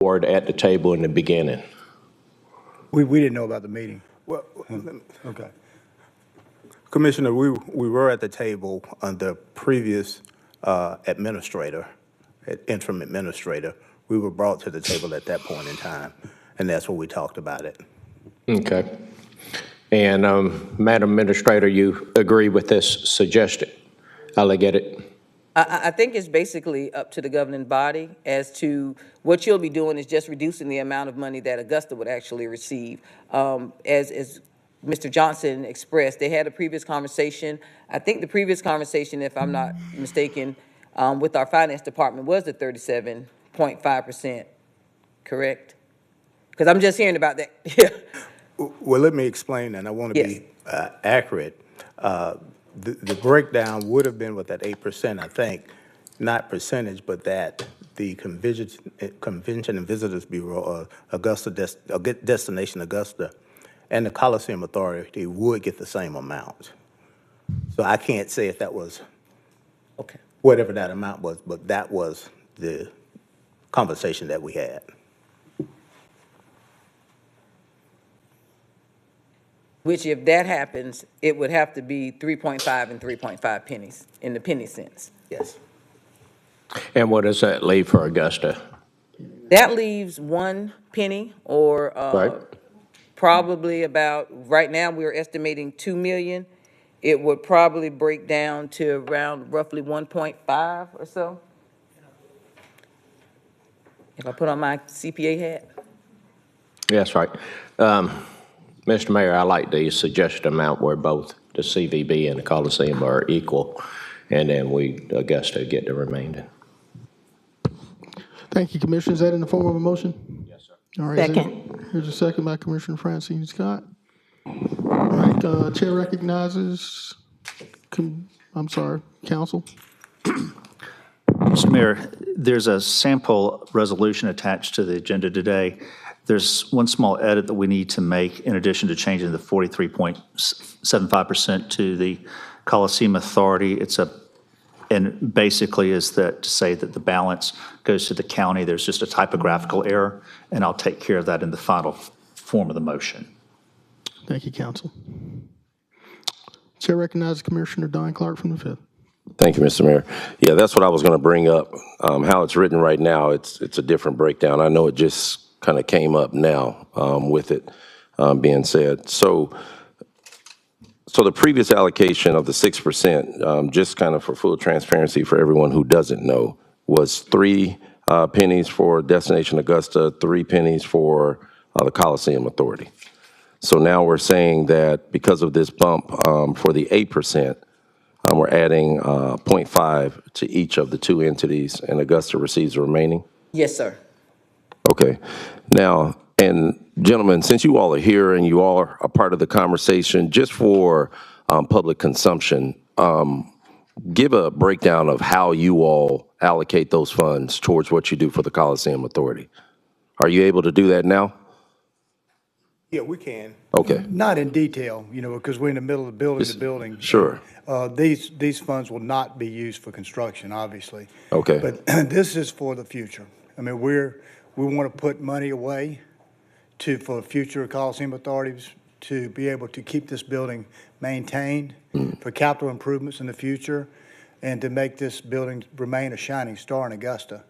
board at the table in the beginning. We didn't know about the meeting. Well, Okay. Commissioner, we were at the table under previous administrator, interim administrator. We were brought to the table at that point in time, and that's where we talked about it. Okay. And Madam Administrator, you agree with this suggestion? I'll get it. I think it's basically up to the governing body as to what you'll be doing is just reducing the amount of money that Augusta would actually receive. As Mr. Johnson expressed, they had a previous conversation. I think the previous conversation, if I'm not mistaken, with our finance department was the 37.5%, correct? Because I'm just hearing about that. Yeah. Well, let me explain, and I want to be accurate. The breakdown would have been with that 8%, I think, not percentage, but that the Convention and Visitors Bureau, Destination Augusta, and the Coliseum Authority would get the same amount. So I can't say if that was Okay. whatever that amount was, but that was the conversation that we had. Which, if that happens, it would have to be 3.5 and 3.5 pennies in the penny sense. Yes. And what does that leave for Augusta? That leaves 1 penny or Right. probably about, right now, we're estimating 2 million. It would probably break down to around roughly 1.5 or so. If I put on my CPA hat. Yes, right. Mr. Mayor, I like the suggested amount where both the CVB and the Coliseum are equal, and then Augusta, get the remainder. Thank you, Commissioner. Is that in the form of a motion? Yes, sir. All right. Second. Here's a second by Commissioner Francine Scott. All right, Chair recognizes, Council. Mr. Mayor, there's a sample resolution attached to the agenda today. There's one small edit that we need to make in addition to changing the 43.75% to the Coliseum Authority. And basically is that to say that the balance goes to the county. There's just a typographical error, and I'll take care of that in the final form of the motion. Thank you, Council. Chair recognizes Commissioner Don Clark from the 5th. Thank you, Mr. Mayor. Yeah, that's what I was going to bring up. How it's written right now, it's a different breakdown. I know it just kind of came up now with it being said. So the previous allocation of the 6%, just kind of for full transparency for everyone who doesn't know, was 3 pennies for Destination Augusta, 3 pennies for the Coliseum Authority. So now we're saying that because of this bump for the 8%, we're adding 0.5 to each of the 2 entities, and Augusta receives the remaining? Yes, sir. Okay. Now, and gentlemen, since you all are here and you all are a part of the conversation, just for public consumption, give a breakdown of how you all allocate those funds towards what you do for the Coliseum Authority. Are you able to do that now? Yeah, we can. Okay. Not in detail, because we're in the middle of building the building. Sure. These funds will not be used for construction, obviously. Okay. But this is for the future. I mean, we want to put money away for future Coliseum authorities to be able to keep this building maintained for capital improvements in the future and to make this building remain a shining star in Augusta.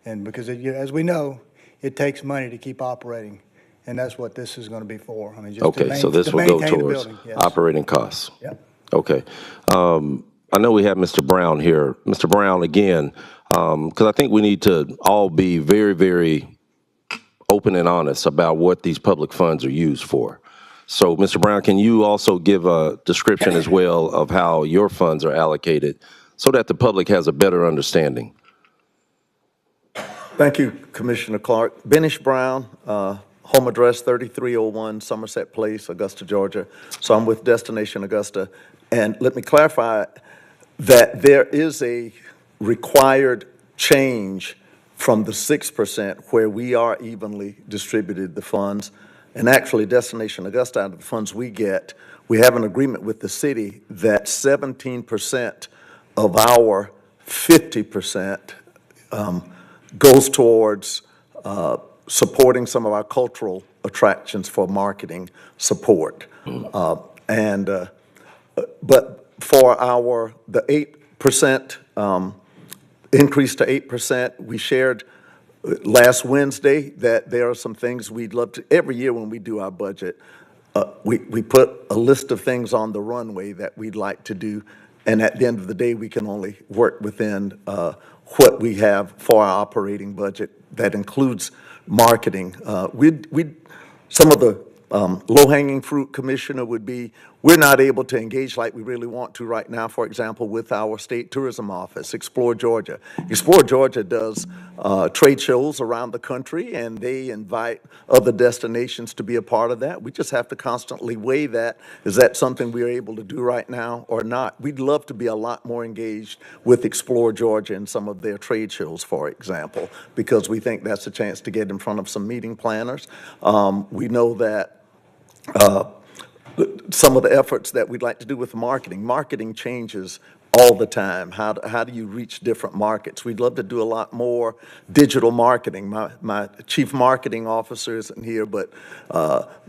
And because, as we know, it takes money to keep operating. And that's what this is going to be for. I mean, just Okay, so this will go towards operating costs. Yep. Okay. I know we have Mr. Brown here. Mr. Brown, again, because I think we need to all be very, very open and honest about what these public funds are used for. So, Mr. Brown, can you also give a description as well of how your funds are allocated so that the public has a better understanding? Thank you, Commissioner Clark. Benish Brown, home address 3301 Somerset Place, Augusta, Georgia. So I'm with Destination Augusta. And let me clarify that there is a required change from the 6% where we are evenly distributed the funds. And actually, Destination Augusta, out of the funds we get, we have an agreement with the city that 17% of our 50% goes towards supporting some of our cultural attractions for marketing support. And But for the 8% increase to 8%, we shared last Wednesday that there are some things we'd love to, every year when we do our budget, we put a list of things on the runway that we'd like to do, and at the end of the day, we can only work within what we have for our operating budget. That includes marketing. Some of the low-hanging fruit, Commissioner, would be, we're not able to engage like we really want to right now, for example, with our state tourism office, Explore Georgia. Explore Georgia does trade shows around the country, and they invite other destinations to be a part of that. We just have to constantly weigh that. Is that something we're able to do right now or not? We'd love to be a lot more engaged with Explore Georgia and some of their trade shows, for example, because we think that's a chance to get in front of some meeting planners. We know that some of the efforts that we'd like to do with marketing. Marketing changes all the time. How do you reach different markets? We'd love to do a lot more digital marketing. My chief marketing officer isn't here, but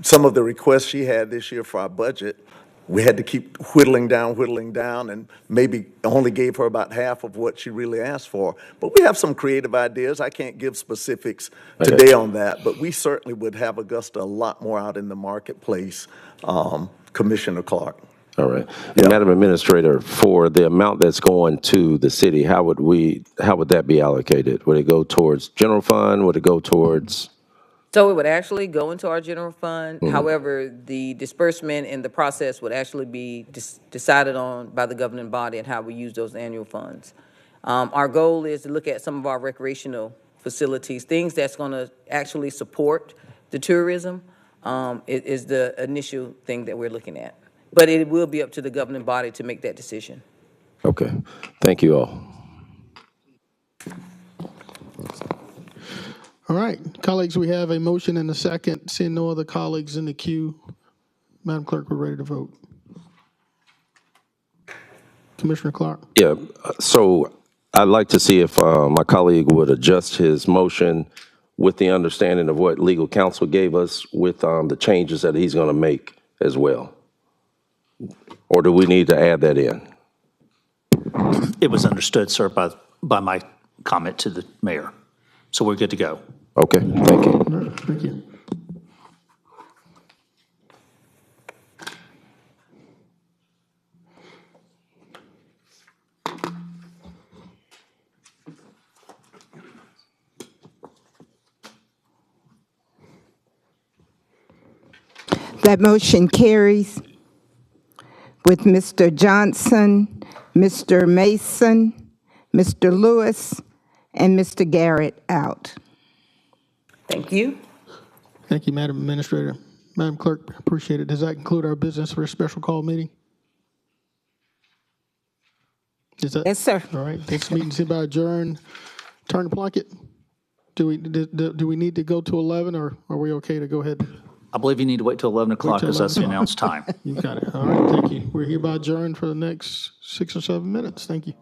some of the requests she had this year for our budget, we had to keep whittling down, and maybe only gave her about half of what she really asked for. But we have some creative ideas. I can't give specifics today on that, but we certainly would have Augusta a lot more out in the marketplace, Commissioner Clark. All right. And Madam Administrator, for the amount that's going to the city, how would that be allocated? Would it go towards general fund? Would it go towards? So it would actually go into our general fund. However, the disbursement and the process would actually be decided on by the governing body and how we use those annual funds. Our goal is to look at some of our recreational facilities, things that's going to actually support the tourism, is the initial thing that we're looking at. But it will be up to the governing body to make that decision. Okay. Thank you all. All right, colleagues, we have a motion and a second. Seeing no other colleagues in the queue, Madam Clerk, we're ready to vote. Commissioner Clark? Yeah, so I'd like to see if my colleague would adjust his motion with the understanding of what legal counsel gave us with the changes that he's going to make as well. Or do we need to add that in? It was understood, sir, by my comment to the mayor. So we're good to go. Okay, thank you. All right, thank you. That motion carries with Mr. Johnson, Mr. Mason, Mr. Lewis, and Mr. Garrett out. Thank you. Thank you, Madam Administrator. Madam Clerk, appreciate it. Does that conclude our business for a special call meeting? Is that? Yes, sir. All right, this meeting's hereby adjourned. Attorney Plunkett, do we need to go to 11, or are we okay to go ahead? I believe you need to wait till 11 o'clock till because that's the 11 announced time. You got it. All right, thank you. We're hereby adjourned for the next 6 or 7 minutes. Thank you.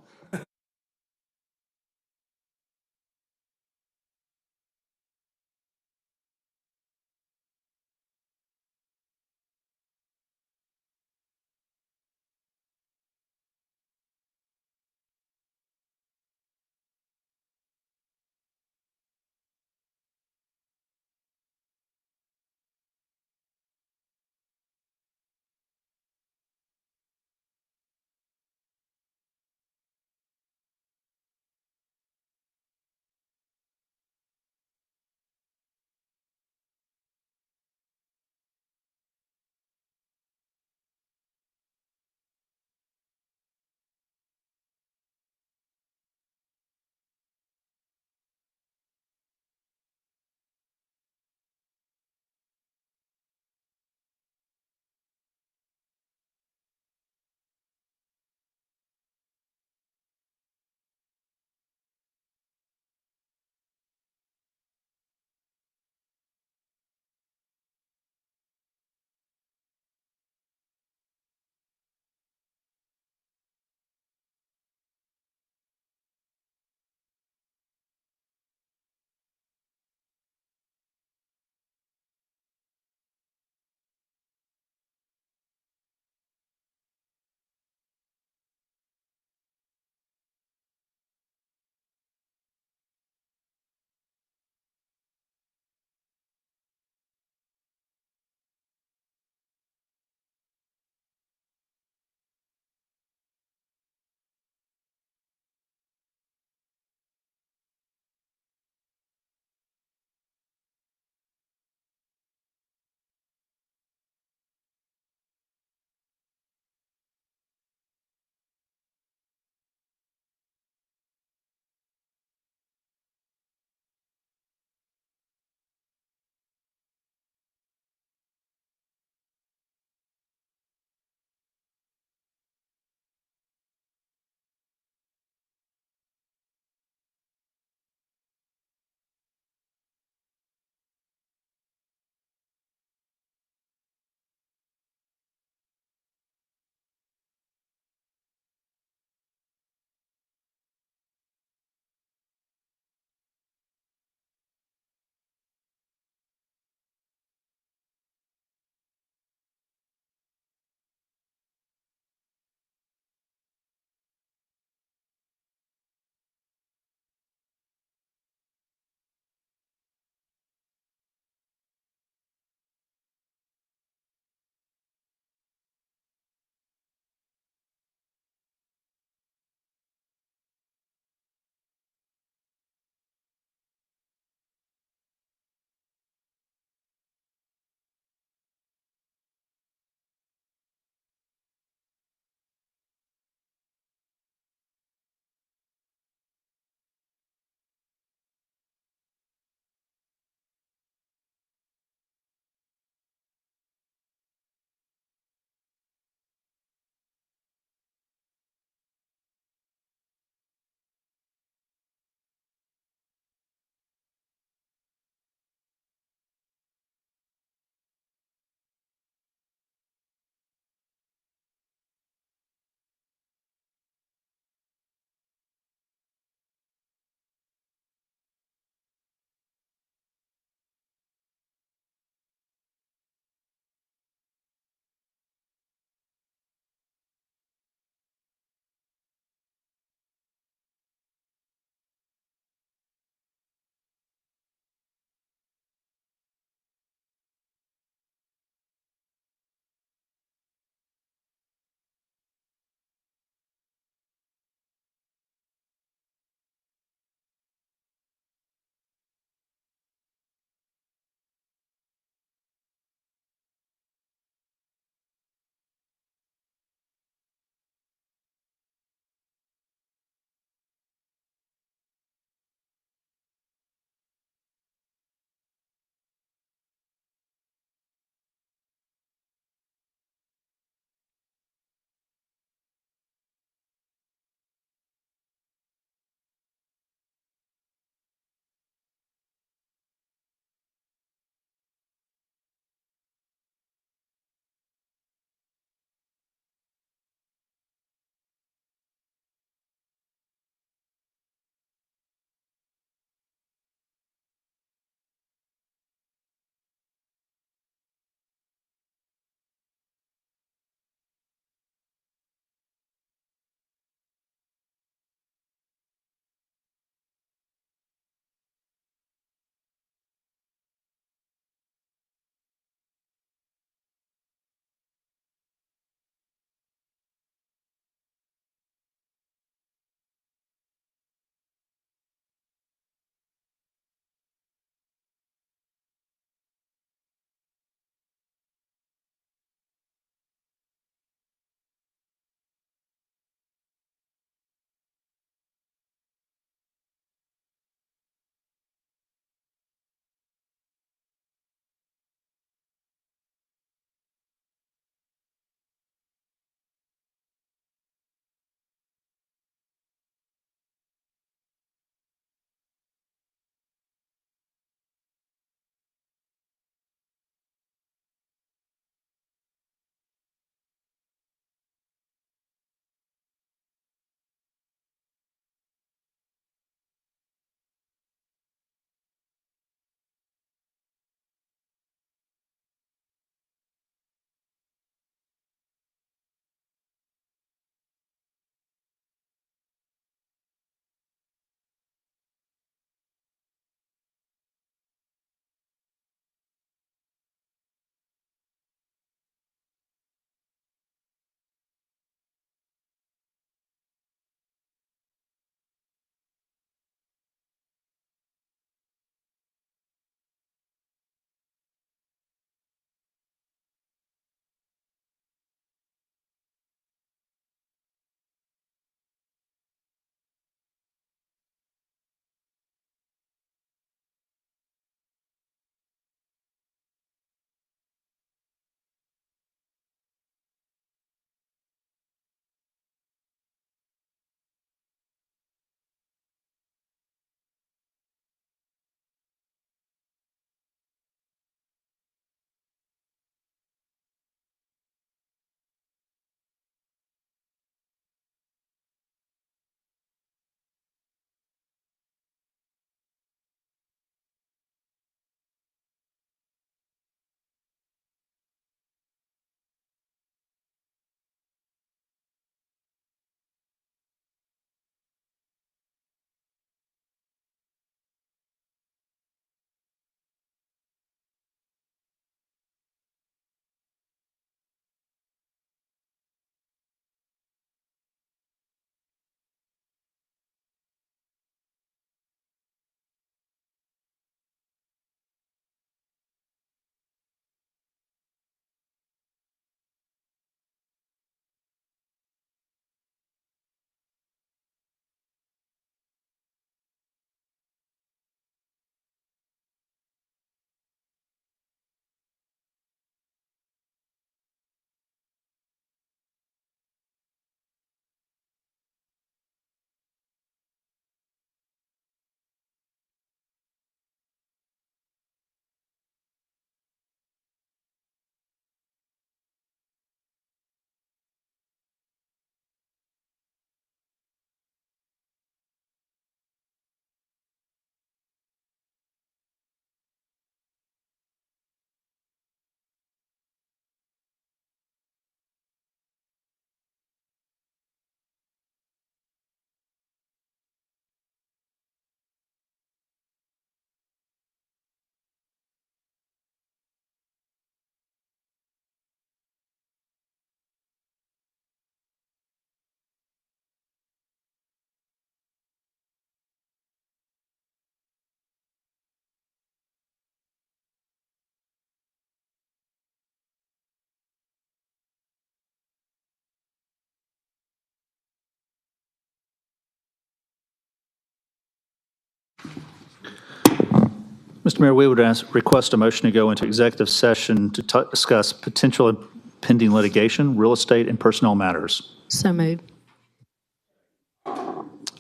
Mr. Mayor, we would request a motion to go into executive session to discuss potential pending litigation, real estate, and personnel matters. So moved.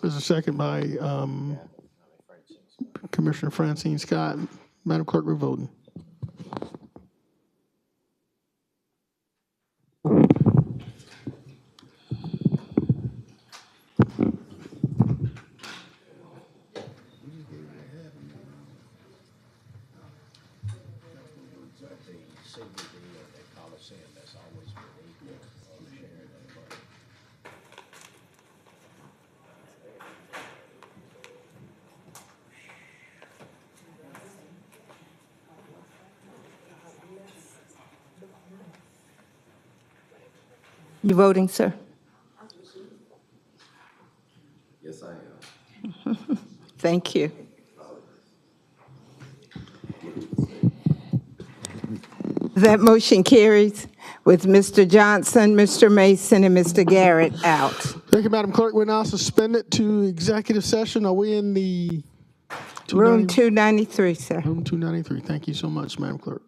There's a second by Commissioner Francine Scott. Madam Clerk, we're voting. You voting, sir? Yes, I am. Thank you. That motion carries with Mr. Johnson, Mr. Mason, and Mr. Garrett out. Thank you, Madam Clerk. We're now suspended to executive session. Are we in the? Room 293, sir. Room 293. Thank you so much, Madam Clerk.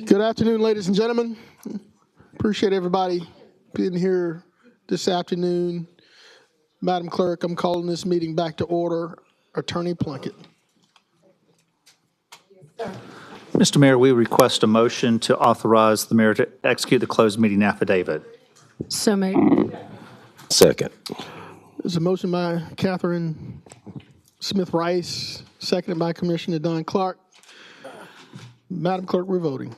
Good afternoon, ladies and gentlemen. Appreciate everybody being here this afternoon. Madam Clerk, I'm calling this meeting back to order. Attorney Plunkett. Mr. Mayor, we request a motion to authorize the mayor to execute the closed meeting affidavit. So moved. Second. There's a motion by Catherine Smith Rice, seconded by Commissioner Don Clark. Madam Clerk, we're voting.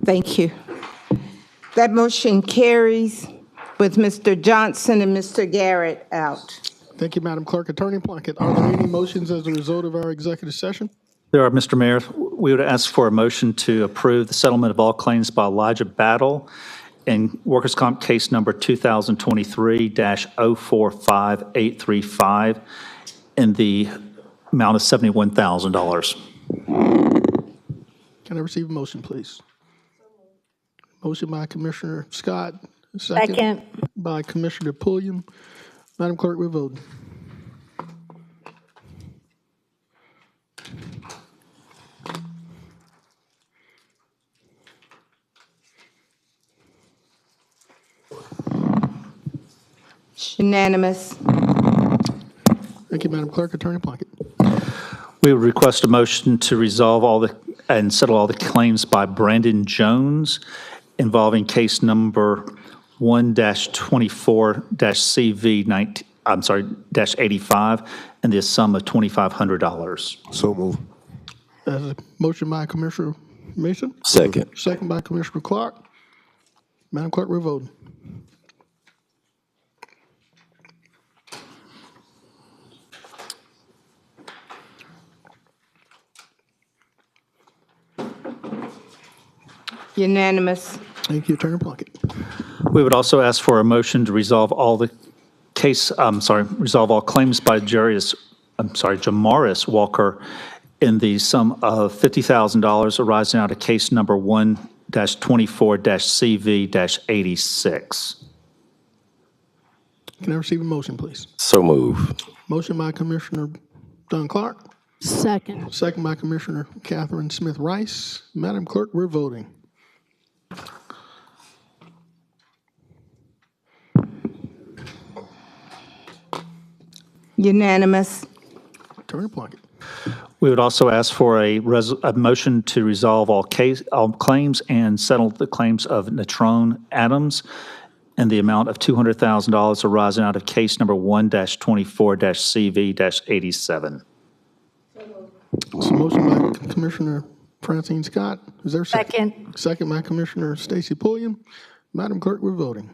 Thank you. That motion carries with Mr. Johnson and Mr. Garrett out. Thank you, Madam Clerk. Attorney Plunkett, are there any motions as a result of our executive session? There are, Mr. Mayor. We would ask for a motion to approve the settlement of all claims by Elijah Battle in workers' comp case number 2023-045835 in the amount of $71,000. Can I receive a motion, please? Motion by Commissioner Scott, second by Commissioner Pulliam. Madam Clerk, we're voting. Unanimous. Thank you, Madam Clerk. Attorney Plunkett. We would request a motion to resolve and settle all the claims by Brandon Jones involving case number 1-24-CV -85 and the sum of $2,500. So move. There's a motion by Commissioner Mason, Second. second by Commissioner Clark. Madam Clerk, we're voting. Unanimous. Thank you, Attorney Plunkett. We would also ask for a motion to resolve all resolve all claims by Jamaris Walker in the sum of $50,000 arising out of case number 1-24-CV-86. Can I receive a motion, please? So move. Motion by Commissioner Don Clark, Second. second by Commissioner Catherine Smith Rice. Madam Clerk, we're voting. Unanimous. Attorney Plunkett. We would also ask for a motion to resolve all claims and settle the claims of Natrone Adams in the amount of $200,000 arising out of case number 1-24-CV-87. It's a motion by Commissioner Francine Scott. Is there a second? Second. Second by Commissioner Stacy Pulliam. Madam Clerk, we're voting.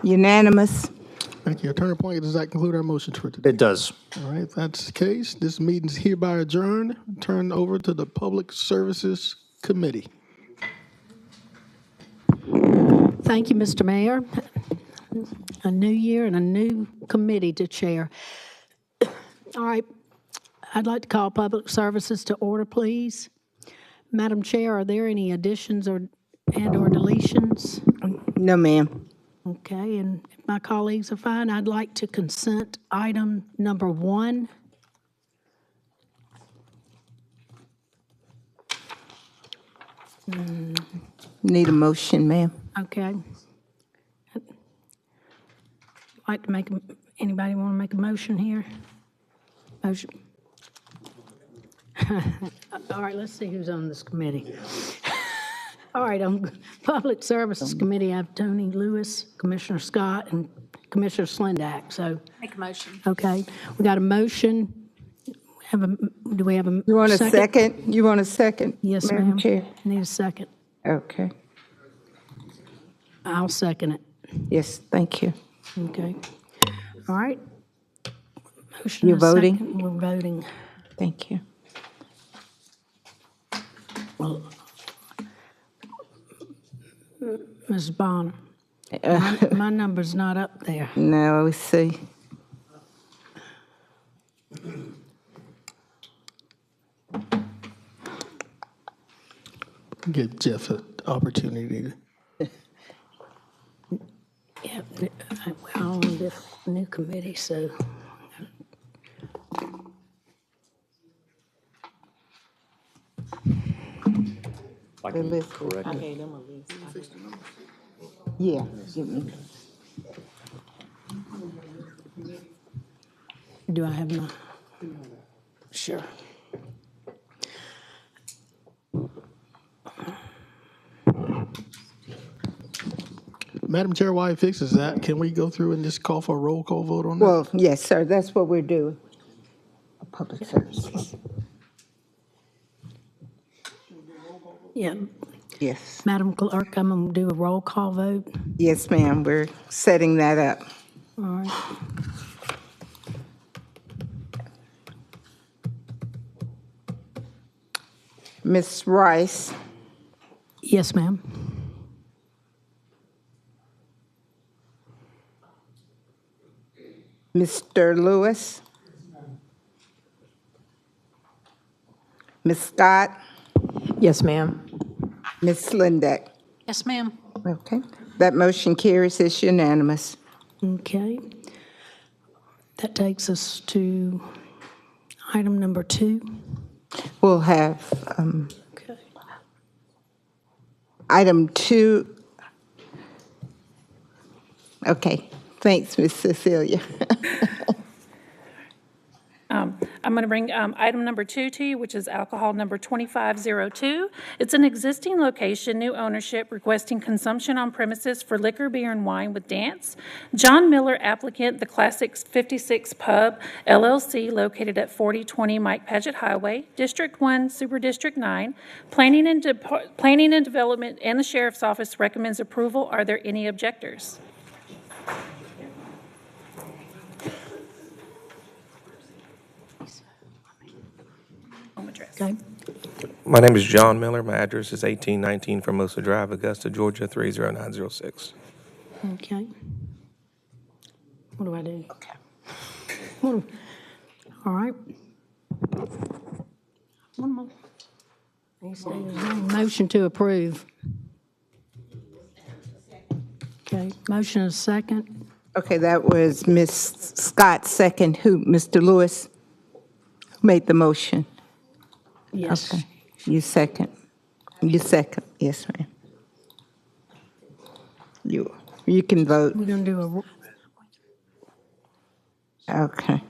Unanimous. Thank you. Attorney Plunkett, does that conclude our motions for today? It does. All right, if that's the case, this meeting's hereby adjourned. Turn over to the Public Services Committee. Thank you, Mr. Mayor. A new year and a new committee to chair. All right, I'd like to call Public Services to order, please. Madam Chair, are there any additions and/or deletions? No, ma'am. Okay, and if my colleagues are fine, I'd like to consent item number 1. Need a motion, ma'am. Okay. Like to make, anybody want to make a motion here? Motion. All right, let's see who's on this committee. All right, on Public Services Committee, I have Tony Lewis, Commissioner Scott, and Commissioner Slindak, so. Make a motion. Okay, we got a motion. Do we have a? You want a second? You want a second? Yes, Madam ma'am. Chair? Need a second. Okay. I'll second it. Yes, thank you. Okay. All right. Motion You and a voting? second. We're voting. Thank you. Ms. Bonner, my number's not up there. Now, let's see. Give Jeff an opportunity to. Yeah, we're on this new committee, so. Yeah, give me. Do I have my? Sure. Madam Chair, while he fixes that, can we go through and just call for a roll call vote on that? Well, yes, sir, that's what we're doing. Public services. Yeah, Yes. Madam Clerk, I'm going to do a roll call vote. Yes, ma'am, we're setting that up. All right. Ms. Rice, Yes, ma'am. Mr. Lewis, Ms. Scott, Yes, ma'am. Ms. Lindeck. Yes, ma'am. Okay, that motion carries, it's unanimous. Okay. That takes us to item number 2. We'll have Okay. item 2. Okay, thanks, Ms. Cecilia. I'm going to bring item number 2 to you, which is alcohol number 2502. It's an existing location, new ownership, requesting consumption on premises for liquor, beer, and wine with dance. John Miller, applicant, The Classics 56 Pub, LLC, located at 4020 Mike Paget Highway, District 1, Super District 9. Planning and Development and the Sheriff's Office recommends approval. Are there any objectors? Home address. Okay. My name is John Miller. My address is 1819 Formosa Drive, Augusta, Georgia, 30906. Okay. What do I do? Okay. All right. One more. Motion to approve. Okay, motion is second. Okay, that was Ms. Scott's second. Who, Mr. Lewis? Who made the motion? Yes. Okay, you second. You second, yes, ma'am. You can vote. We're going to do Okay.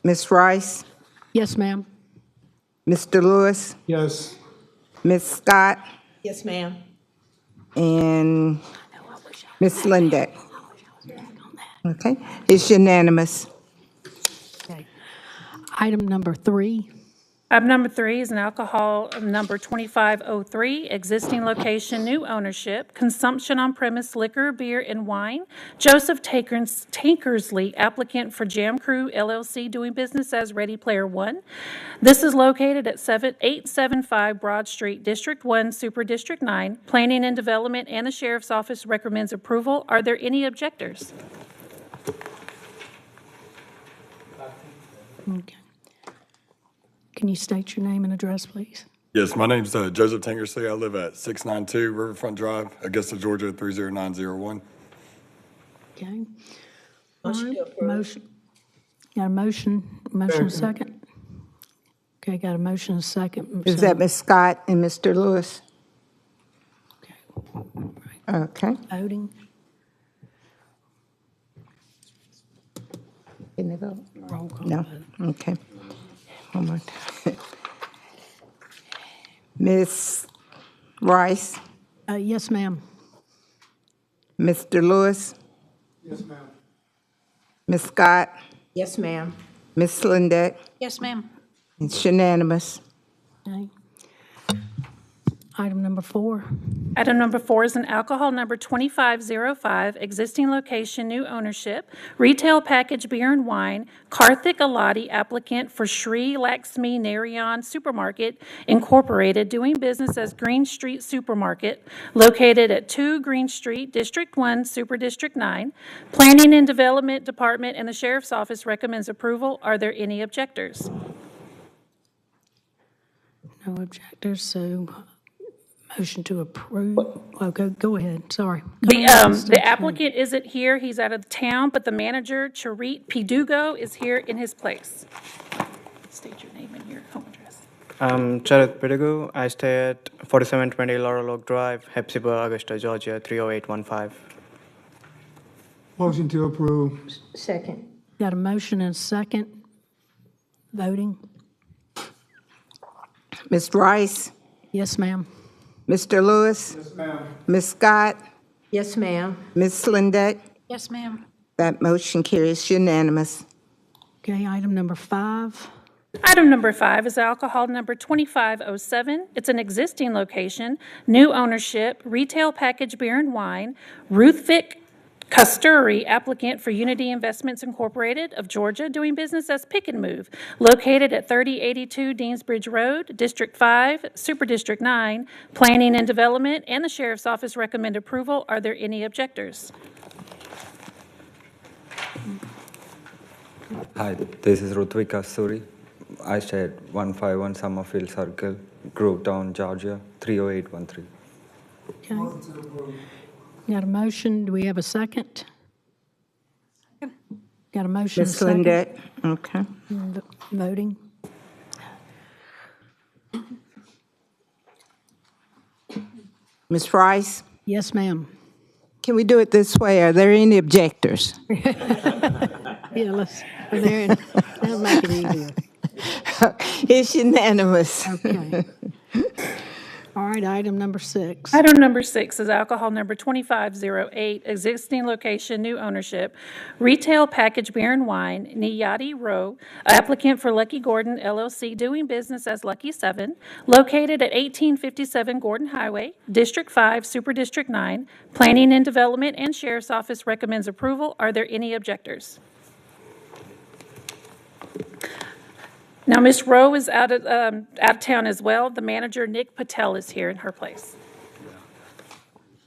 Ms. Rice, yes, ma'am. Mr. Lewis, Yes. Ms. Scott, Yes, ma'am. and Ms. Lindeck. Okay, it's unanimous. Okay. Item number 3. Item number 3 is an alcohol number 2503, existing location, new ownership, consumption on premise liquor, beer, and wine. Joseph Tankersley, applicant for Jam Crew LLC, doing business as Ready Player One. This is located at 875 Broad Street, District 1, Super District 9. Planning and Development and the Sheriff's Office recommends approval. Are there any objectors? Okay. Can you state your name and address, please? Yes, my name's Joseph Tankersley. I live at 692 Riverfront Drive, Augusta, Georgia, 30901. Okay. Motion All to right, approve. Motion. Got a motion second? Okay, got a motion and second. Is that Ms. Scott and Mr. Lewis? Okay. Voting? Can they vote? Roll call No, vote. okay. One more time. Ms. Rice, Yes, ma'am. Mr. Lewis? Yes, ma'am. Ms. Scott, Yes, ma'am. Ms. Lindeck, Yes, ma'am. it's unanimous. Okay. Item number 4. Item number 4 is an alcohol number 2505, existing location, new ownership, retail package beer and wine, Karthik Alati, applicant for Sri Laxmi Narayan Supermarket Incorporated, doing business as Green Street Supermarket, located at 2 Green Street, District 1, Super District 9. Planning and Development Department and the Sheriff's Office recommends approval. Are there any objectors? No objectors, so motion to approve. Okay, go ahead, sorry. The applicant isn't here, he's out of town, but the manager, Charit Pidugo, is here in his place. State your name and your home address. I'm Charit Pidugu. I stay at 4720 Laurel Oak Drive, Hepzibah, Augusta, Georgia, 30815. Motion to approve. Second. Got a motion and a second. Voting. Ms. Rice? Yes, ma'am. Mr. Lewis? Yes, ma'am. Ms. Scott? Yes, ma'am. Ms. Slindeck? Yes, ma'am. That motion carries unanimous. Okay, item number 5. Item number 5 is alcohol number 2507. It's an existing location, new ownership, retail package beer and wine, Ruthvik Kasturi, applicant for Unity Investments Incorporated of Georgia, doing business as Pick and Move, located at 3082 Deansbridge Road, District 5, Super District 9. Planning and Development and the Sheriff's Office recommend approval. Are there any objectors? Hi, this is Ruthvik Kasturi. I stay at 151 Summerfield Circle, Grovetown, Georgia, 30813. Okay. Got a motion, do we have a second? Got a motion, Ms. a second. Slindeck? Okay. Voting. Ms. Rice? Yes, ma'am. Can we do it this way? Are there any objectors? Yeah, let's, that'll make it easier. It's unanimous. Okay. All right, item number 6. Item number 6 is alcohol number 2508, existing location, new ownership, retail package beer and wine, Niyati Row, applicant for Lucky Gordon LLC, doing business as Lucky 7, located at 1857 Gordon Highway, District 5, Super District 9. Planning and Development and Sheriff's Office recommends approval. Are there any objectors? Now, Ms. Rowe is out of town as well. The manager, Nick Patel, is here in her place.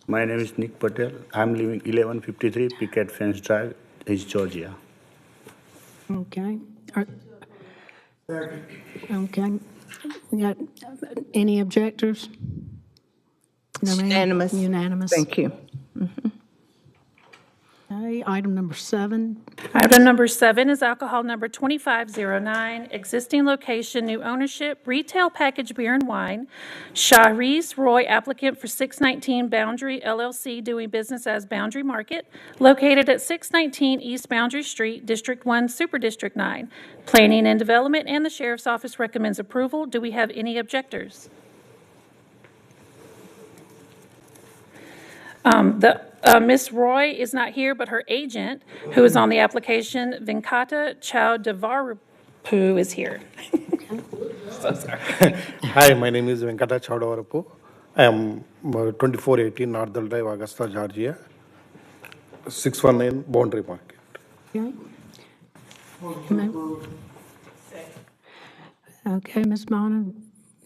My name is Nick Patel. I'm living 1153 Picket Fence Drive, East Georgia. Okay. Okay. We got any objectors? No, ma'am? Unanimous. Unanimous. Thank you. Okay, item number 7. Item number 7 is alcohol number 2509, existing location, new ownership, retail package beer and wine, Sharice Roy, applicant for 619 Boundary LLC, doing business as Boundary Market, located at 619 East Boundary Street, District 1, Super District 9. Planning and Development and the Sheriff's Office recommends approval. Do we have any objectors? Ms. Roy is not here, but her agent, who is on the application, Venkata Chowdavarapu, is here. So sorry. Hi, my name is Venkata Chowdavarapu. I am 2418 Northern Drive, Augusta, Georgia, 619 Boundary Market. Okay. Okay, Ms. Bonner,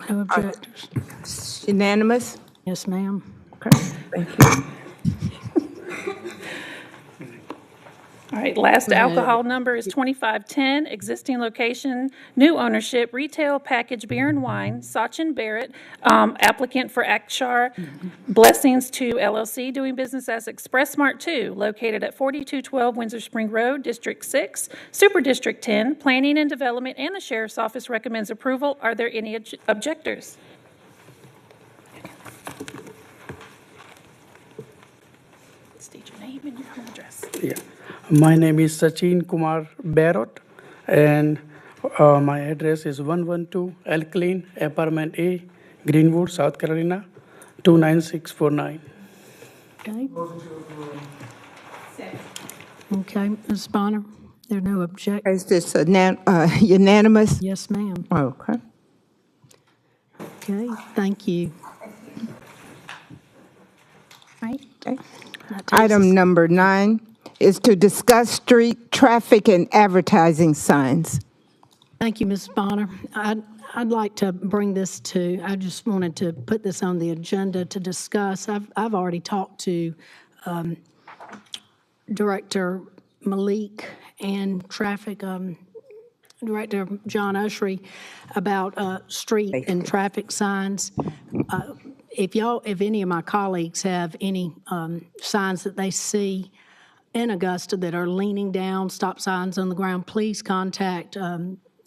no objectors? Unanimous? Yes, ma'am. Okay, thank you. All right, last alcohol number is 2510, existing location, new ownership, retail package beer and wine, Sachin Barrett, applicant for Akshar Blessings 2 LLC, doing business as Express Mart 2, located at 4212 Windsor Spring Road, District 6, Super District 10. Planning and Development and the Sheriff's Office recommends approval. Are there any objectors? State your name and your home address. Yeah. My name is Sachin Kumar Barrett, and my address is 112 Elk Lane, Apartment A, Greenwood, South Carolina, 29649. Okay. Okay, Ms. Bonner, there are no objections? Is this unanimous? Yes, ma'am. Okay. Okay, thank you. Item number 9 is to discuss street traffic and advertising signs. Thank you, Ms. Bonner. I'd like to bring this to, I just wanted to put this on the agenda to discuss. I've already talked to Director Malik and Traffic Director John Ushery about street and traffic signs. If any of my colleagues have any signs that they see in Augusta that are leaning down, stop signs on the ground, please contact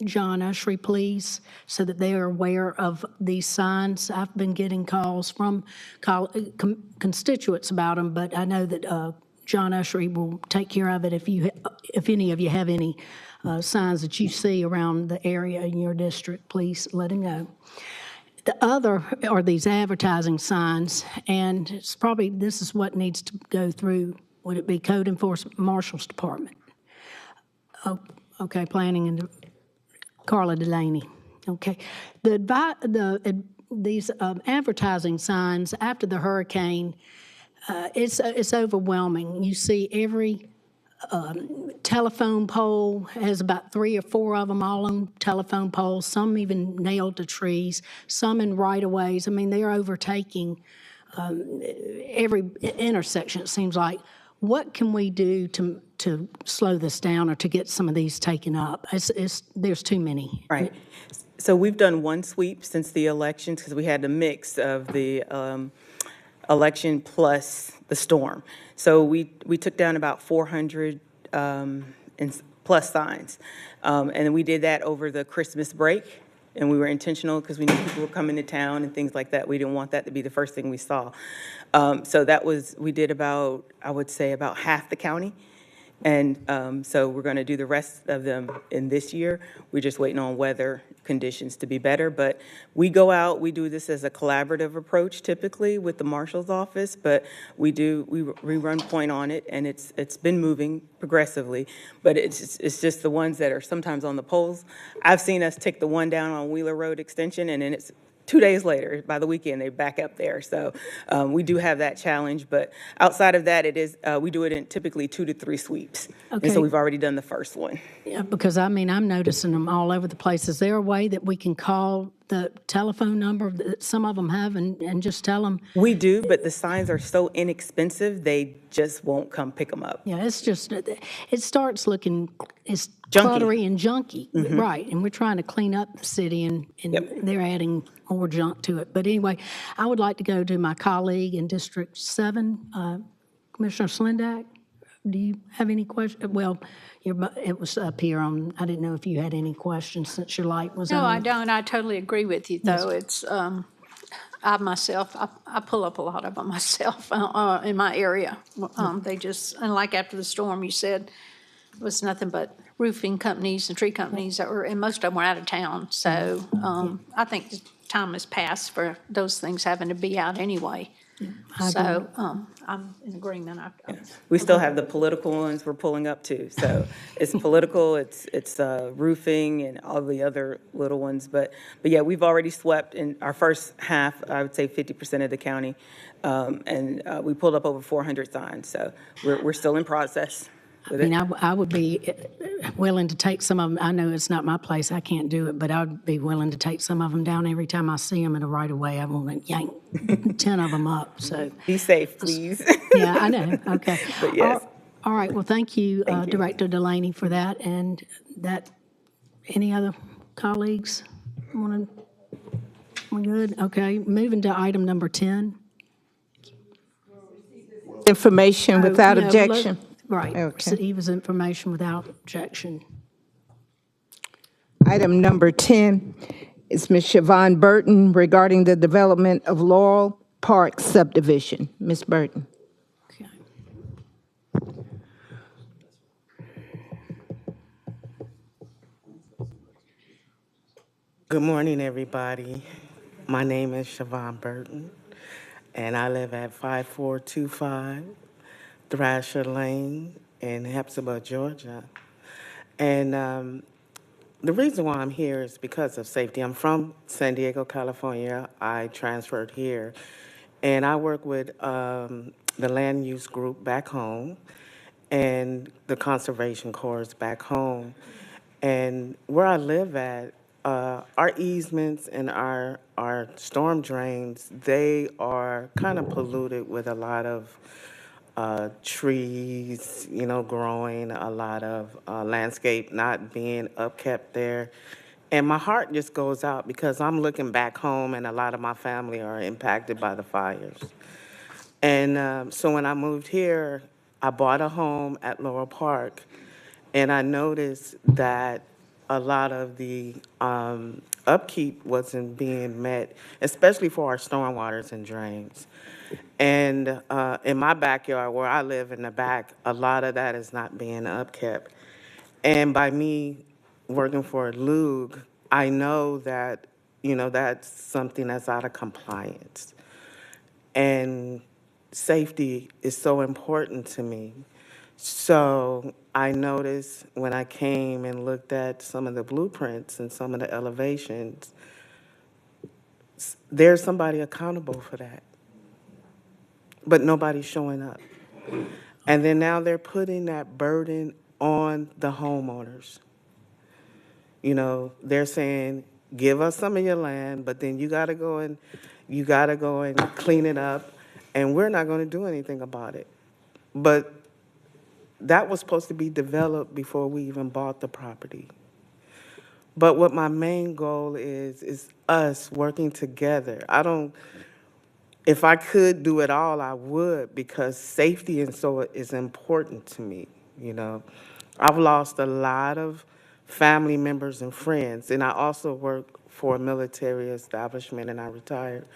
John Ushery, please, so that they are aware of these signs. I've been getting calls from constituents about them, but I know that John Ushery will take care of it if any of you have any signs that you see around the area in your district, please let him know. The other are these advertising signs, and it's probably, this is what needs to go through, would it be Code Enforcement Marshal's Department? Oh, okay, Planning and Carla Delaney. Okay. These advertising signs after the hurricane, it's overwhelming. You see every telephone pole has about 3 or 4 of them all on telephone poles, some even nailed to trees, some in right-of-ways. I mean, they're overtaking every intersection, it seems like. What can we do to slow this down or to get some of these taken up? There's too many. Right. So we've done one sweep since the elections because we had a mix of the election plus the storm. So we took down about 400 and plus signs. And we did that over the Christmas break. And we were intentional because we knew people were coming to town and things like that. We didn't want that to be the first thing we saw. So that was, we did about, I would say, about half the county. And so we're going to do the rest of them in this year. We're just waiting on weather conditions to be better. But we go out, we do this as a collaborative approach typically with the marshal's office, but we run point on it, and it's been moving progressively. But it's just the ones that are sometimes on the poles. I've seen us take the one down on Wheeler Road Extension, and then it's 2 days later, by the weekend, they're back up there. So we do have that challenge. But outside of that, it is we do it in typically 2 to 3 sweeps. Okay. And so we've already done the first one. Yeah, because I mean, I'm noticing them all over the place. Is there a way that we can call the telephone number that some of them have and just tell them? We do, but the signs are so inexpensive, they just won't come pick them up. Yeah, it's just, it starts looking, it's Junky. cluttery and junky, Mhm. right? And we're trying to clean up the city, and they're adding more junk to it. But anyway, I would like to go to my colleague in District 7, Commissioner Slindak. Do you have any questions? Well, it was up here on, I didn't know if you had any questions since your light was on. No, I don't. I totally agree with you, though. It's, I myself, I pull up a lot of them myself in my area. They just, and like after the storm, you said, it was nothing but roofing companies and tree companies that were, and most of them were out of town. So I think the time has passed for those things having to be out anyway. So I'm in agreement. We still have the political ones we're pulling up too. So it's political, it's roofing and all the other little ones. But yeah, we've already swept in our first half, I would say 50% of the county. And we pulled up over 400 signs. So we're still in process. I mean, I would be willing to take some of them. I know it's not my place. I can't do it, but I'd be willing to take some of them down every time I see them in the right of way. I want to yank 10 of them up. So be safe, please. Yeah, I know. Okay. But yes. All right. Well, thank you, Director Delaney, for that. And that, any other colleagues want to? We good? Okay. Moving to item number 10. Information without objection. Right. Okay. He was information without objection. Item number 10 is Ms. Siobhan Burton regarding the development of Laurel Park subdivision. Ms. Burton. Okay. Good morning, everybody. My name is Siobhan Burton, and I live at 5425 Thrasher Lane in Hepzibah, Georgia. And the reason why I'm here is because of safety. I'm from San Diego, California. I transferred here. And I work with the land use group back home and the conservation corps back home. And where I live at, our easements and our storm drains, they are kind of polluted with a lot of trees, growing, a lot of landscape not being upkept there. And my heart just goes out because I'm looking back home and a lot of my family are impacted by the fires. And so when I moved here, I bought a home at Laurel Park, and I noticed that a lot of the upkeep wasn't being met, especially for our stormwaters and drains. And in my backyard, where I live in the back, a lot of that is not being upkept. And by me working for LUG, I know that, that's something that's out of compliance. And safety is so important to me. So I noticed when I came and looked at some of the blueprints and some of the elevations, there's somebody accountable for that. But nobody's showing up. And then now they're putting that burden on the homeowners. They're saying, give us some of your land, but then you gotta go and clean it up, and we're not gonna do anything about it. But that was supposed to be developed before we even bought the property. But what my main goal is us working together. If I could do it all, I would, because safety is important to me, I've lost a lot of family members and friends, and I also work for a military establishment, and I retired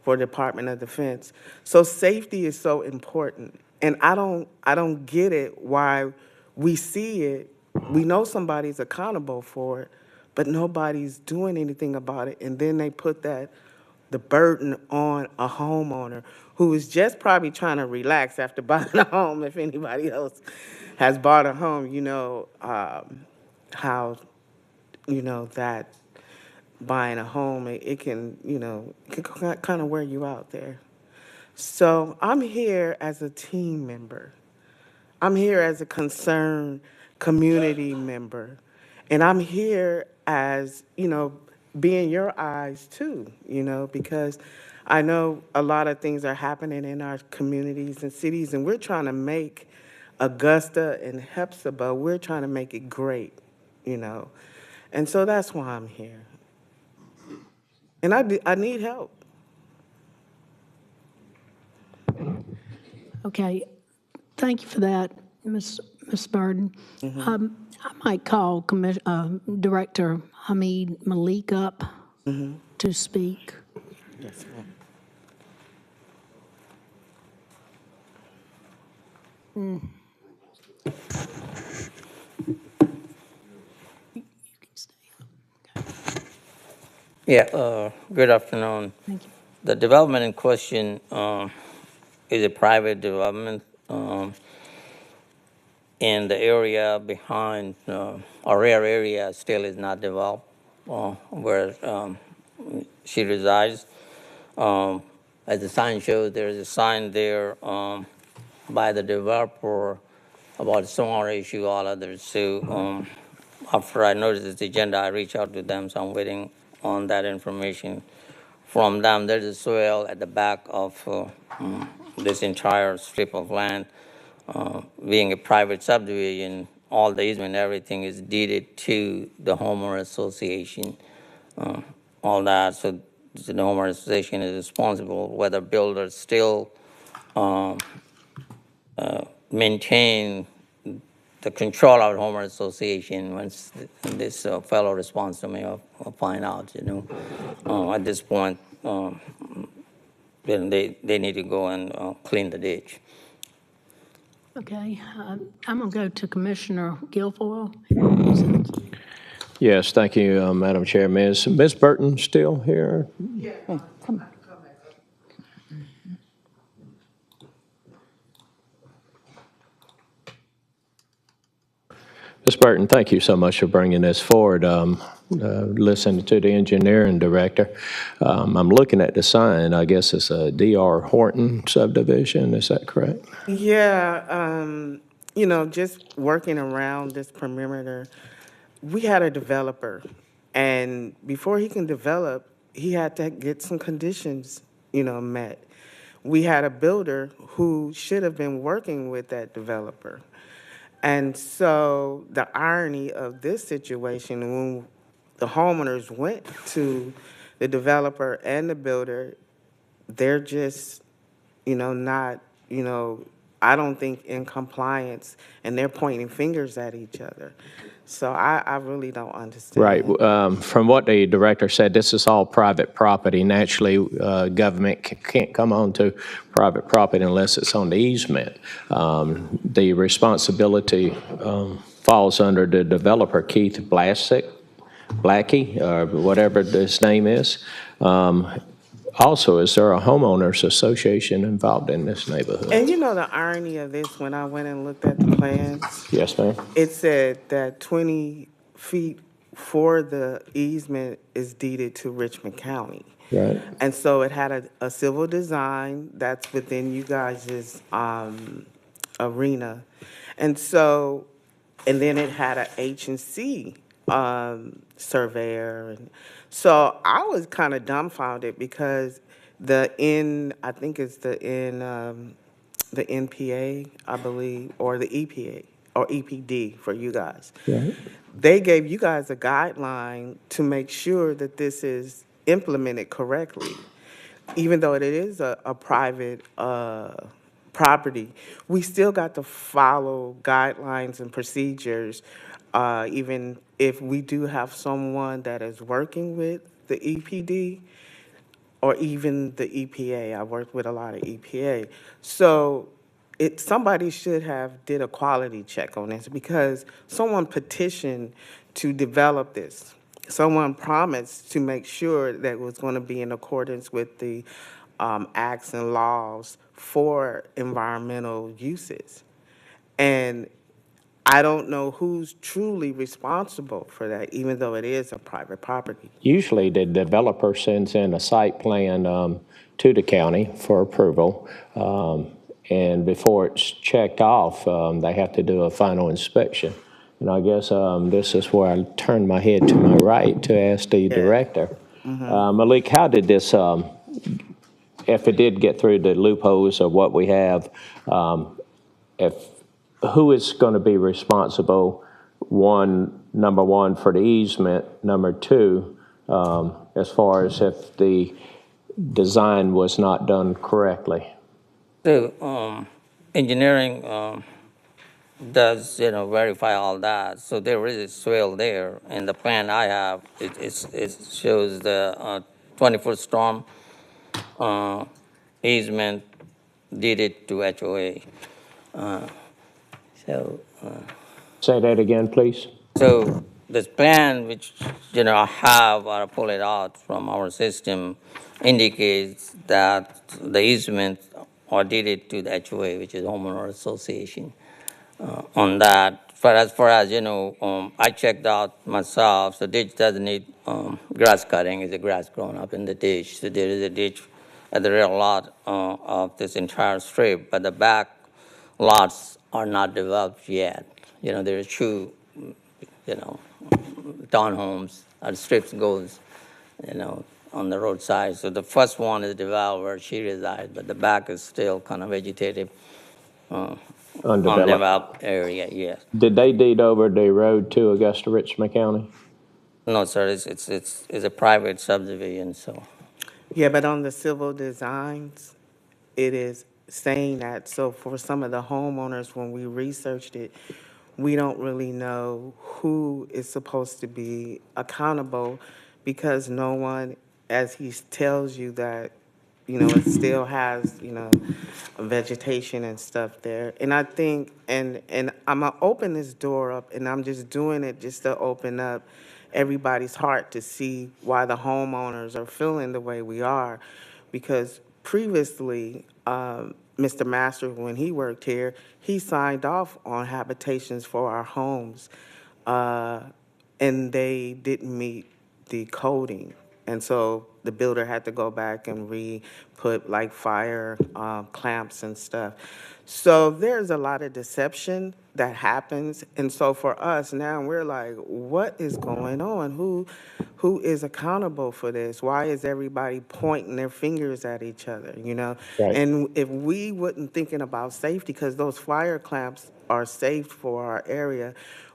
for Department of Defense. So safety is so important, and I don't get it why we see it, we know somebody's accountable for it, but nobody's doing anything about it, and then they put the burden on a homeowner who is just probably trying to relax after buying a home. If anybody else has bought a home, how, that buying a home, it can, kind of wear you out there. So I'm here as a team member. I'm here as a concerned community member. And I'm here as, being your eyes too, because I know a lot of things are happening in our communities and cities, and we're trying to make Augusta and Hephzibah, we're trying to make it great, And so that's why I'm here. And I need help. Okay, thank you for that, Ms. Burden. I might call Director Hamid Malik up to speak. Yes, ma'am. Yeah, good afternoon. Thank you. The development in question is a private development and the area behind our rear area still is not developed where she resides. As the sign shows, there is a sign there by the developer about stormwater issue, all others. So after I noticed this agenda, I reached out to them, so I'm waiting on that information from them. There's a soil at the back of this entire strip of land. Being a private subdivision, all the easement, everything is deeded to the homeowner association, all that. So the homeowner association is responsible whether builders still maintain the control of the homeowner association. Once this fellow responds to me, I'll find out, at this point, then they need to go and clean the ditch. Okay, I'm going to go to Commissioner Guilfoyle. Yes, thank you, Madam Chair. Ms. Burton still here? Yeah. Come on. Ms. Burton, thank you so much for bringing this forward. listening to the engineering director. I'm looking at the sign. I guess it's a D.R. Horton subdivision. Is that correct? Yeah, just working around this perimeter, we had a developer, and before he can develop, he had to get some conditions, met. We had a builder who should have been working with that developer. And so the irony of this situation, when the homeowners went to the developer and the builder, they're just, not, I don't think in compliance, and they're pointing fingers at each other. So I really don't understand. Right. From what the director said, this is all private property. Naturally, government can't come on to private property unless it's on the easement. The responsibility falls under the developer, Keith Blackie, or whatever his name is. Also, is there a homeowners association involved in this neighborhood? And the irony of this, when I went and looked at the plans, Yes, ma'am. it said that 20 feet for the easement is deeded to Richmond County. Right. And so it had a civil design that's within you guys' arena. And so, and then it had a H&C surveyor. And so I was kind of dumbfounded because I think it's the NPA, I believe, or the EPA, or EPD for you guys. Right. They gave you guys a guideline to make sure that this is implemented correctly. Even though it is a private property, we still got to follow guidelines and procedures, even if we do have someone that is working with the EPD or even the EPA. I work with a lot of EPA. So somebody should have did a quality check on this because someone petitioned to develop this. Someone promised to make sure that it was going to be in accordance with the acts and laws for environmental uses. And I don't know who's truly responsible for that, even though it is a private property. Usually, the developer sends in a site plan to the county for approval. And before it's checked off, they have to do a final inspection. And I guess this is where I turn my head to my right to ask the director. Malik, how did this, if it did get through the loopholes of what we have, who is going to be responsible, number one, for the easement, number two, as far as if the design was not done correctly? So engineering does verify all that. So there is a swale there, and the plan I have it shows the 20-foot storm easement deeded to HOA. Say that again, please. So this plan, which I have or pull it out from our system, indicates that the easement are deeded to the HOA, which is homeowner association. On that, as far as I checked out myself. So ditch doesn't need grass cutting. It's a grass growing up in the ditch. So there is a ditch at the rear lot of this entire strip, but the back lots are not developed yet. There are two, townhomes or strips goes, on the roadside. So the first one is developed where she resides, but the back is still kind of vegetative. Undeveloped area, yes. Did they deed over the road to Augusta, Richmond County? No, sir. It's a private subdivision, so. Yeah, but on the civil designs, it is saying that. So for some of the homeowners, when we researched it, we don't really know who is supposed to be accountable because no one, as he tells you that, it still has, vegetation and stuff there. And I think, and I'm going to open this door up, and I'm just doing it just to open up everybody's heart to see why the homeowners are feeling the way we are. Because previously, Mr. Masters, when he worked here, he signed off on habitations for our homes. and they didn't meet the coding. And so the builder had to go back and re-put like fire clamps and stuff. So there's a lot of deception that happens. And so for us now, we're like, what is going on? Who is accountable for this? Why is everybody pointing their fingers at each other, you know? Right. And if we wasn't thinking about safety, because those fire clamps are safe for our area,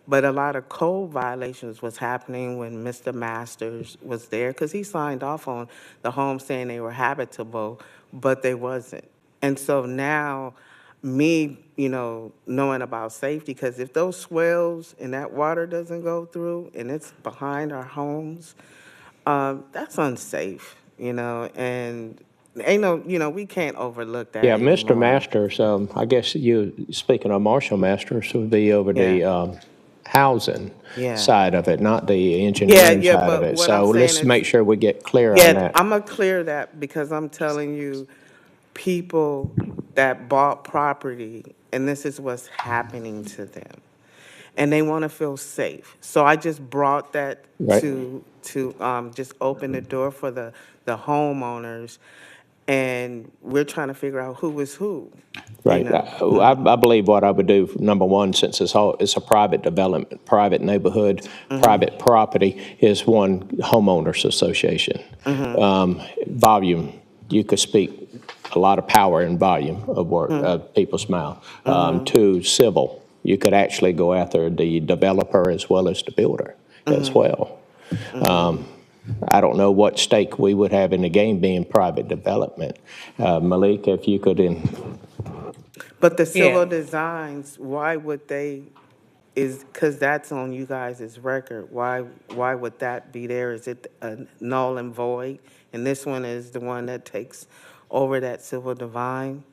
but a lot of code violations was happening when Mr. Masters was there, because he signed off on the homes saying they were habitable, but they wasn't. And so now, me, you know, knowing about safety, because if those swells and that water doesn't go through and it's behind our homes, that's unsafe, you know, and ain't no, you know, we can't overlook that Yeah, Mr. anymore. Masters, I guess speaking of Marshall Masters, would be over the housing Yeah. side of it, not the Yeah, engineering yeah, side of but it. what I'm So saying let's is, make sure we get clear on yeah, that. I'm gonna clear that because I'm telling you, people that bought property, and this is what's happening to them, and they want to feel safe. So I just brought that Right. to just open the door for the homeowners, and we're trying to figure out who is who. You Right. know. I believe what I would do, number one, since it's a private development, private neighborhood, private property, is one homeowners association. Volume, you could speak a lot of power in volume of work, of people's mouth. Two, civil, you could actually go after the developer as well as the builder as well. I don't know what stake we would have in the game being private development. Malik, if you could But the civil Yeah. designs, why would they, is, because that's on you guys' record, why would that be there? Is it a null and void? And this one is the one that takes over that civil design,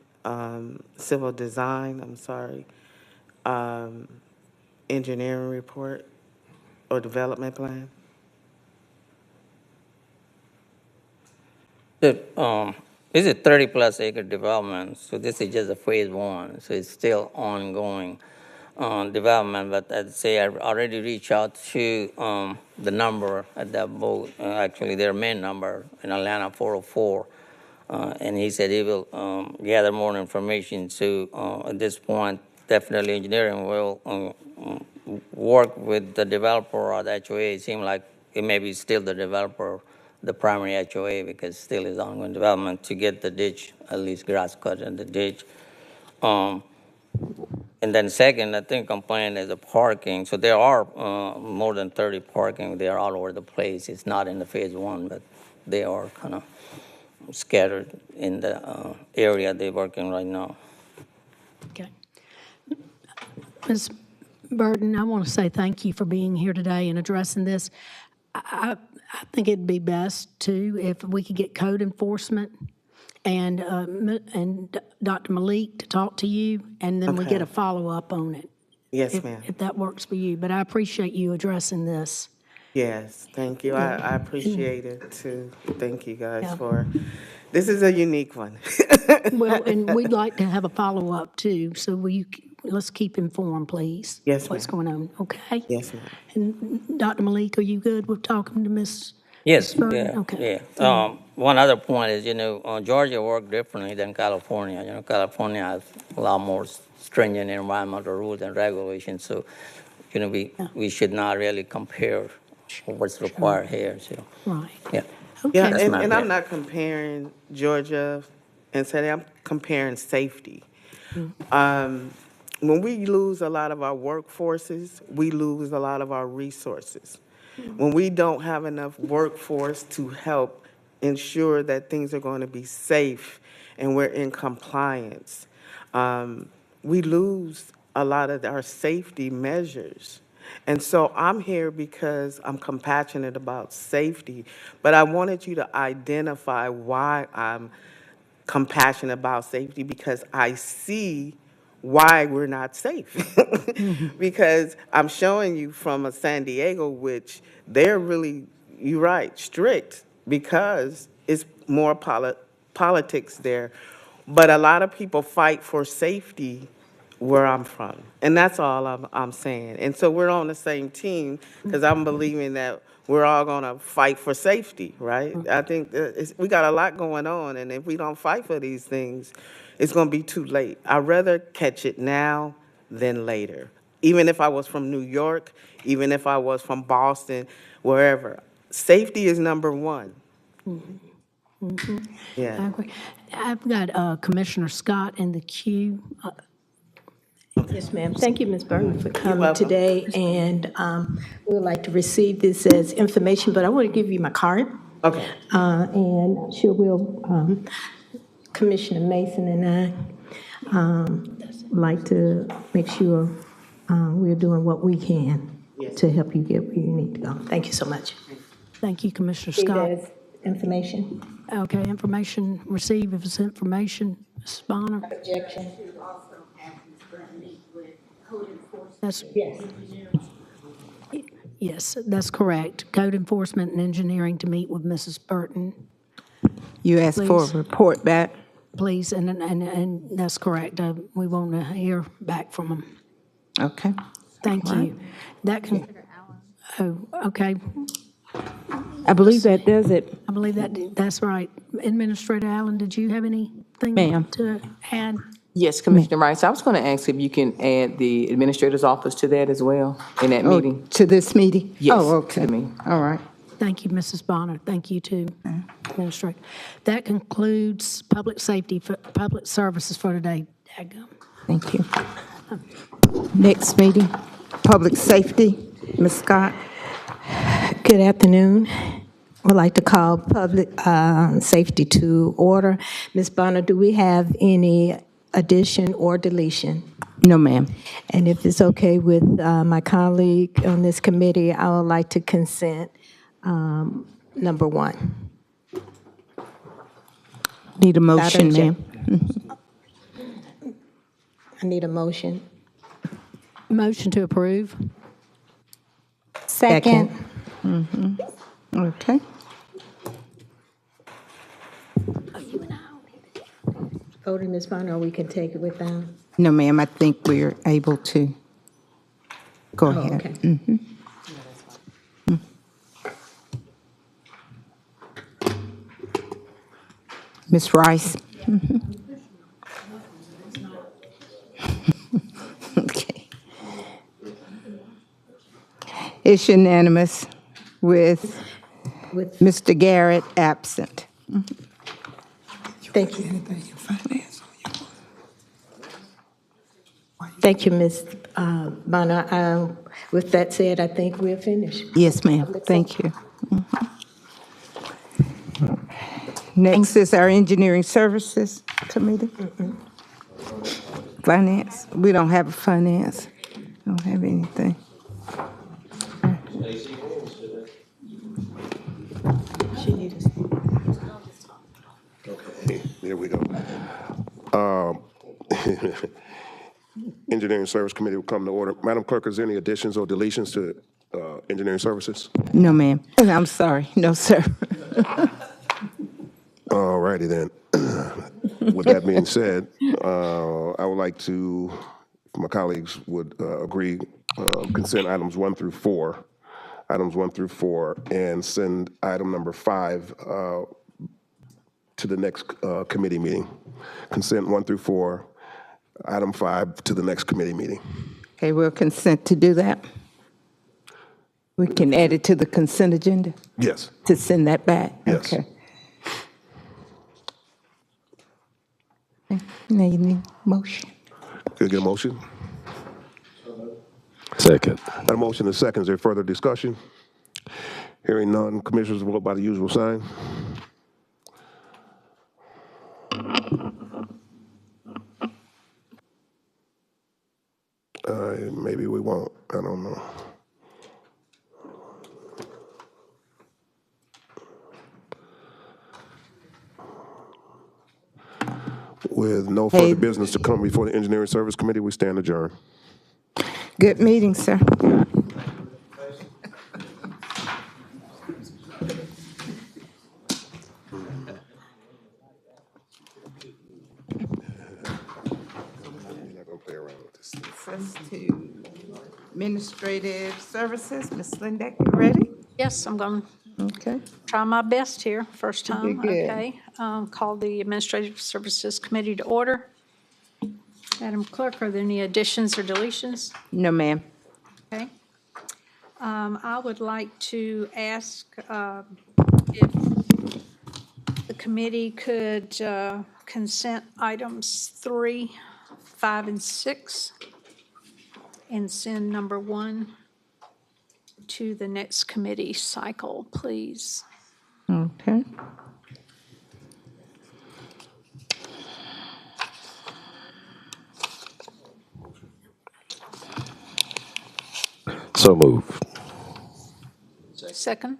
I'm sorry, um, engineering report or development plan? So, this is 30-plus acre development, so this is just a phase one, so it's still ongoing development. But I'd say I already reached out to the number at that boat, actually their main number in Atlanta, 404, and he said he will gather more information. So at this point, definitely engineering will work with the developer or the HOA. It seemed like it may be still the developer, the primary HOA, because still is ongoing development to get the ditch, at least grass cut in the ditch. And then second, I think complaint is the parking. So there are more than 30 parking. They are all over the place. It's not in the phase one, but they are kind of scattered in the area they're working right now. Okay. Ms. Burton, I want to say thank you for being here today and addressing this. I think it'd be best, too, if we could get code enforcement and Dr. Malik to talk to you, and then we get a follow-up on it. Yes, ma'am. If that works for you. But I appreciate you addressing this. Yes, thank you. I appreciate it too. Thank you guys Yeah. for, this is a unique one. Well, and we'd like to have a follow-up, too, so let's keep informed, please. Yes, What's going on, okay? Yes, ma'am. And Dr. Malik, are you good with talking to Ms. Yes, Burton? yeah, Okay. yeah. One other point is, Georgia work differently than California. California has a lot more stringent environmental rules and regulations, so, we should not really compare what's required here, so, Right. yeah. Yeah, That's and, my and I'm opinion. not comparing Georgia and Saturday, I'm comparing safety. When we lose a lot of our workforces, we lose a lot of our resources. When we don't have enough workforce to help ensure that things are going to be safe and we're in compliance, we lose a lot of our safety measures. And so I'm here because I'm compassionate about safety, but I wanted you to identify why I'm compassionate about safety, because I see why we're not safe. Because I'm showing you from a San Diego, which they're really, you're right, strict, because it's more politics there. But a lot of people fight for safety where I'm from. And that's all I'm saying. And so we're on the same team because I'm believing that we're all going to fight for safety, right? I think that we got a lot going on, and if we don't fight for these things, it's going to be too late. I'd rather catch it now than later. Even if I was from New York, even if I was from Boston, wherever. Safety is number one. Yeah. I agree. I've got Commissioner Scott in the queue. Yes, ma'am. Thank you, Ms. Burton, for coming welcome. today. And we would like to receive this as information, but I want to give you my card. Okay. And I'm sure we'll, Commissioner Mason and I like to make sure we're doing what we can to help you get where you need to go. Thank you so much. Thank you, Commissioner See Scott. there's information. Okay, information received. If it's information, Ms. Bonner. Objection. That's, Yes. yes, that's correct. Code enforcement and engineering to meet with Mrs. Burton, You asked for a Please. report back? please, and that's correct. We want to hear back from them. Okay. Thank All right. you. That can, oh, okay. I believe that does it. I believe that's right. Administrator Allen, did you have anything Ma'am. to add? Yes, Commissioner Rice, I was going to ask if you can add the administrator's office to that as well, in that meeting. To this meeting? Yes, Oh, to okay. the meeting. All right. Thank you, Mrs. Bonner. Thank you, too, Administrator. That concludes public safety, public services for today. Daggum. Thank you. Next meeting, public safety, Ms. Scott. Good afternoon. Would like to call public safety to order. Ms. Bonner, do we have any addition or deletion? No, ma'am. And if it's okay with my colleague on this committee, I would like to consent number 1. Need a motion, ma'am. I need a motion. Motion to approve. Second. Okay. Voting, Ms. Bonner, or we can take it without? No, ma'am, I think we're able to go Oh, ahead. okay. Ms. Rice? Okay. It's unanimous with Mr. Garrett absent. Thank you. Thank you, Ms. Bonner. With that said, I think we're finished. Yes, ma'am. Thank you. Next is our Engineering Services Committee. Finance. We don't have a finance. Don't have anything. Okay, here we go. Engineering Service Committee will come to order. Madam Clerk, is there any additions or deletions to Engineering Services? No, ma'am. I'm sorry. No, sir. All righty then. With that being said, I would like to, if my colleagues would agree, consent items 1 through 4, and send item number 5 to the next committee meeting. Consent 1 through 4, item 5 to the next committee meeting. Okay, we'll consent to do that. We can add it to the consent agenda Yes. to send that back. Yes. Okay. Now you need motion. Can I get a motion? Second. Got a motion and a second. Is there further discussion? Hearing none, commissioners vote by the usual sign. Maybe we won't. I don't know. With no further business to come before the Engineering Service Committee, we stand adjourned. Good meeting, sir. We're not gonna play around. us to administrative services. Ms. Lindeck, you ready? Yes, I'm going to Okay. try my best here, first You time. did good. Okay. Call the Administrative Services Committee to order. Madam Clerk, are there any additions or deletions? No, ma'am. Okay. I would like to ask if the committee could consent items 3, 5, and 6 and send number 1 to the next committee cycle, please. Okay. So moved. Second?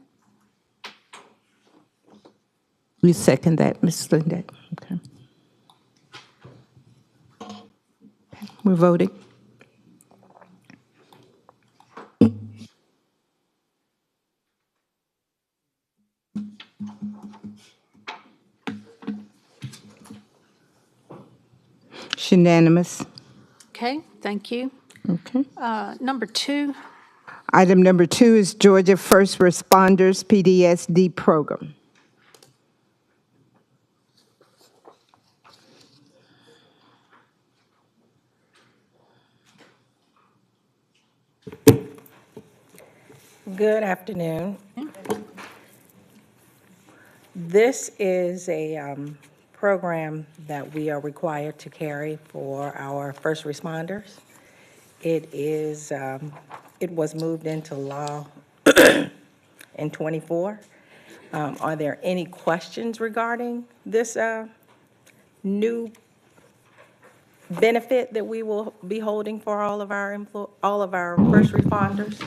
We second that, Ms. Lindeck. Okay. We're voting. It's unanimous. Okay, thank you. Okay. Number 2, Item number 2 is Georgia First Responders PTSD Program. Good afternoon. This is a program that we are required to carry for our first responders. It was moved into law in '24. Are there any questions regarding this new benefit that we will be holding for all of our first responders?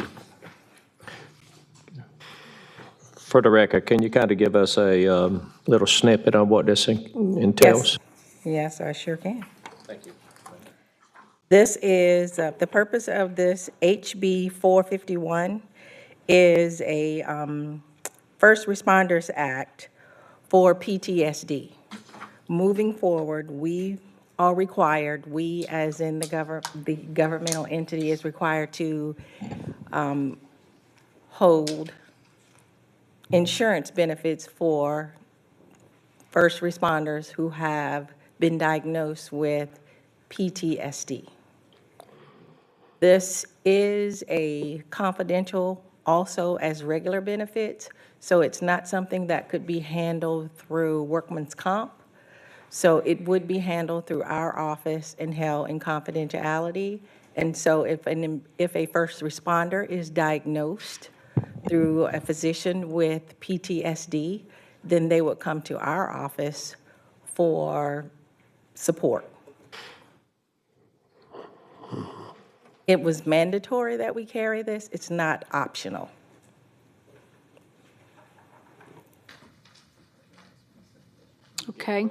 For the record, can you kind of give us a little snippet on what this entails? Yes, I sure can. Thank you. This is, the purpose of this HB 451 is a First Responders Act for PTSD. Moving forward, we are required, we as in the governmental entity is required to hold insurance benefits for first responders who have been diagnosed with PTSD. This is a confidential also as regular benefits, so it's not something that could be handled through workman's comp. So it would be handled through our office and held in confidentiality. And so if a first responder is diagnosed through a physician with PTSD, then they would come to our office for support. It was mandatory that we carry this. It's not optional. okay.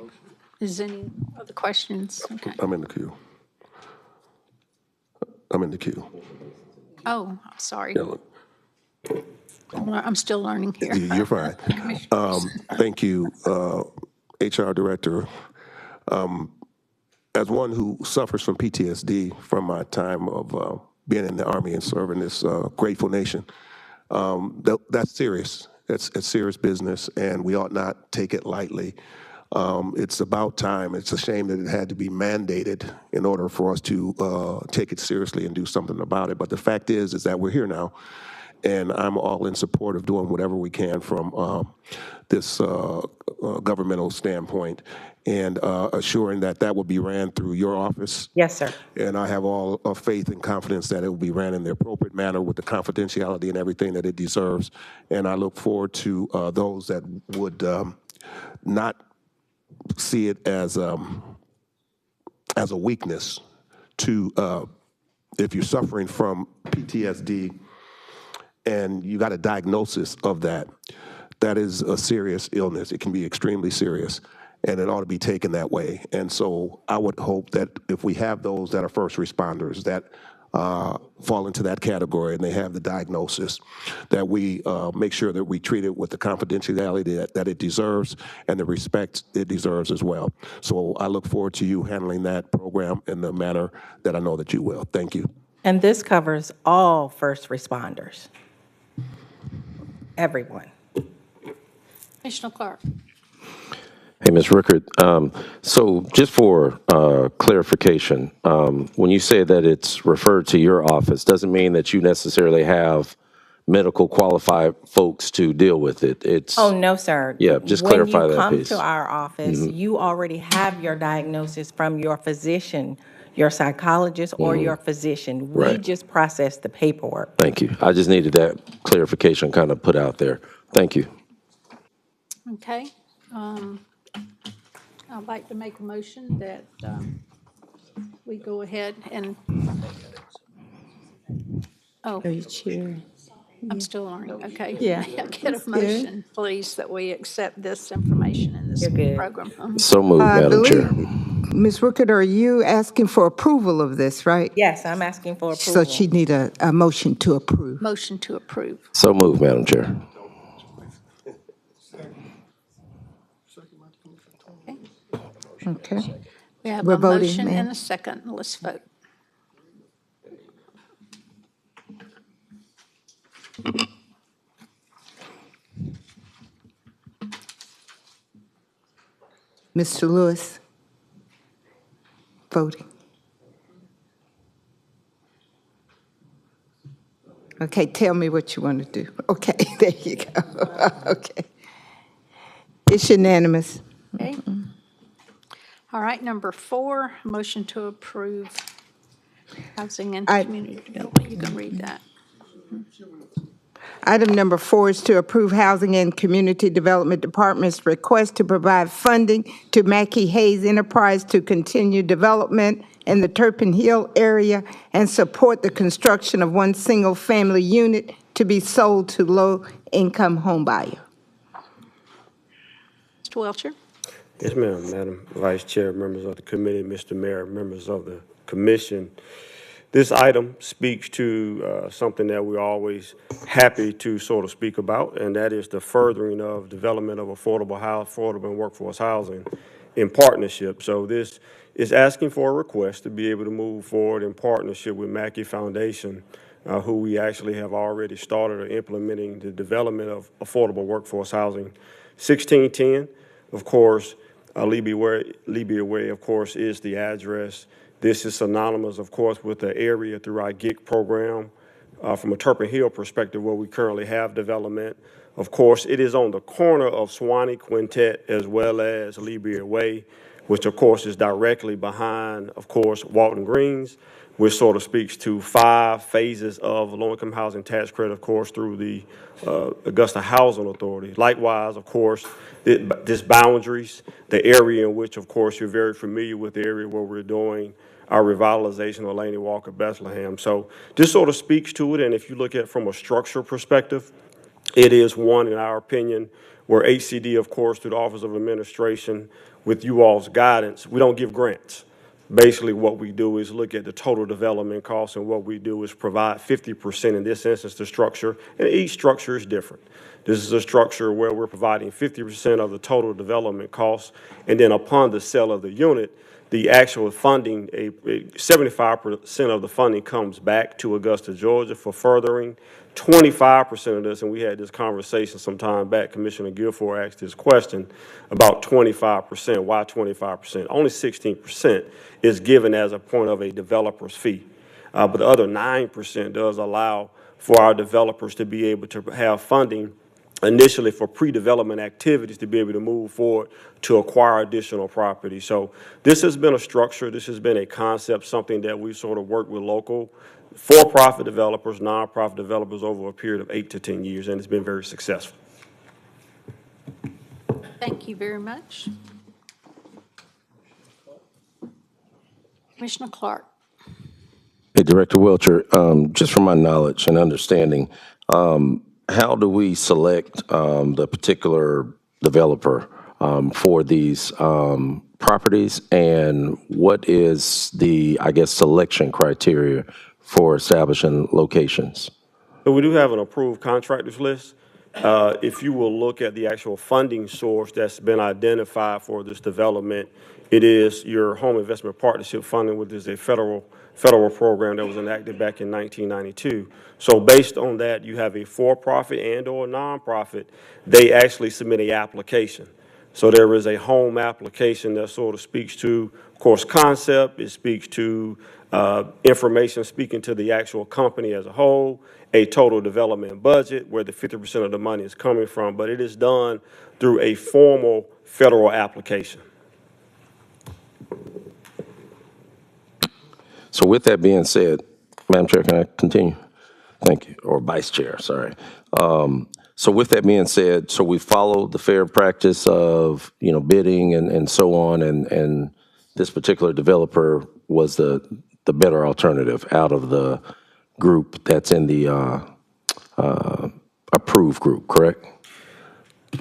Is there any other questions? Okay. I'm in the queue. I'm in the queue. Oh, sorry. Yeah, I'm still learning here. You're fine. Thank you, HR Director. As one who suffers from PTSD from my time of being in the Army and serving this grateful nation, that's serious. It's serious business, and we ought not take it lightly. It's about time. It's a shame that it had to be mandated in order for us to take it seriously and do something about it. But the fact is that we're here now, and I'm all in support of doing whatever we can from this governmental standpoint and assuring that that will be ran through your office. Yes, sir. And I have all faith and confidence that it will be ran in the appropriate manner with the confidentiality and everything that it deserves. And I look forward to those that would not see it as a weakness to, if you're suffering from PTSD and you got a diagnosis of that, that is a serious illness. It can be extremely serious, and it ought to be taken that way. And so I would hope that if we have those that are first responders, that fall into that category and they have the diagnosis, that we make sure that we treat it with the confidentiality that it deserves and the respect it deserves as well. So I look forward to you handling that program in the manner that I know that you will. Thank you. And this covers all first responders, everyone. Commissioner Clark. Hey, Ms. Rickard. So just for clarification, when you say that it's referred to your office, doesn't mean that you necessarily have medical qualified folks to deal with it. It's Oh, no, sir. yeah. Just When clarify you that come piece. to our office, you already have your diagnosis from your physician, your psychologist, or your physician. We Right. just process the paperwork. Thank you. I just needed that clarification kind of put out there. Thank you. Okay. I'd like to make a motion that we go ahead and, oh, Are you Chair? I'm still learning, okay. Yeah. May I get a Good. motion, please, that we accept this information in this You're good. program? So moved, I Madam Chair. believe, Ms. Rickard, are you asking for approval of this, right? Yes, I'm asking for So approval. she need a motion to approve. Motion to approve. So moved, Madam Chair. Okay. We have We're a voting, motion ma'am. and a second. Let's vote. Mr. Lewis? Voting. Okay, tell me what you want to do. Okay, there you go. Okay. It's unanimous. Okay. All right, number 4, motion to approve housing and community development. You can read that. Item number 4 is to approve Housing and Community Development Department's request to provide funding to Mackey Hayes Enterprise to continue development in the Turpin Hill area and support the construction of one single-family unit to be sold to low-income homebuyer. Mr. Welcher? Yes, ma'am. Madam Vice Chair, members of the committee, Mr. Mayor, members of the commission. This item speaks to something that we're always happy to sort of speak about, and that is the furthering of development of affordable and workforce housing in partnership. So this is asking for a request to be able to move forward in partnership with Mackey Foundation, who we actually have already started or implementing the development of affordable workforce housing. 1610, of course, Libya Way, of course, is the address. This is synonymous, of course, with the area through our GIG program. From a Turpin Hill perspective, where we currently have development, of course, it is on the corner of Swanee Quintet as well as Libya Way, which, of course, is directly behind, of course, Walton Greens, which sort of speaks to 5 phases of low-income housing tax credit, of course, through the Augusta Housing Authority. Likewise, of course, this boundaries, the area in which, of course, you're very familiar with the area where we're doing our revitalization of Laney Walker Bethlehem. So this sort of speaks to it, and if you look at it from a structural perspective, it is one, in our opinion, where HCD, of course, through the Office of Administration, with you all's guidance, we don't give grants. Basically, what we do is look at the total development costs, and what we do is provide 50% in this instance to structure, and each structure is different. This is a structure where we're providing 50% of the total development costs, and then upon the sale of the unit, the actual funding, 75% of the funding comes back to Augusta, Georgia for furthering. 25% of this, and we had this conversation some time back, Commissioner Guilford asked this question about 25%. Why 25%? Only 16% is given as a point of a developer's fee. But the other 9% does allow for our developers to be able to have funding initially for pre-development activities to be able to move forward to acquire additional property. So this has been a structure, this has been a concept, something that we sort of worked with local for-profit developers, non-profit developers over a period of 8 to 10 years, and it's been very successful. Thank you very much. Commissioner Clark. Hey, Director Welcher, just from my knowledge and understanding, how do we select the particular developer for these properties, and what is the, I guess, selection criteria for establishing locations? So we do have an approved contractors list. If you will look at the actual funding source that's been identified for this development, it is your Home Investment Partnership funding, which is a federal program that was enacted back in 1992. So based on that, you have a for-profit and/or nonprofit. They actually submit a application. So there is a home application that sort of speaks to, of course, concept. It speaks to information speaking to the actual company as a whole, a total development budget, where the 50% of the money is coming from. But it is done through a formal federal application. So with that being said, Madam Chair, can I continue? Thank you, or Vice Chair, sorry. So with that being said, so we followed the fair practice of, bidding and so on, and this particular developer was the better alternative out of the group that's in the approved group, correct?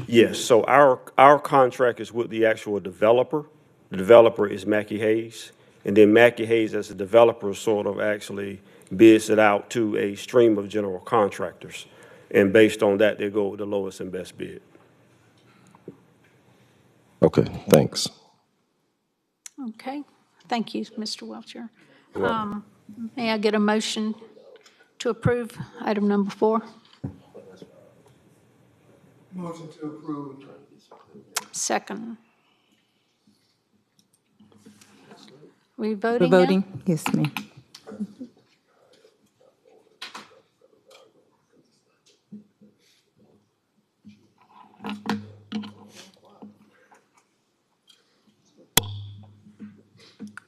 Yes, so our contract is with the actual developer. The developer is Mackey Hayes, and then Mackey Hayes as a developer sort of actually bids it out to a stream of general contractors. And based on that, they go with the lowest and best bid. Okay, thanks. Okay, thank you, Mr. Welcher. May I get a motion to approve item number 4? Motion to approve. Second. We We're voting now? voting? Yes, ma'am.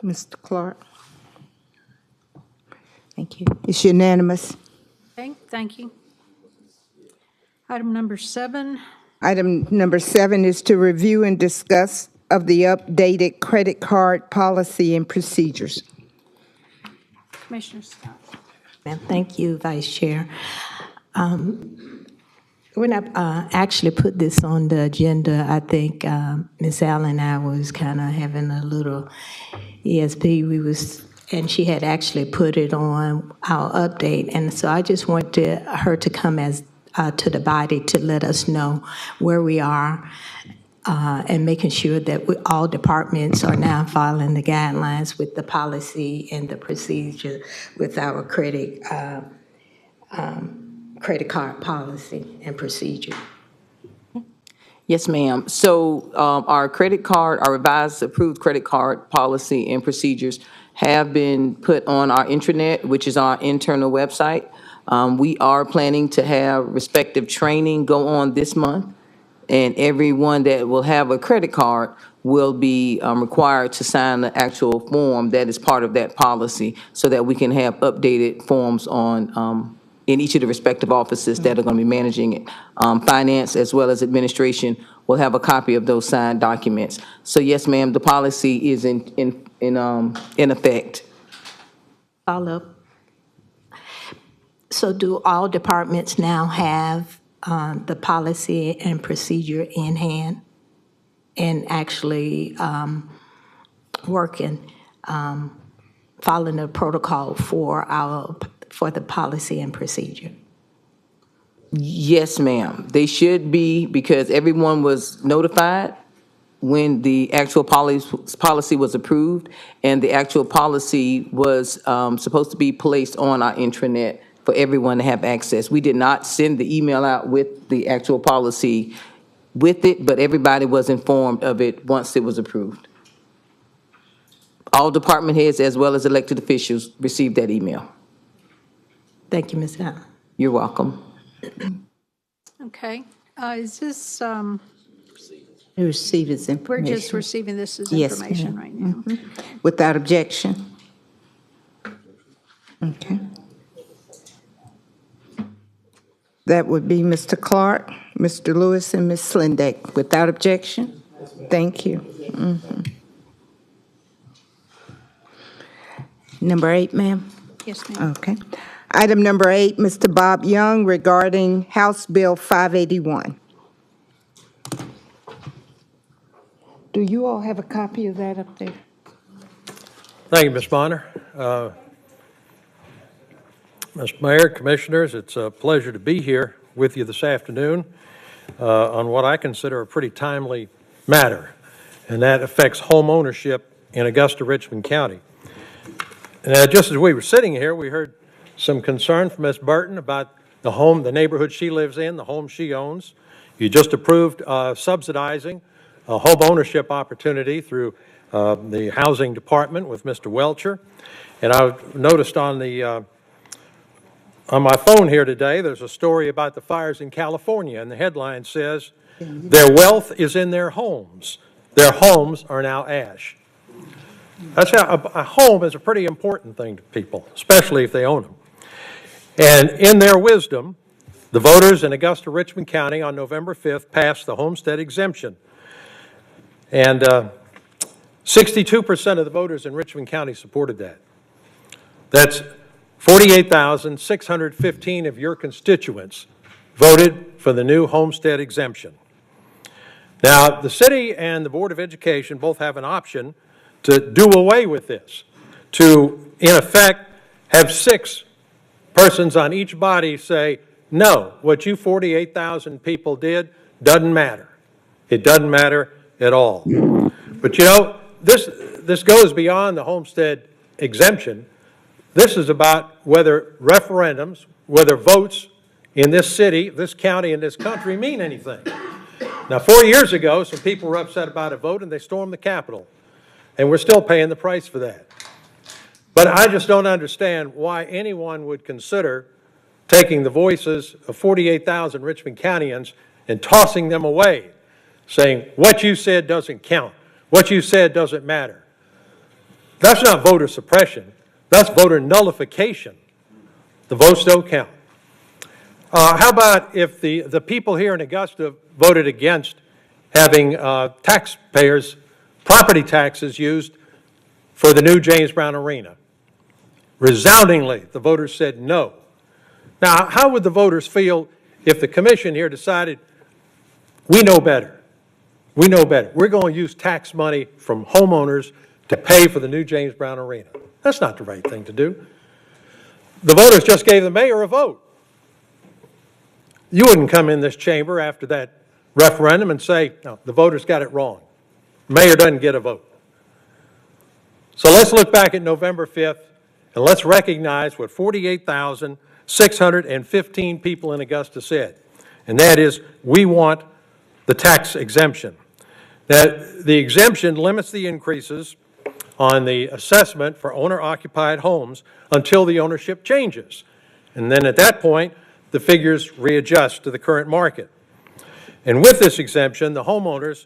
Mr. Clark? Thank you. It's unanimous. Okay, thank you. Item number 7, Item number 7 is to review and discuss of the updated credit card policy and procedures. Commissioner Scott. Ma'am, thank you, Vice Chair. When I actually put this on the agenda, I think Ms. Allen and I was kind of having a little ESP. And she had actually put it on our update. And so I just wanted her to come as to the body to let us know where we are and making sure that all departments are now following the guidelines with the policy and the procedure with our credit card policy and procedure. Yes, ma'am. So our revised approved credit card policy and procedures have been put on our intranet, which is our internal website. We are planning to have respective training go on this month, and everyone that will have a credit card will be required to sign the actual form that is part of that policy so that we can have updated forms on in each of the respective offices that are going to be managing it. Finance as well as administration will have a copy of those signed documents. So yes, ma'am, the policy is in effect. Follow. So do all departments now have the policy and procedure in hand and actually working, following the protocol for the policy and procedure? Yes, ma'am. They should be, because everyone was notified when the actual policy was approved, and the actual policy was supposed to be placed on our intranet for everyone to have access. We did not send the email out with the actual policy with it, but everybody was informed of it once it was approved. All department heads as well as elected officials received that email. Thank you, Ms. Allen. You're welcome. Okay, is this, We receive this we're information. just receiving this as Yes, information ma'am. right now. Without objection? Okay. That would be Mr. Clark, Mr. Lewis, and Ms. Slindeck. Without objection? Thank you. Number 8, ma'am? Yes, ma'am. Okay. Item number 8, Mr. Bob Young, regarding House Bill 581. Do you all have a copy of that up there? Thank you, Ms. Bonner. Mr. Mayor, Commissioners, it's a pleasure to be here with you this afternoon on what I consider a pretty timely matter, and that affects home ownership in Augusta, Richmond County. And just as we were sitting here, we heard some concern from Ms. Burton about the neighborhood she lives in, the home she owns. You just approved subsidizing a home ownership opportunity through the Housing Department with Mr. Welcher. And I've noticed on my phone here today, there's a story about the fires in California, and the headline says, "Their wealth is in their homes. Their homes are now ash." That's how a home is a pretty important thing to people, especially if they own them. And in their wisdom, the voters in Augusta, Richmond County on November 5th passed the homestead exemption. And 62% of the voters in Richmond County supported that. That's 48,615 of your constituents voted for the new homestead exemption. Now, the city and the Board of Education both have an option to do away with this, to, in effect, have 6 persons on each body say, no, what you 48,000 people did doesn't matter. It doesn't matter at all. But you know, this goes beyond the homestead exemption. This is about whether referendums, whether votes in this city, this county, and this country mean anything. Now, 4 years ago, some people were upset about a vote and they stormed the Capitol. And we're still paying the price for that. But I just don't understand why anyone would consider taking the voices of 48,000 Richmond Countyans and tossing them away, saying, what you said doesn't count. What you said doesn't matter. That's not voter suppression. That's voter nullification. The votes don't count. How about if the people here in Augusta voted against having taxpayers' property taxes used for the new James Brown Arena? Resoundingly, the voters said no. Now, how would the voters feel if the commission here decided, we know better. We know better. We're going to use tax money from homeowners to pay for the new James Brown Arena? That's not the right thing to do. The voters just gave the mayor a vote. You wouldn't come in this chamber after that referendum and say, no, the voters got it wrong. Mayor doesn't get a vote. So let's look back at November 5th and let's recognize what 48,615 people in Augusta said. And that is, we want the tax exemption. That the exemption limits the increases on the assessment for owner-occupied homes until the ownership changes. And then at that point, the figures readjust to the current market. And with this exemption, the homeowners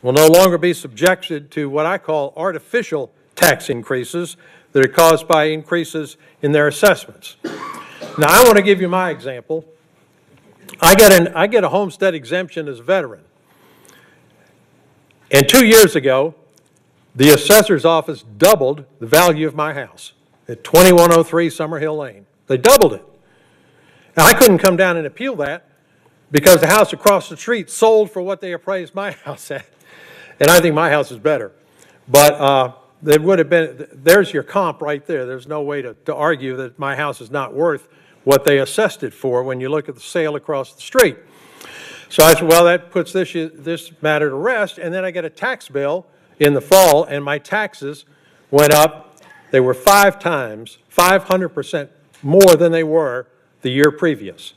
will no longer be subjected to what I call artificial tax increases that are caused by increases in their assessments. Now, I want to give you my example. I get a homestead exemption as a veteran. And 2 years ago, the assessor's office doubled the value of my house at 2103 Summerhill Lane. They doubled it. Now, I couldn't come down and appeal that because the house across the street sold for what they appraised my house at. And I think my house is better. But there would have been, there's your comp right there. There's no way to argue that my house is not worth what they assessed it for when you look at the sale across the street. So I said, well, that puts this matter to rest. And then I get a tax bill in the fall, and my taxes went up. They were 5 times, 500% more than they were the year previous.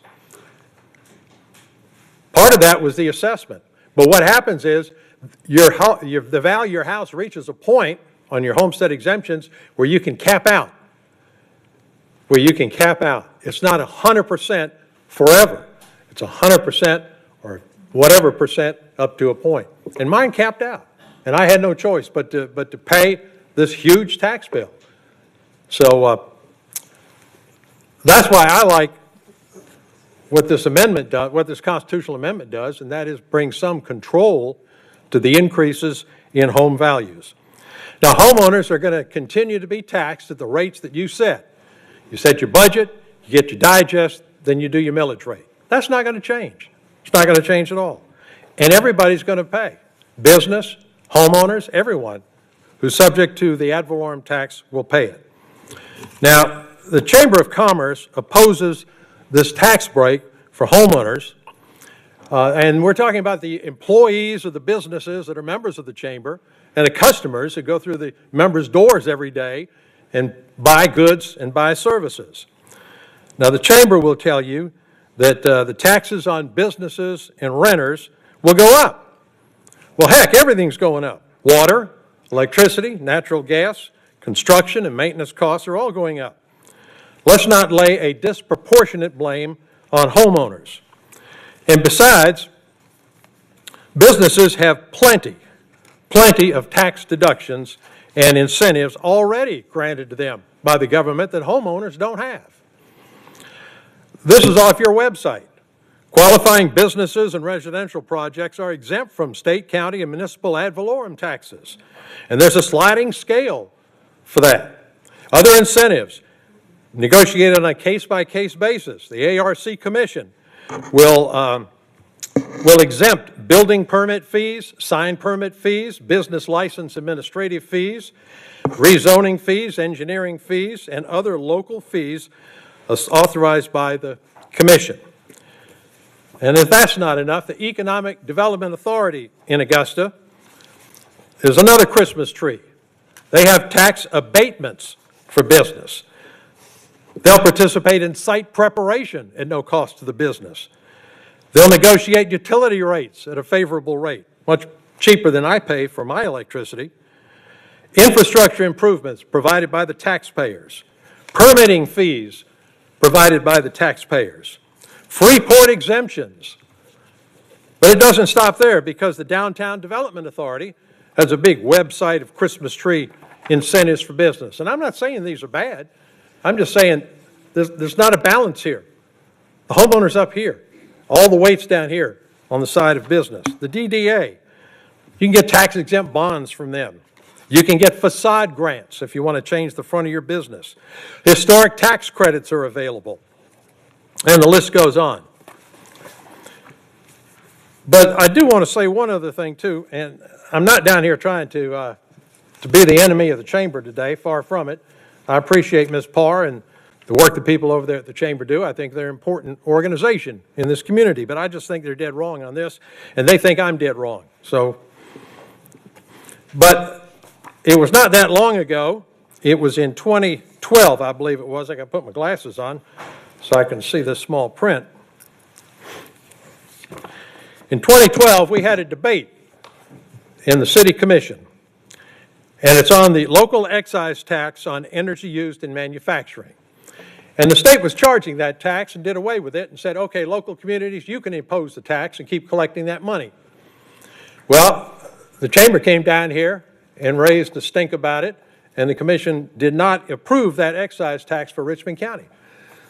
Part of that was the assessment. But what happens is the value of your house reaches a point on your homestead exemptions where you can cap out. It's not 100% forever. It's 100% or whatever percent up to a point. And mine capped out. And I had no choice but to pay this huge tax bill. So that's why I like what this amendment does, what this constitutional amendment does, and that is bring some control to the increases in home values. Now, homeowners are going to continue to be taxed at the rates that you set. You set your budget, you get your digest, then you do your millage rate. That's not going to change. It's not going to change at all. And everybody's going to pay. Business, homeowners, everyone who's subject to the ad valorem tax will pay it. Now, the Chamber of Commerce opposes this tax break for homeowners, and we're talking about the employees of the businesses that are members of the Chamber and the customers who go through the members' doors every day and buy goods and buy services. Now, the Chamber will tell you that the taxes on businesses and renters will go up. Well, heck, everything's going up. Water, electricity, natural gas, construction, and maintenance costs are all going up. Let's not lay a disproportionate blame on homeowners. And besides, businesses have plenty of tax deductions and incentives already granted to them by the government that homeowners don't have. This is off your website. Qualifying businesses and residential projects are exempt from state, county, and municipal ad valorem taxes. And there's a sliding scale for that. Other incentives negotiated on a case-by-case basis. The ARC Commission will exempt building permit fees, sign permit fees, business license administrative fees, rezoning fees, engineering fees, and other local fees authorized by the Commission. And if that's not enough, the Economic Development Authority in Augusta is another Christmas tree. They have tax abatements for business. They'll participate in site preparation at no cost to the business. They'll negotiate utility rates at a favorable rate, much cheaper than I pay for my electricity. Infrastructure improvements provided by the taxpayers. Permitting fees provided by the taxpayers. Free port exemptions. But it doesn't stop there, because the Downtown Development Authority has a big website of Christmas tree incentives for business. And I'm not saying these are bad. I'm just saying there's not a balance here. The homeowner's up here. All the weight's down here on the side of business. The DDA, you can get tax-exempt bonds from them. You can get facade grants if you want to change the front of your business. Historic tax credits are available. And the list goes on. But I do want to say one other thing, too, and I'm not down here trying to be the enemy of the Chamber today, far from it. I appreciate Ms. Parr and the work that people over there at the Chamber do. I think they're an important organization in this community, but I just think they're dead wrong on this, and they think I'm dead wrong. But it was not that long ago. It was in 2012, I believe it was. I got to put my glasses on so I can see this small print. In 2012, we had a debate in the City Commission, and it's on the local excise tax on energy used in manufacturing. And the state was charging that tax and did away with it and said, okay, local communities, you can impose the tax and keep collecting that money. Well, the Chamber came down here and raised a stink about it, and the Commission did not approve that excise tax for Richmond County.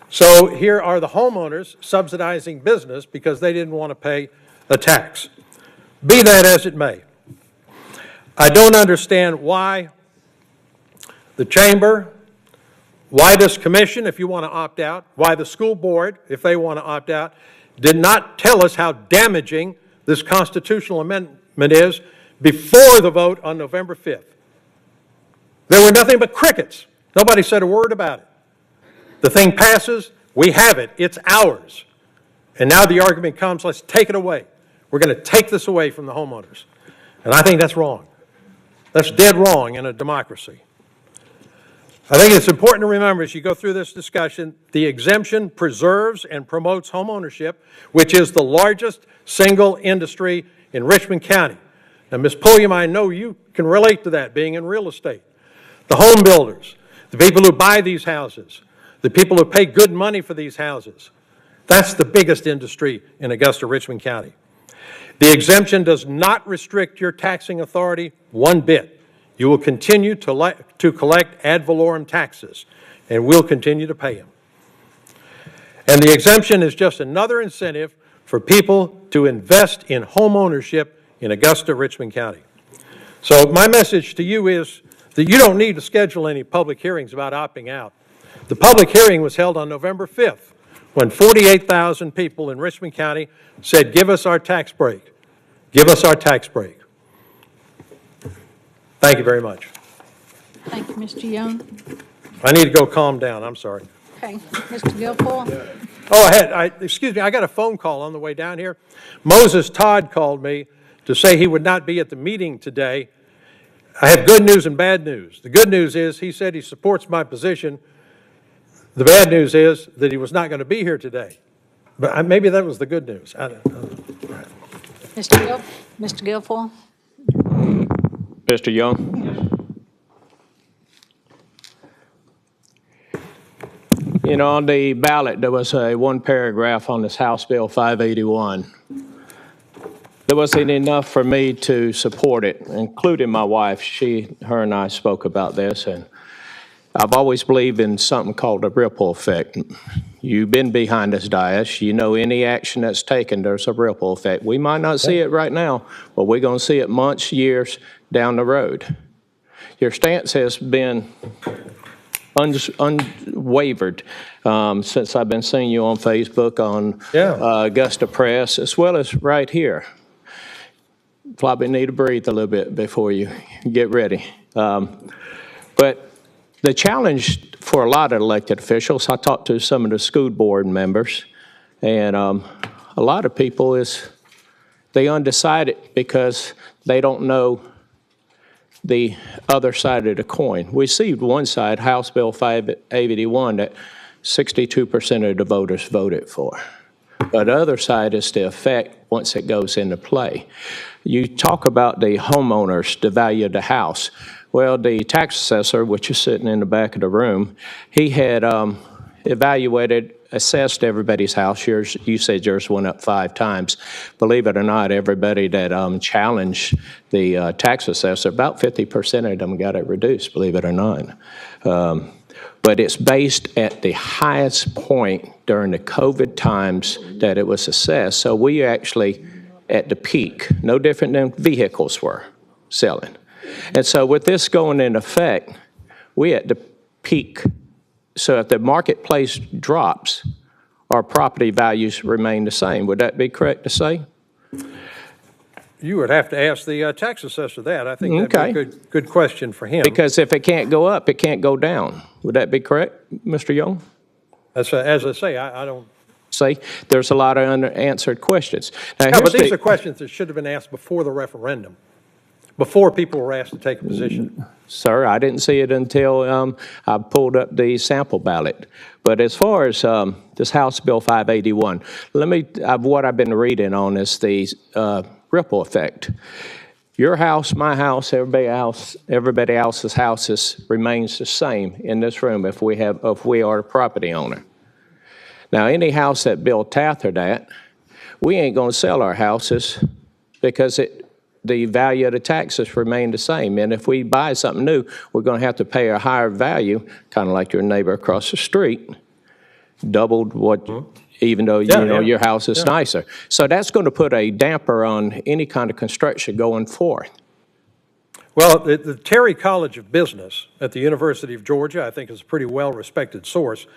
So here are the homeowners subsidizing business because they didn't want to pay a tax. Be that as it may, I don't understand why the Chamber, why this Commission, if you want to opt out, why the school board, if they want to opt out, did not tell us how damaging this constitutional amendment is before the vote on November 5th. There were nothing but crickets. Nobody said a word about it. The thing passes, we have it, it's ours. And now the argument comes, let's take it away. We're going to take this away from the homeowners. And I think that's wrong. That's dead wrong in a democracy. I think it's important to remember as you go through this discussion, the exemption preserves and promotes homeownership, which is the largest single industry in Richmond County. Now, Ms. Pulliam, I know you can relate to that, being in real estate. The home builders, the people who buy these houses, the people who pay good money for these houses, that's the biggest industry in Augusta, Richmond County. The exemption does not restrict your taxing authority one bit. You will continue to collect ad valorem taxes, and we'll continue to pay them. And the exemption is just another incentive for people to invest in home ownership in Augusta, Richmond County. So my message to you is that you don't need to schedule any public hearings about opting out. The public hearing was held on November 5th, when 48,000 people in Richmond County said, give us our tax break. Give us our tax break. Thank you very much. Thank you, Mr. Young. I need to go calm down, I'm sorry. Okay, Mr. Guilfoyle? Oh, excuse me, I got a phone call on the way down here. Moses Todd called me to say he would not be at the meeting today. I have good news and bad news. The good news is he said he supports my position. The bad news is that he was not going to be here today. But maybe that was the good news. I don't know. Mr. Guilfoyle? Mr. Young? You know, on the ballot, there was one paragraph on this House Bill 581. There wasn't enough for me to support it, including my wife. Her and I spoke about this, and I've always believed in something called a ripple effect. You've been behind this dais. You know any action that's taken, there's a ripple effect. We might not see it right now, but we're going to see it months, years down the road. Your stance has been unwavered since I've been seeing you on Facebook, on Augusta Press, as well as right here. Probably need to breathe a little bit before you get ready. But the challenge for a lot of elected officials, I talked to some of the school board members, and a lot of people is they undecided because they don't know the other side of the coin. We see one side, House Bill 581, that 62% of the voters voted for. But the other side is the effect once it goes into play. You talk about the homeowners, the value of the house. Well, the tax assessor, which is sitting in the back of the room, he had assessed everybody's house. You said yours went up 5 times. Believe it or not, everybody that challenged the tax assessor, about 50% of them got it reduced, believe it or not. But it's based at the highest point during the COVID times that it was assessed. So we actually at the peak, no different than vehicles were selling. And so with this going into effect, we at the peak. So if the marketplace drops, our property values remain the same. Would that be correct to say? You would have to ask the tax assessor that. I think that'd be a good question for him. Because if it can't go up, it can't go down. Would that be correct, Mr. Young? As I say, I don't... See, there's a lot of unanswered questions. Now, yeah, but these are questions that should have been asked before the referendum, before people were asked to take a position. Sir, I didn't see it until I pulled up the sample ballot. But as far as this House Bill 581, what I've been reading on is the ripple effect. Your house, my house, everybody else's houses remains the same in this room if we are a property owner. Now, any house that Bill tethered at, we ain't going to sell our houses because the value of the taxes remain the same. And if we buy something new, we're going to have to pay a higher value, kind of like your neighbor across the street, doubled what, even though your house is nicer. So that's going to put a damper on any kind of construction going forth. Well, the Terry College of Business at the University of Georgia, I think is a pretty well-respected source,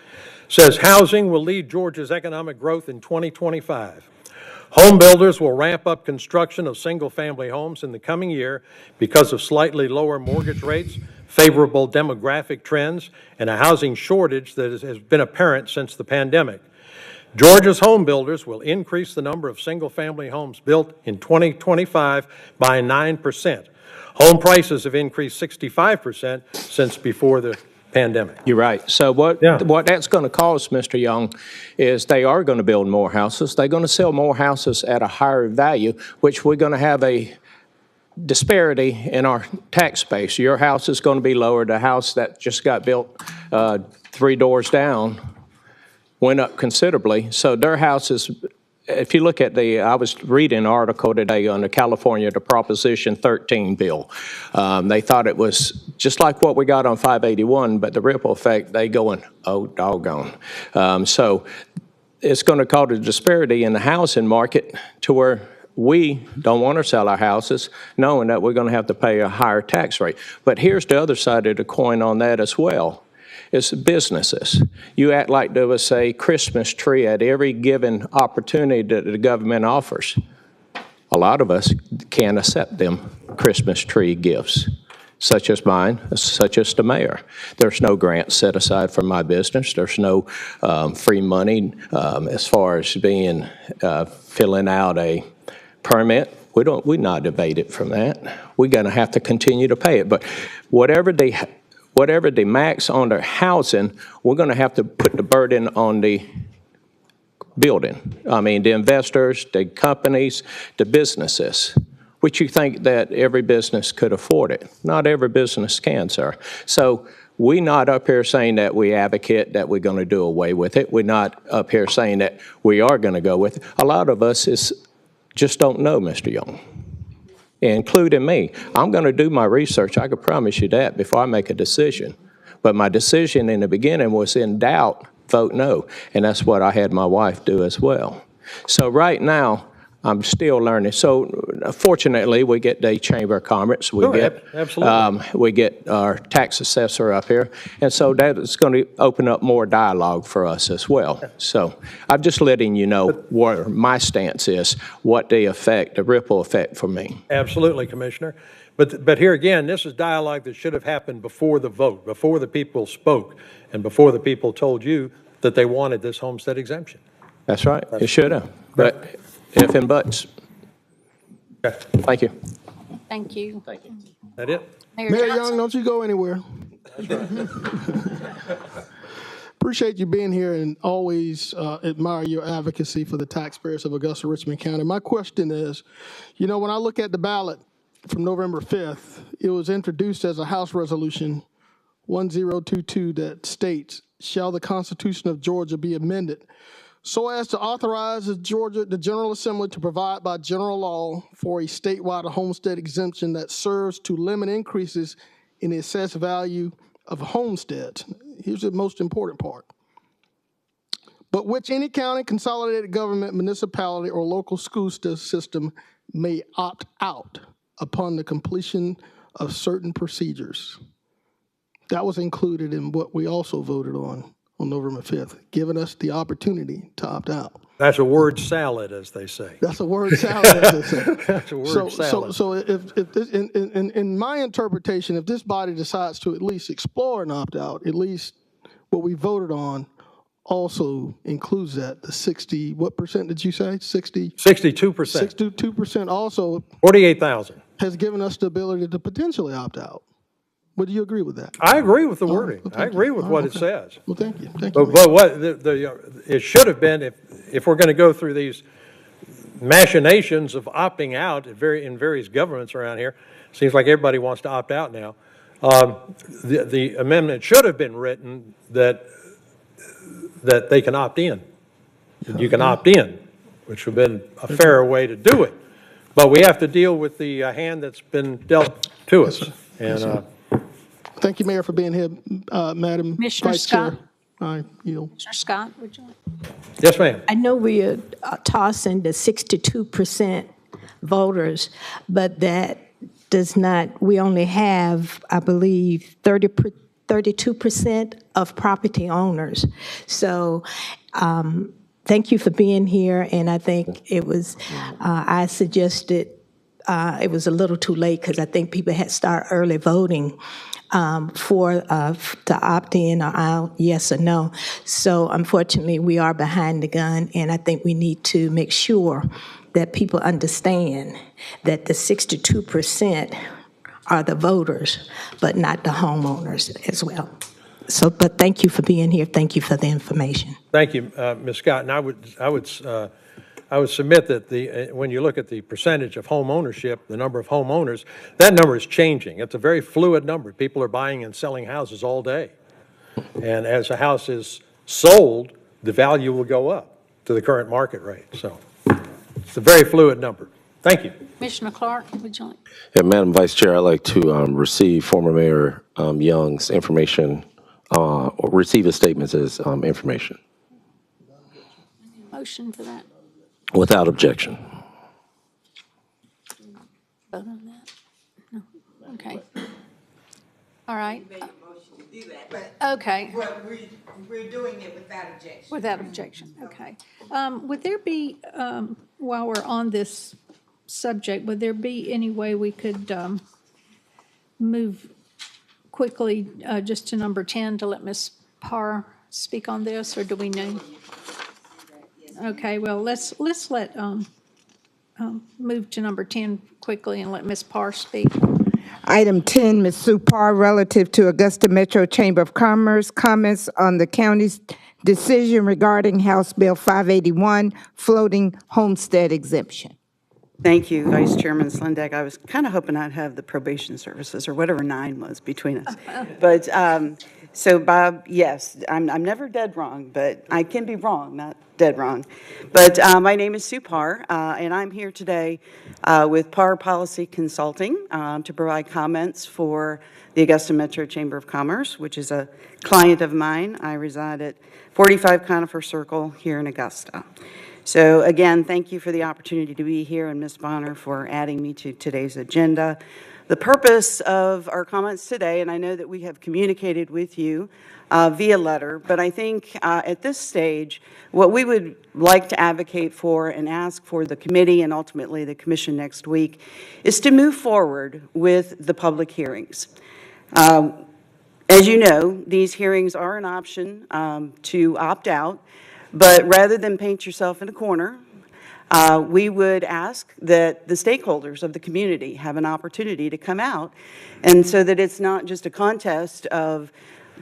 says housing will lead Georgia's economic growth in 2025. Home builders will ramp up construction of single-family homes in the coming year because of slightly lower mortgage rates, favorable demographic trends, and a housing shortage that has been apparent since the pandemic. Georgia's home builders will increase the number of single-family homes built in 2025 by 9%. Home prices have increased 65% since before the pandemic. You're right. So what that's going to cause, Mr. Young, is they are going to build more houses. They're going to sell more houses at a higher value, which we're going to have a disparity in our tax base. Your house is going to be lower. The house that just got built 3 doors down went up considerably. So their houses, if you look at I was reading an article today on the California, the Proposition 13 bill. They thought it was just like what we got on 581, but the ripple effect, they going, oh, doggone. So it's going to cause a disparity in the housing market to where we don't want to sell our houses knowing that we're going to have to pay a higher tax rate. But here's the other side of the coin on that as well. It's businesses. You act like there was a Christmas tree at every given opportunity that the government offers. A lot of us can't accept them Christmas tree gifts. such as mine, such as the mayor. There's no grant set aside for my business. There's no free money as far as filling out a permit. We're not debated from that. We're going to have to continue to pay it. But whatever the max on their housing, we're going to have to put the burden on the building. I mean, the investors, the companies, the businesses, which you think that every business could afford it. Not every business can, sir. So we're not up here saying that we advocate that we're going to do away with it. We're not up here saying that we are going to go with it. A lot of us just don't know, Mr. Young, including me. I'm going to do my research, I can promise you that, before I make a decision. But my decision in the beginning was in doubt, vote no. And that's what I had my wife do as well. So right now, I'm still learning. So fortunately, we get the Chamber of Commerce. We get our tax assessor up here. And so that is going to open up more dialogue for us as well. So I'm just letting you know where my stance is, what the ripple effect for me. Absolutely, Commissioner. But here again, this is dialogue that should have happened before the vote, before the people spoke, and before the people told you that they wanted this homestead exemption. That's right. It should have. But if and buts. Okay. Thank you. Thank you. Thank you. That it? Mayor Young, don't you go anywhere. Appreciate you being here and always admire your advocacy for the taxpayers of Augusta, Richmond County. My question is, when I look at the ballot from November 5th, it was introduced as a House Resolution 1022 that states, shall the Constitution of Georgia be amended so as to authorize the General Assembly to provide by general law for a statewide homestead exemption that serves to limit increases in the assessed value of homesteads. Here's the most important part. But which any county, consolidated government, municipality, or local school system may opt out upon the completion of certain procedures. That was included in what we also voted on November 5th, giving us the opportunity to opt out. That's a word salad, as they say. That's a word salad, as they say. That's a word salad. So if in my interpretation, if this body decides to at least explore an opt-out, at least what we voted on also includes that, the 60, what percent did you say? 62%. 62% also 48,000. has given us the ability to potentially opt out. Would you agree with that? I agree with the wording. I agree with what it says. Well, thank you. Thank you. But what it should have been, if we're going to go through these machinations of opting out in various governments around here, seems like everybody wants to opt out now. The amendment should have been written that they can opt in. You can opt in, which would have been a fairer way to do it. But we have to deal with the hand that's been dealt to us. And thank you, Mayor, for being here, Madam Commissioner Vice Scott. Chair. I yield. Commissioner Scott, would you like? Yes, ma'am. I know we are tossing the 62% voters, but that does not, we only have, I believe, 32% of property owners. So thank you for being here, and I think it was, I suggested, it was a little too late because I think people had started early voting to opt in or out, yes or no. So unfortunately, we are behind the gun, and I think we need to make sure that people understand that the 62% are the voters, but not the homeowners as well. So, but thank you for being here. Thank you for the information. Thank you, Ms. Scott. And I would submit that when you look at the percentage of home ownership, the number of homeowners, that number is changing. It's a very fluid number. People are buying and selling houses all day. And as a house is sold, the value will go up to the current market rate. So it's a very fluid number. Thank you. Commissioner Clark, would you like? Yeah, Madam Vice Chair, I'd like to receive former Mayor Young's information, or receive his statements as information. Motion for that? Without objection. Vote on that? No? Okay. All right. Okay. We're doing it without objection. Without objection, okay. Would there be, while we're on this subject, would there be any way we could move quickly just to number 10 to let Ms. Parr speak on this, or do we need? Okay, well, let's let, move to number 10 quickly and let Ms. Parr speak. Item 10, Ms. Sue Parr, relative to Augusta Metro Chamber of Commerce, comments on the county's decision regarding House Bill 581, floating homestead exemption. Thank you, Vice Chairman Slindeck. I was kind of hoping I'd have the probation services or whatever 9 was between us. But so Bob, yes, I'm never dead wrong, but I can be wrong, not dead wrong. But my name is Sue Parr, and I'm here today with Parr Policy Consulting to provide comments for the Augusta Metro Chamber of Commerce, which is a client of mine. I reside at 45 Conifer Circle here in Augusta. So again, thank you for the opportunity to be here, and Ms. Bonner for adding me to today's agenda. The purpose of our comments today, and I know that we have communicated with you via letter, but I think at this stage, what we would like to advocate for and ask for the committee and ultimately the commission next week is to move forward with the public hearings. As you know, these hearings are an option to opt out. But rather than paint yourself in a corner, we would ask that the stakeholders of the community have an opportunity to come out, and so that it's not just a contest of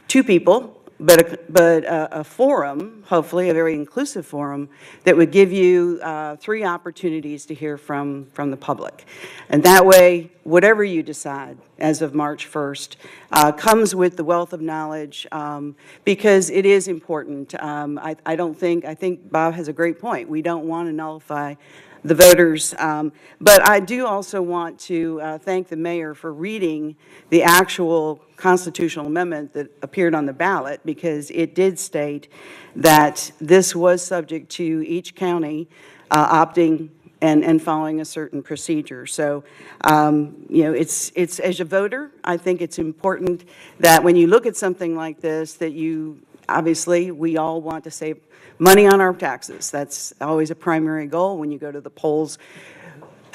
2 people, but a forum, hopefully a very inclusive forum, that would give you 3 opportunities to hear from the public. And that way, whatever you decide as of March 1st comes with the wealth of knowledge, because it is important. I think Bob has a great point. We don't want to nullify the voters. But I do also want to thank the mayor for reading the actual constitutional amendment that appeared on the ballot, because it did state that this was subject to each county opting and following a certain procedure. So, you know, it's as a voter, I think it's important that when you look at something like this, that you, obviously, we all want to save money on our taxes. That's always a primary goal when you go to the polls.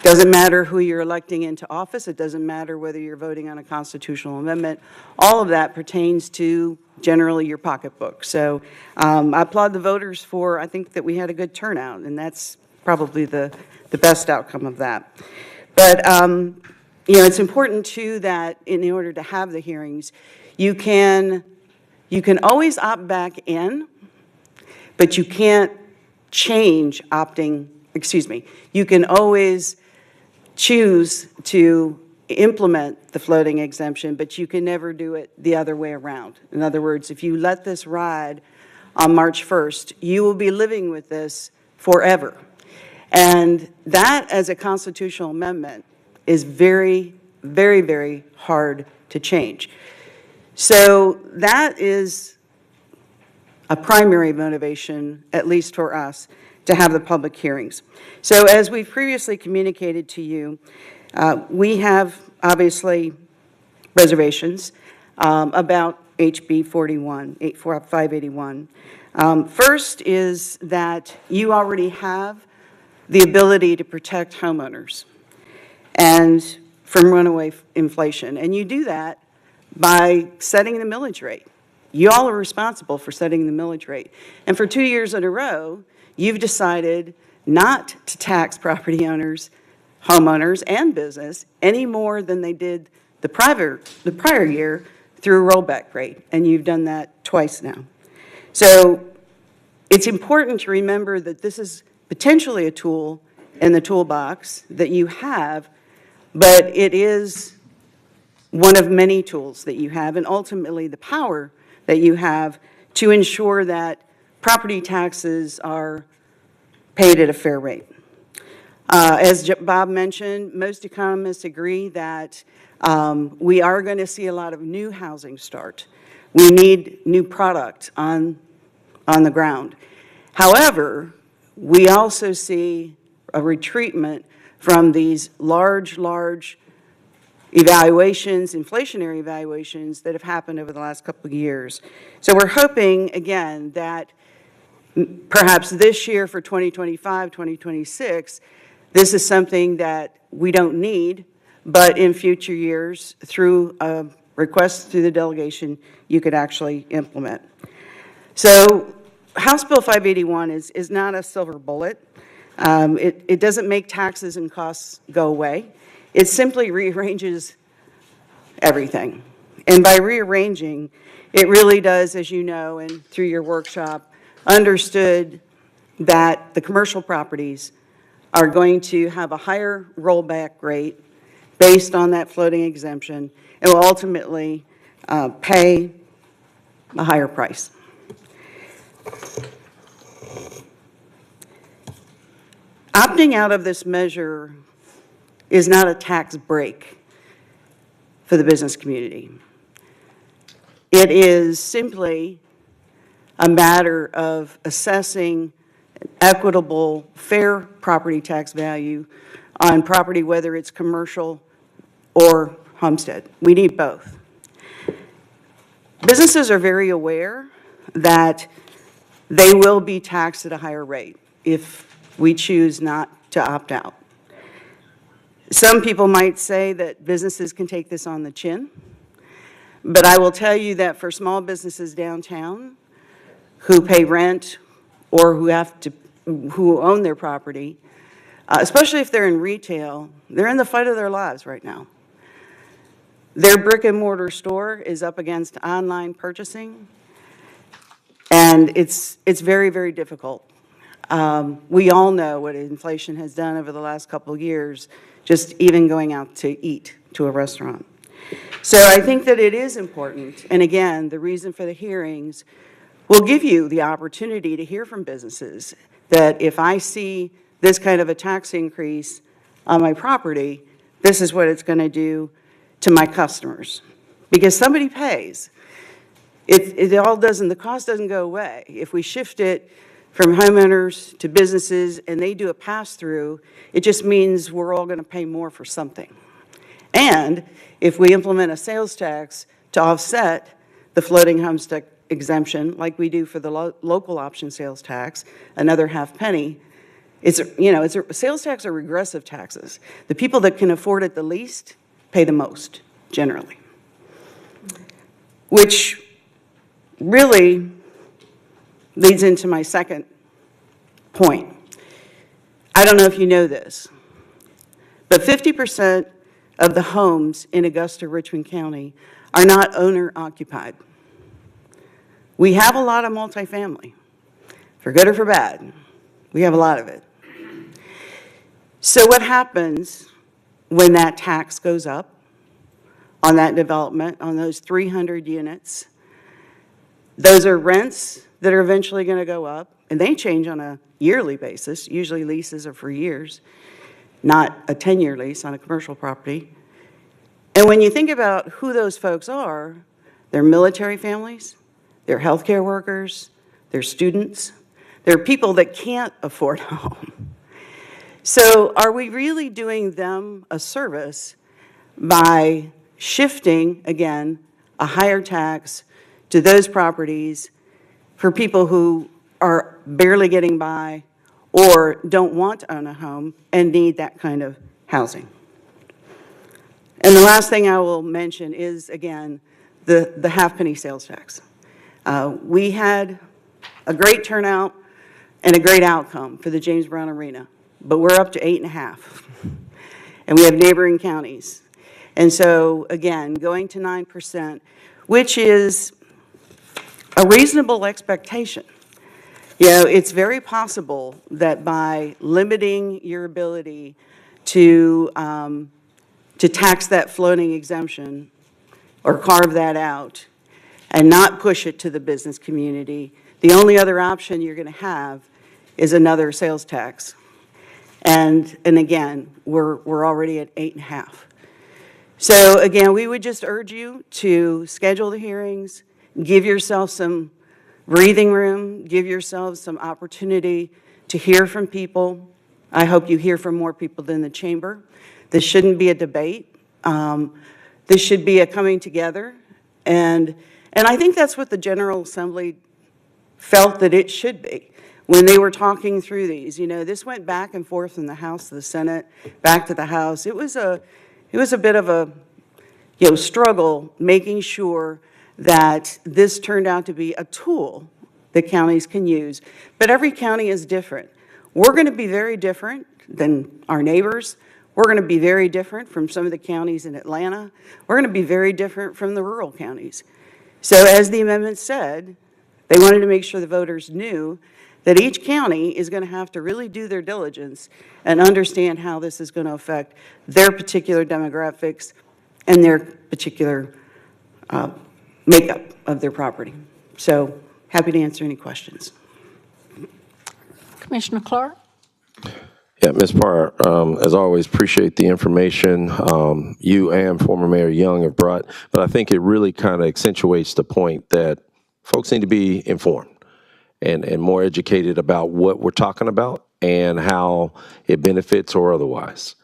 Doesn't matter who you're electing into office. It doesn't matter whether you're voting on a constitutional amendment. All of that pertains to generally your pocketbook. So I applaud the voters for, I think that we had a good turnout, and that's probably the best outcome of that. But, you know, it's important too that in order to have the hearings, you can always opt back in, but you can't change opting, excuse me, you can always choose to implement the floating exemption, but you can never do it the other way around. In other words, if you let this ride on March 1st, you will be living with this forever. And that, as a constitutional amendment, is very, very, very hard to change. So that is a primary motivation, at least for us, to have the public hearings. So as we've previously communicated to you, we have obviously reservations about HB 581. First is that you already have the ability to protect homeowners and from runaway inflation, and you do that by setting the millage rate. You all are responsible for setting the millage rate. And for 2 years in a row, you've decided not to tax property owners, homeowners, and business any more than they did the prior year through a rollback rate. And you've done that twice now. So it's important to remember that this is potentially a tool in the toolbox that you have, but it is one of many tools that you have, and ultimately the power that you have to ensure that property taxes are paid at a fair rate. As Bob mentioned, most economists agree that we are going to see a lot of new housing start. We need new product on the ground. However, we also see a retreatment from these large evaluations, inflationary evaluations that have happened over the last couple of years. So we're hoping, again, that perhaps this year for 2025, 2026, this is something that we don't need, but in future years, through a request through the delegation, you could actually implement. So House Bill 581 is not a silver bullet. It doesn't make taxes and costs go away. It simply rearranges everything. And by rearranging, it really does, as you know, and through your workshop, understood that the commercial properties are going to have a higher rollback rate based on that floating exemption and will ultimately pay a higher price. Opting out of this measure is not a tax break for the business community. It is simply a matter of assessing equitable, fair property tax value on property, whether it's commercial or homestead. We need both. Businesses are very aware that they will be taxed at a higher rate if we choose not to opt out. Some people might say that businesses can take this on the chin, but I will tell you that for small businesses downtown who pay rent or who own their property, especially if they're in retail, they're in the fight of their lives right now. Their brick and mortar store is up against online purchasing, and it's very, very difficult. We all know what inflation has done over the last couple of years, just even going out to eat to a restaurant. So I think that it is important, and again, the reason for the hearings will give you the opportunity to hear from businesses that if I see this kind of a tax increase on my property, this is what it's going to do to my customers. Because somebody pays. It all doesn't, the cost doesn't go away. If we shift it from homeowners to businesses and they do a pass-through, it just means we're all going to pay more for something. And if we implement a sales tax to offset the floating homestead exemption, like we do for the local option sales tax, another half penny, sales tax are regressive taxes. The people that can afford it the least pay the most, generally. Which really leads into my second point. I don't know if you know this, but 50% of the homes in Augusta, Richmond County are not owner-occupied. We have a lot of multifamily, for good or for bad. We have a lot of it. So what happens when that tax goes up on that development, on those 300 units? Those are rents that are eventually going to go up, and they change on a yearly basis. Usually leases are for years, not a 10-year lease on a commercial property. And when you think about who those folks are, they're military families, they're healthcare workers, they're students, they're people that can't afford a home. So are we really doing them a service by shifting, again, a higher tax to those properties for people who are barely getting by or don't want to own a home and need that kind of housing? And the last thing I will mention is, again, the half-penny sales tax. We had a great turnout and a great outcome for the James Brown Arena, but we're up to 8.5, and we have neighboring counties. And so, again, going to 9%, which is a reasonable expectation. You know, it's very possible that by limiting your ability to tax that floating exemption or carve that out and not push it to the business community, the only other option you're going to have is another sales tax. And again, we're already at 8.5. So again, we would just urge you to schedule the hearings, give yourself some breathing room, give yourselves some opportunity to hear from people. I hope you hear from more people than the chamber. This shouldn't be a debate. This should be a coming together. And I think that's what the General Assembly felt that it should be when they were talking through these. You know, this went back and forth from the House to the Senate, back to the House. It was it was a bit of a, struggle making sure that this turned out to be a tool that counties can use. But every county is different. We're going to be very different than our neighbors. We're going to be very different from some of the counties in Atlanta. We're going to be very different from the rural counties. So as the amendment said, they wanted to make sure the voters knew that each county is going to have to really do their diligence and understand how this is going to affect their particular demographics and their particular makeup of their property. So happy to answer any questions. Commissioner Clark? Yeah, Ms. Parr, as always, appreciate the information you and former Mayor Young have brought, but I think it really kind of accentuates the point that folks need to be informed and more educated about what we're talking about and how it benefits or otherwise.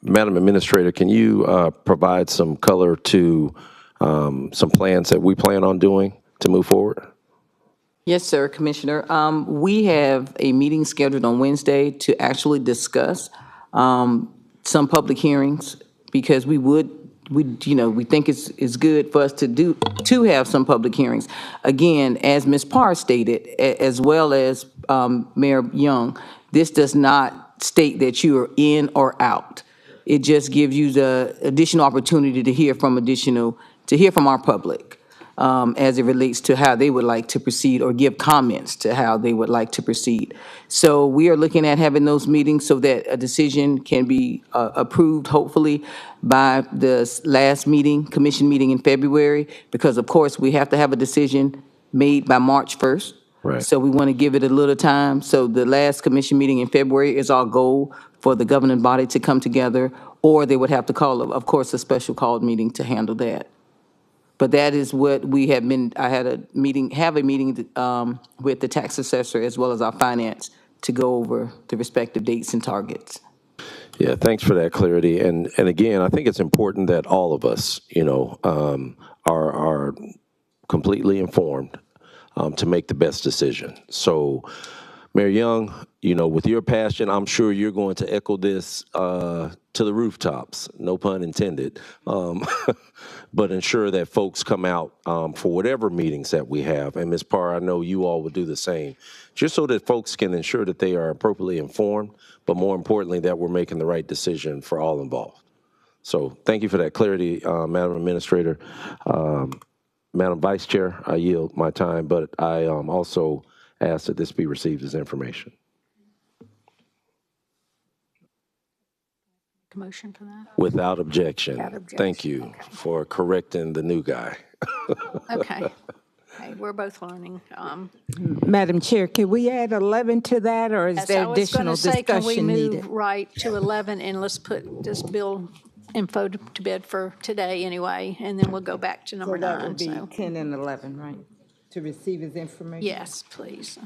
Madam Administrator, can you provide some color to some plans that we plan on doing to move forward? Yes, sir, Commissioner. We have a meeting scheduled on Wednesday to actually discuss some public hearings because we think it's good for us to have some public hearings. Again, as Ms. Parr stated, as well as Mayor Young, this does not state that you are in or out. It just gives you the additional opportunity to hear from our public. As it relates to how they would like to proceed or give comments to how they would like to proceed. So we are looking at having those meetings so that a decision can be approved, hopefully, by the last meeting, commission meeting in February, because of course we have to have a decision made by March 1st. Right. So we want to give it a little time. So the last commission meeting in February is our goal for the governing body to come together, or they would have to call, of course, a special called meeting to handle that. But that is what we have been, have a meeting with the tax assessor as well as our finance to go over the respective dates and targets. Yeah, thanks for that clarity. And again, I think it's important that all of us, are completely informed to make the best decision. So, Mayor Young, with your passion, I'm sure you're going to echo this to the rooftops, no pun intended, but ensure that folks come out for whatever meetings that we have. And Ms. Parr, I know you all would do the same, just so that folks can ensure that they are appropriately informed, but more importantly, that we're making the right decision for all involved. So thank you for that clarity, Madam Administrator. Madam Vice Chair, I yield my time, but I also ask that this be received as information. Motion for that? Without objection. Without objection. Thank you for correcting the new guy. Okay. Hey, we're both learning. Madam Chair, can we add 11 to that, or is Yes, there additional discussion can we move needed? right to 11, and let's put this bill info to bed for today anyway, and then we'll go back to number 9. So that would be 10 and 11, right? To receive his information? Yes, please.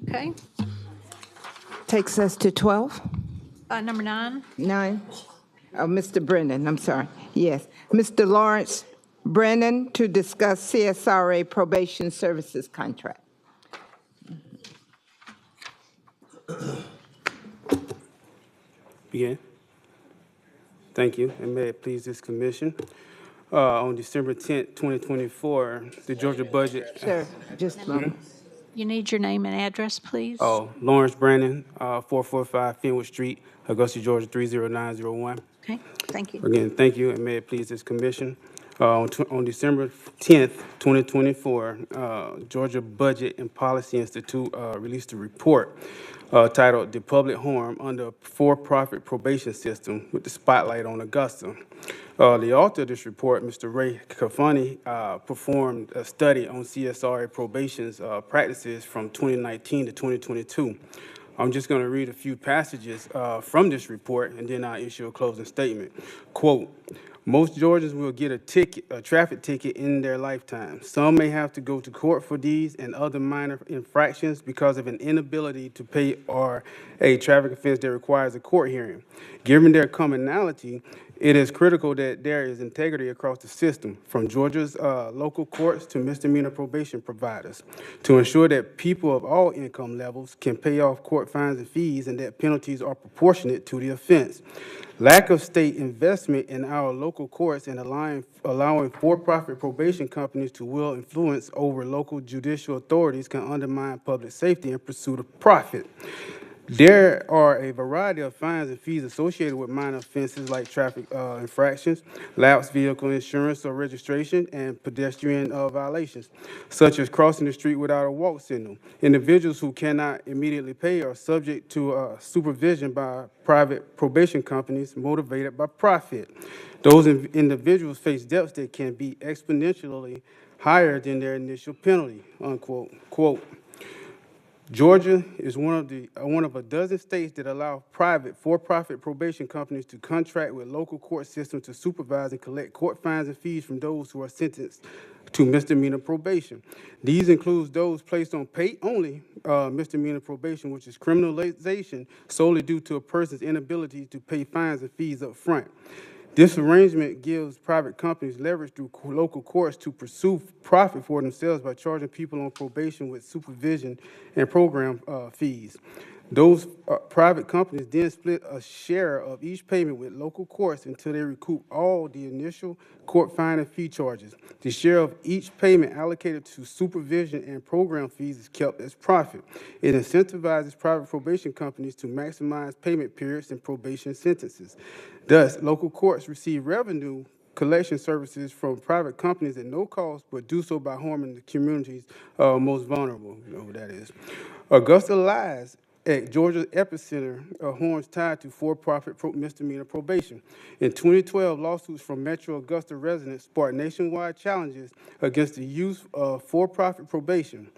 Okay. Takes us to 12? Number 9. 9? Oh, Mr. Brennan, I'm sorry. Yes. Mr. Lawrence Brennan to discuss CSRA probation services contract. Begin. Thank you, and may it please this commission. On December 10th, 2024, the Georgia budget. Sir, just a moment. You need your name and address, please? Oh, Lawrence Brandon, 445 Fenwood Street, Augusta, Georgia, 30901. Okay, thank you. Again, thank you, and may it please this commission. On December 10th, 2024, Georgia Budget and Policy Institute released a report titled The Public Harm Under a For-Profit Probation System with the Spotlight on Augusta. The author of this report, Mr. Ray Kafani, performed a study on CSRA probation's practices from 2019 to 2022. I'm just going to read a few passages from this report, and then I'll issue a closing statement. Quote, Most Georgians will get a traffic ticket in their lifetime. Some may have to go to court for these and other minor infractions because of an inability to pay or a traffic offense that requires a court hearing. Given their commonality, it is critical that there is integrity across the system, from Georgia's local courts to misdemeanor probation providers, to ensure that people of all income levels can pay off court fines and fees and that penalties are proportionate to the offense. Lack of state investment in our local courts and allowing for-profit probation companies to wield influence over local judicial authorities can undermine public safety in pursuit of profit. There are a variety of fines and fees associated with minor offenses like traffic infractions, lapsed vehicle insurance or registration, and pedestrian violations, such as crossing the street without a walk signal. Individuals who cannot immediately pay are subject to supervision by private probation companies motivated by profit. Those individuals face debts that can be exponentially higher than their initial penalty, unquote. Quote, Georgia is one of a dozen states that allow private for-profit probation companies to contract with local court systems to supervise and collect court fines and fees from those who are sentenced to misdemeanor probation. These include those placed on pay-only misdemeanor probation, which is criminalization solely due to a person's inability to pay fines and fees up front. This arrangement gives private companies leverage through local courts to pursue profit for themselves by charging people on probation with supervision and program fees. Those private companies then split a share of each payment with local courts until they recoup all the initial court fine and fee charges. The share of each payment allocated to supervision and program fees is kept as profit. It incentivizes private probation companies to maximize payment periods and probation sentences. Thus, local courts receive revenue collection services from private companies at no cost, but do so by harming the communities most vulnerable. You know who that is. Augusta lies at Georgia's epicenter of harms tied to for-profit misdemeanor probation. In 2012, lawsuits from Metro Augusta residents sparked nationwide challenges against the use of for-profit probation.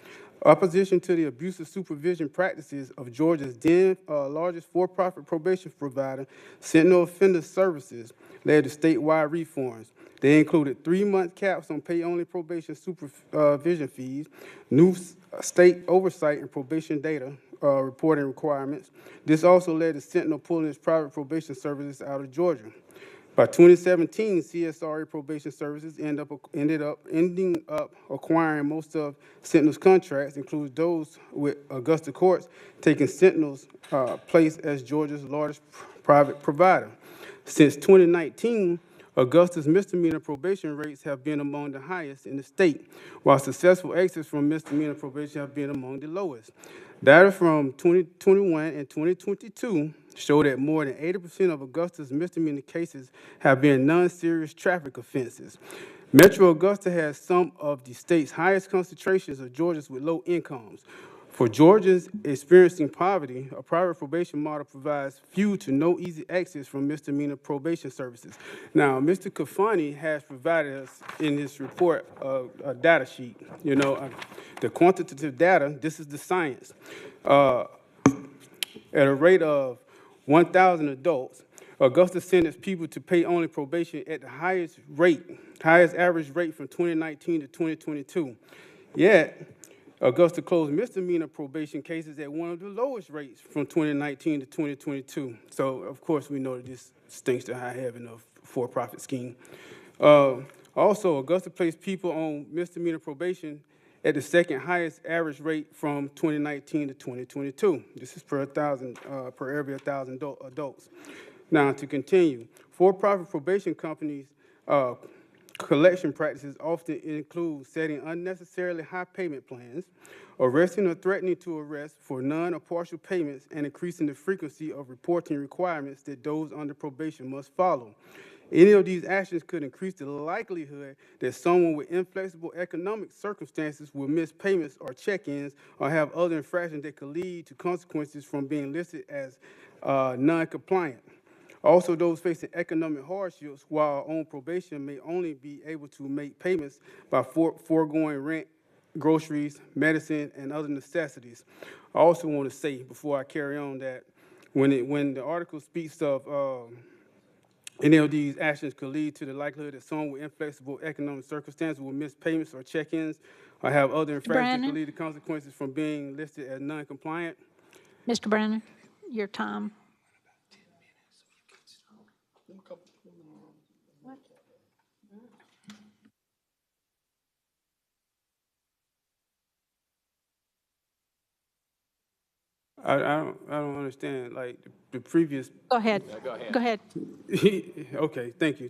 Opposition to the abusive supervision practices of Georgia's then largest for-profit probation provider, Sentinel Offender Services, led to statewide reforms. They included 3-month caps on pay-only probation supervision fees, new state oversight and probation data reporting requirements. This also led to Sentinel pulling its private probation services out of Georgia. By 2017, CSRA Probation Services ended up acquiring most of Sentinel's contracts, including those with Augusta courts, taking Sentinel's place as Georgia's largest private provider. Since 2019, Augusta's misdemeanor probation rates have been among the highest in the state, while successful exits from misdemeanor probation have been among the lowest. Data from 2021 and 2022 show that more than 80% of Augusta's misdemeanor cases have been non-serious traffic offenses. Metro Augusta has some of the state's highest concentrations of Georgians with low incomes. For Georgians experiencing poverty, a private probation model provides few to no easy exits from misdemeanor probation services. Now, Mr. Kafani has provided us in his report a data sheet. You know, the quantitative data, this is the science. At a rate of 1,000 adults, Augusta sentenced people to pay only probation at the highest average rate from 2019 to 2022. Yet, Augusta closed misdemeanor probation cases at one of the lowest rates from 2019 to 2022. So, of course, we know that this stinks to high heaven of for-profit scheme. Also, Augusta placed people on misdemeanor probation at the second highest average rate from 2019 to 2022. This is per every 1,000 adults. Now, to continue, for-profit probation companies' collection practices often include setting unnecessarily high payment plans, arresting or threatening to arrest for none or partial payments, and increasing the frequency of reporting requirements that those under probation must follow. Any of these actions could increase the likelihood that someone with inflexible economic circumstances will miss payments or check-ins or have other infractions that could lead to consequences from being listed as non-compliant. Also, those facing economic hardships while on probation may only be able to make payments by foregoing rent, groceries, medicine, and other necessities. I also want to say, before I carry on, that when the article speaks of Any of these actions could lead to the likelihood that someone with inflexible economic circumstances will miss payments or check-ins or have other infractions that could Brandon, lead to consequences from being listed as non-compliant. Mr. Brandon, your time. I don't understand, like, the previous. Go ahead. Go ahead. Okay, thank you,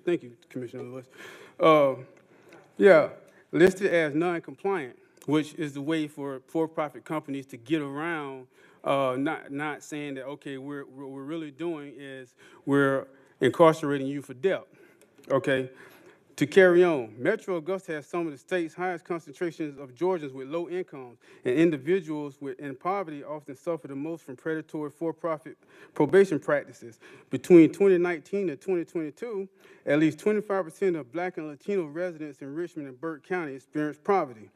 Commissioner Lewis. Uh, yeah, listed as non-compliant, which is the way for for-profit companies to get around, not saying that, okay, what we're really doing is we're incarcerating you for debt, okay? To carry on, Metro Augusta has some of the state's highest concentrations of Georgians with low incomes, and individuals in poverty often suffer the most from predatory for-profit probation practices. Between 2019 and 2022, at least 25% of Black and Latino residents in Richmond and Burke County experienced poverty,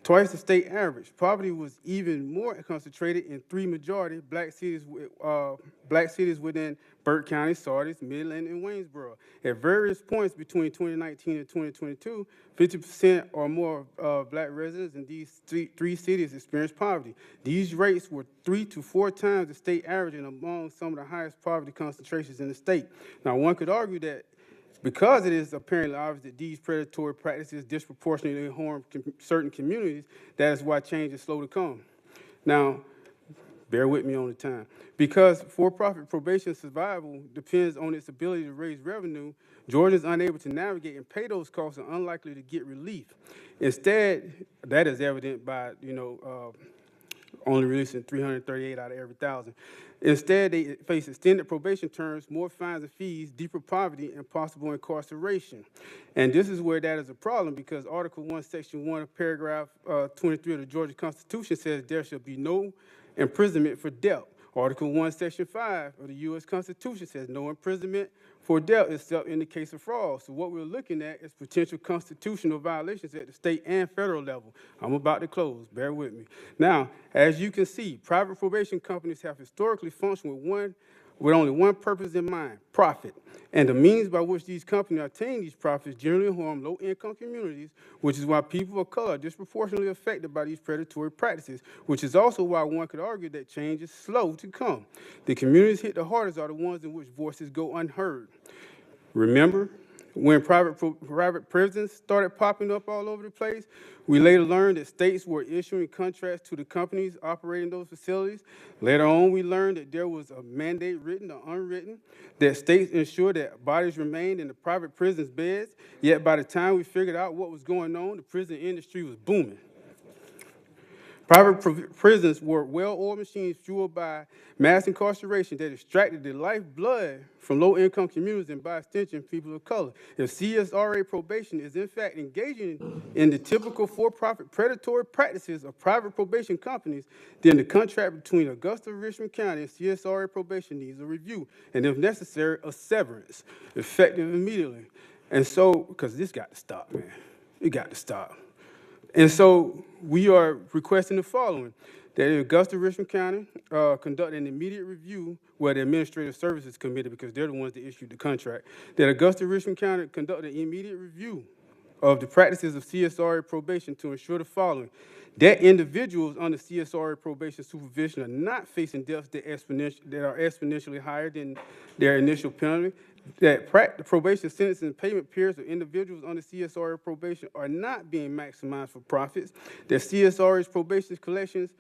twice the state average. Poverty was even more concentrated in three majority Black cities within Burke County, Sardis, Midland, and Waynesboro. At various points between 2019 and 2022, 50% or more of Black residents in these three cities experienced poverty. These rates were 3 to 4 times the state average and among some of the highest poverty concentrations in the state. Now, one could argue that because it is apparently obvious that these predatory practices disproportionately harm certain communities, that is why change is slow to come. Now, bear with me on the time. Because for-profit probation survival depends on its ability to raise revenue, Georgia is unable to navigate and pay those costs and unlikely to get relief. Instead, that is evident by, only releasing 338 out of every 1,000. Instead, they face extended probation terms, more fines and fees, deeper poverty, and possible incarceration. And this is where that is a problem because Article 1, Section 1 of Paragraph 23 of the Georgia Constitution says there shall be no imprisonment for debt. Article 1, Section 5 of the U.S. Constitution says no imprisonment for debt except in the case of fraud. So what we're looking at is potential constitutional violations at the state and federal level. I'm about to close. Bear with me. Now, as you can see, private probation companies have historically functioned with only one purpose in mind, profit. And the means by which these companies attain these profits generally harm low-income communities, which is why people of color are disproportionately affected by these predatory practices, which is also why one could argue that change is slow to come. The communities hit the hardest are the ones in which voices go unheard. Remember, when private prisons started popping up all over the place, we later learned that states were issuing contracts to the companies operating those facilities. Later on, we learned that there was a mandate, written or unwritten, that states ensured that bodies remained in the private prisons' beds. Yet by the time we figured out what was going on, the prison industry was booming. Private prisons were well-oiled machines fueled by mass incarceration that extracted the lifeblood from low-income communities and, by extension, people of color. If CSRA probation is, in fact, engaging in the typical for-profit predatory practices of private probation companies, then the contract between Augusta, Richmond County, and CSRA probation needs a review, and if necessary, a severance, effective immediately. And so, because this got to stop, man. It got to stop. And so we are requesting the following, that Augusta, Richmond County conduct an immediate review, the Administrative Services Committee, because they're the ones that issued the contract, that Augusta, Richmond County conduct an immediate review of the practices of CSRA probation to ensure the following, that individuals under CSRA probation supervision are not facing deaths that are exponentially higher than their initial penalty, that probation sentencing and payment periods of individuals under CSRA probation are not being maximized for profits, that CSRA's probation collections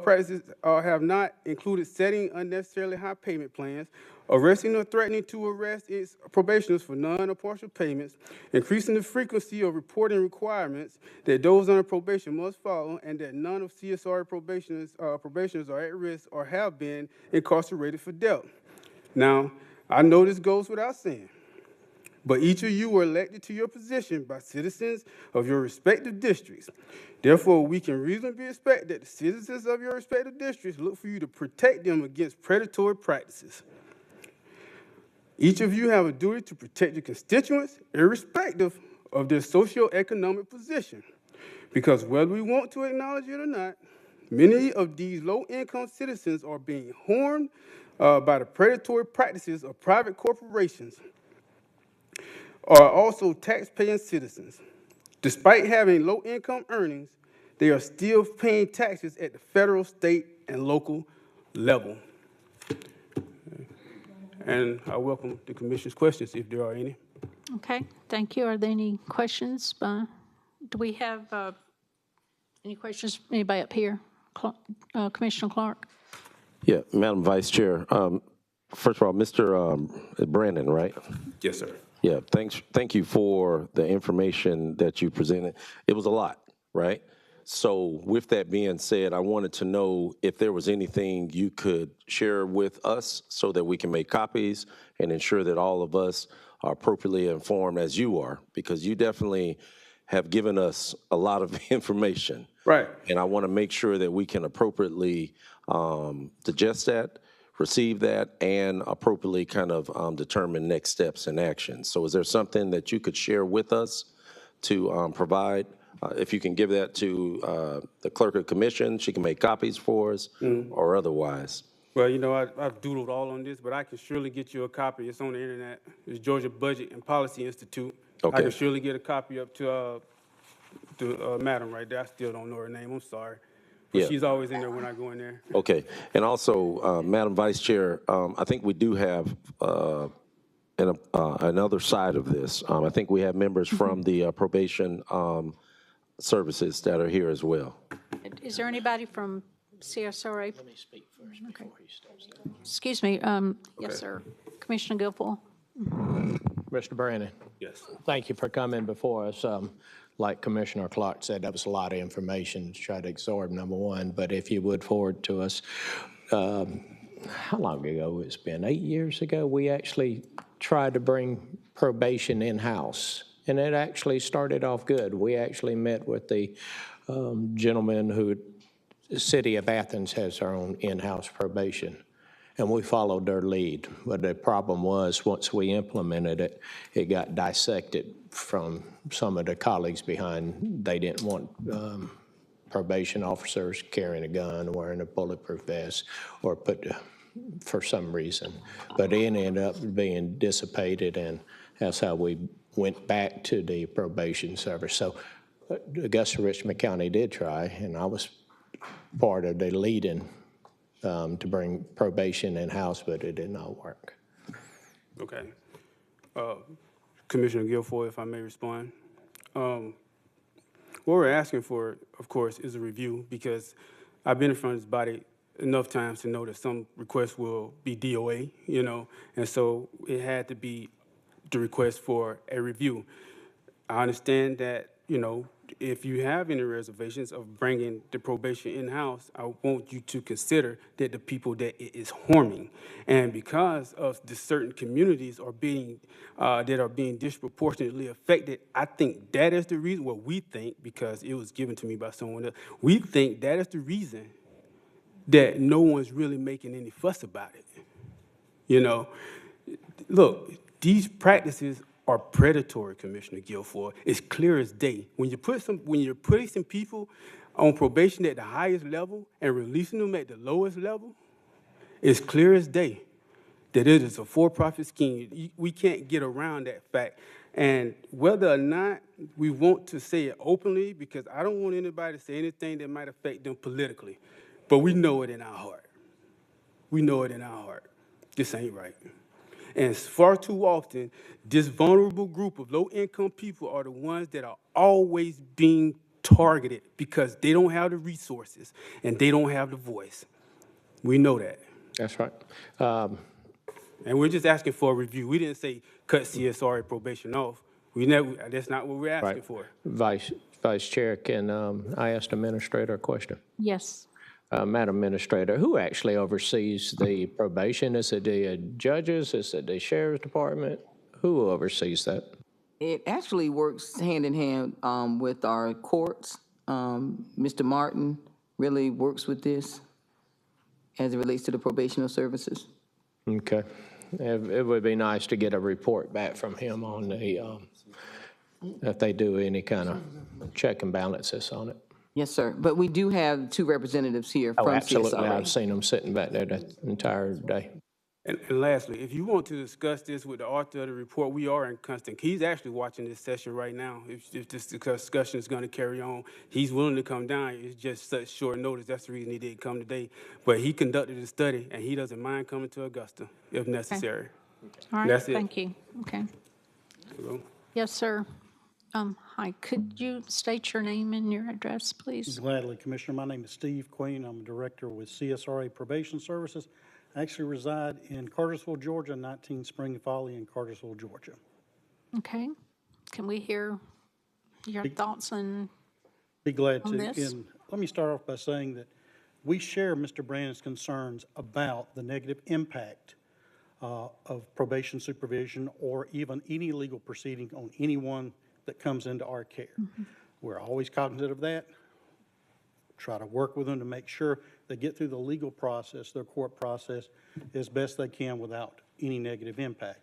practices have not included setting unnecessarily high payment plans, arresting or threatening to arrest its probationers for non or partial payments, increasing the frequency of reporting requirements that those under probation must follow, and that none of CSRA probationers are at risk or have been incarcerated for debt. Now, I know this goes without saying, but each of you were elected to your position by citizens of your respective districts. Therefore, we can reasonably expect that the citizens of your respective districts look for you to protect them against predatory practices. Each of you have a duty to protect your constituents, irrespective of their socioeconomic position. Because whether we want to acknowledge it or not, many of these low-income citizens are being harmed by the predatory practices of private corporations. are also tax-paying citizens. Despite having low-income earnings, they are still paying taxes at the federal, state, and local level. And I welcome the commission's questions if there are any. Okay, thank you. Are there any questions? Do we have any questions? Anybody up here? Commissioner Clark? Yeah, Madam Vice Chair. First of all, Mr. Brandon, right? Yes, sir. Yeah, thank you for the information that you presented. It was a lot, right? So with that being said, I wanted to know if there was anything you could share with us so that we can make copies and ensure that all of us are appropriately informed as you are, because you definitely have given us a lot of information. Right. And I want to make sure that we can appropriately digest that, receive that, and appropriately kind of determine next steps and actions. So is there something that you could share with us to provide? If you can give that to the clerk of commission, she can make copies for us, or otherwise. Well, you know, I've doodled all on this, but I can surely get you a copy. It's on the internet. It's Georgia Budget and Policy Institute. Okay. I can surely get a copy up to madam right there. I still don't know her name. I'm sorry. But Yeah. she's always in there when I go in there. Okay. And also, Madam Vice Chair, I think we do have another side of this. I think we have members from the probation services that are here as well. Is there anybody from CSRA? Let me speak first before he steps down. Excuse me, yes, sir. Commissioner Guilfoyle? Mr. Brandon? Yes. Thank you for coming before us. Like Commissioner Clark said, that was a lot of information to try to absorb, number one. But if you would forward to us, how long ago it's been? 8 years ago, we actually tried to bring probation in-house. And it actually started off good. We actually met with the gentleman who, the city of Athens has their own in-house probation. And we followed their lead. But the problem was, once we implemented it, it got dissected from some of the colleagues behind. They didn't want probation officers carrying a gun, wearing a bulletproof vest, or for some reason. But it ended up being dissipated, and that's how we went back to the probation service. So Augusta Richmond County did try, and I was part of the leading to bring probation in-house, but it did not work. Okay. Commissioner Guilfoyle, if I may respond. What we're asking for, of course, is a review, because I've been in front of this body enough times to know that some requests will be DOA, you know, and so it had to be the request for a review. I understand that, you know, if you have any reservations of bringing the probation in-house, I want you to consider that the people that it is harming, and because of the certain communities are being disproportionately affected, I think that is the reason. Well, we think, because it was given to me by someone else, we think that is the reason that no one's really making any fuss about it. You know, look, these practices are predatory, Commissioner Guilfoyle. It's clear as day. When you're putting some people on probation at the highest level and releasing them at the lowest level, it's clear as day that it is a for-profit scheme. We can't get around that fact. And whether or not we want to say it openly, because I don't want anybody to say anything that might affect them politically, but we know it in our heart. We know it in our heart. This ain't right. And far too often, this vulnerable group of low-income people are the ones that are always being targeted because they don't have the resources and they don't have the voice. We know that. That's right. And we're just asking for a review. We didn't say cut CSRA probation off. That's not what we're asking for. Vice Chair, can I ask the administrator a question? Yes. Madam Administrator, who actually oversees the probation? Is it the judges? Is it the sheriff's department? Who oversees that? It actually works hand in hand with our courts. Mr. Martin really works with this as it relates to the probational services. Okay. It would be nice to get a report back from him on the, if they do any kind of check and balances on it. Yes, sir. But we do have two representatives here from absolutely. CSRA. I've seen them sitting back there the entire day. And lastly, if you want to discuss this with the author of the report, we are in constant. He's actually watching this session right now. If this discussion is going to carry on, he's willing to come down. It's just such short notice. That's the reason he didn't come today. But he conducted a study, and he doesn't mind coming to Augusta if necessary. All right, That's it. thank you. Okay. Yes, sir. Hi, could you state your name and your address, please? Gladly, Commissioner. My name is Steve Queen. I'm a director with CSRA Probation Services. I actually reside in Cartersville, Georgia, 19 Spring Folly in Cartersville, Georgia. Okay. Can we hear your thoughts on Be glad on to. this? And let me start off by saying that we share Mr. Brandon's concerns about the negative impact of probation supervision or even any legal proceeding on anyone that comes into our care. We're always cognizant of that. Try to work with them to make sure they get through the legal process, their court process, as best they can without any negative impact.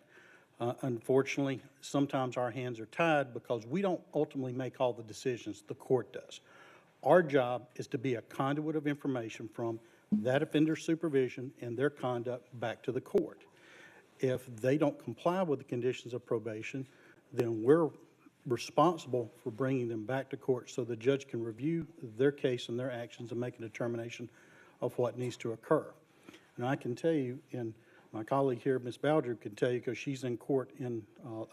Unfortunately, sometimes our hands are tied because we don't ultimately make all the decisions, the court does. Our job is to be a conduit of information from that offender's supervision and their conduct back to the court. If they don't comply with the conditions of probation, then we're responsible for bringing them back to court so the judge can review their case and their actions and make a determination of what needs to occur. And I can tell you, and my colleague here, Ms. Bowdry, can tell you because she's in court in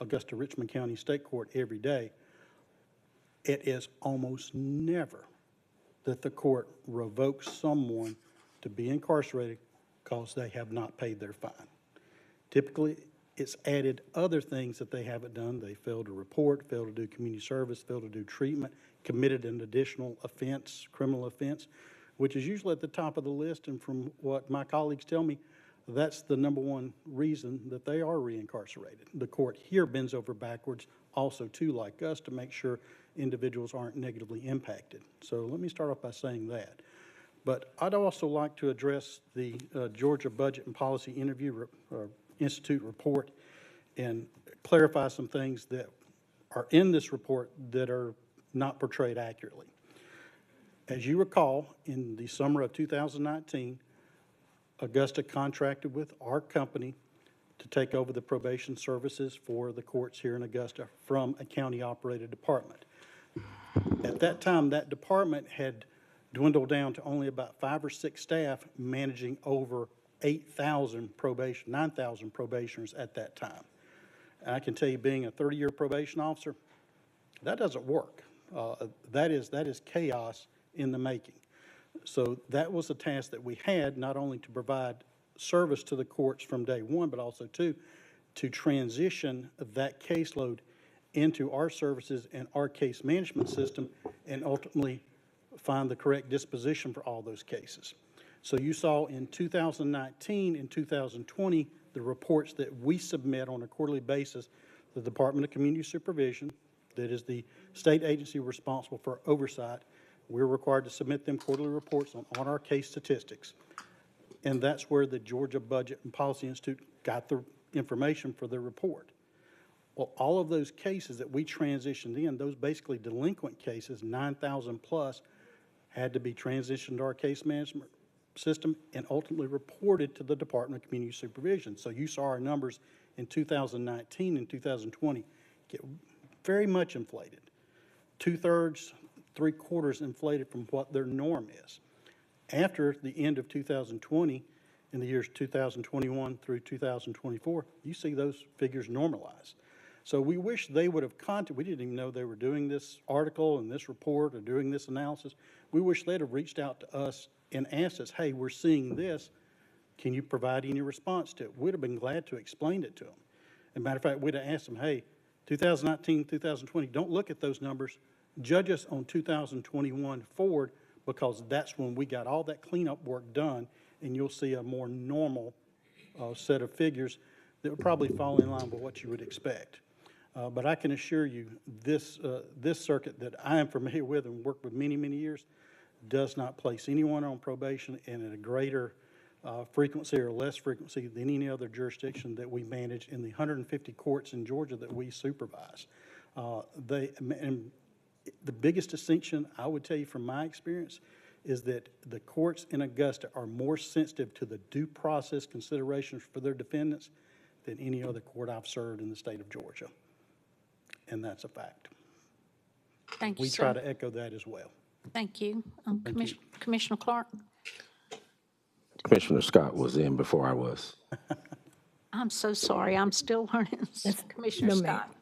Augusta, Richmond County State Court every day, it is almost never that the court revokes someone to be incarcerated because they have not paid their fine. Typically, it's added other things that they haven't done. They failed to report, failed to do community service, failed to do treatment, committed an additional offense, criminal offense, which is usually at the top of the list. And from what my colleagues tell me, that's the number one reason that they are reincarcerated. The court here bends over backwards also too, like us, to make sure individuals aren't negatively impacted. So let me start off by saying that. But I'd also like to address the Georgia Budget and Policy Institute report and clarify some things that are in this report that are not portrayed accurately. As you recall, in the summer of 2019, Augusta contracted with our company to take over the probation services for the courts here in Augusta from a county-operated department. At that time, that department had dwindled down to only about 5 or 6 staff managing over 9,000 probationers at that time. And I can tell you, being a 30-year probation officer, that doesn't work. That is chaos in the making. So that was a task that we had, not only to provide service to the courts from day one, but also to transition that caseload into our services and our case management system and ultimately find the correct disposition for all those cases. So you saw in 2019 and 2020, the reports that we submit on a quarterly basis, the Department of Community Supervision, that is the state agency responsible for oversight, we're required to submit them quarterly reports on our case statistics. And that's where the Georgia Budget and Policy Institute got the information for their report. Well, all of those cases that we transitioned in, those basically delinquent cases, 9,000 plus, had to be transitioned to our case management system and ultimately reported to the Department of Community Supervision. So you saw our numbers in 2019 and 2020 get very much inflated. 2/3, 3/4 inflated from what their norm is. After the end of 2020, in the years 2021 through 2024, you see those figures normalize. So we wish they would have we didn't even know they were doing this article and this report or doing this analysis. We wish they'd have reached out to us and asked us, hey, we're seeing this. Can you provide any response to it? We'd have been glad to explain it to them. As a matter of fact, we'd have asked them, hey, 2019, 2020, don't look at those numbers. Judge us on 2021 forward, because that's when we got all that cleanup work done, and you'll see a more normal set of figures that would probably fall in line with what you would expect. But I can assure you, this circuit that I am familiar with and worked with many, many years does not place anyone on probation and at a greater frequency or less frequency than any other jurisdiction that we manage in the 150 courts in Georgia that we supervise. And the biggest distinction I would tell you from my experience is that the courts in Augusta are more sensitive to the due process considerations for their defendants than any other court I've served in the state of Georgia. And that's a fact. Thank you, We sir. try to echo that as well. Thank you. Thank you. Commissioner Clark? Commissioner Scott was in before I was. I'm so sorry. I'm still learning. Commissioner No, ma'am. Scott?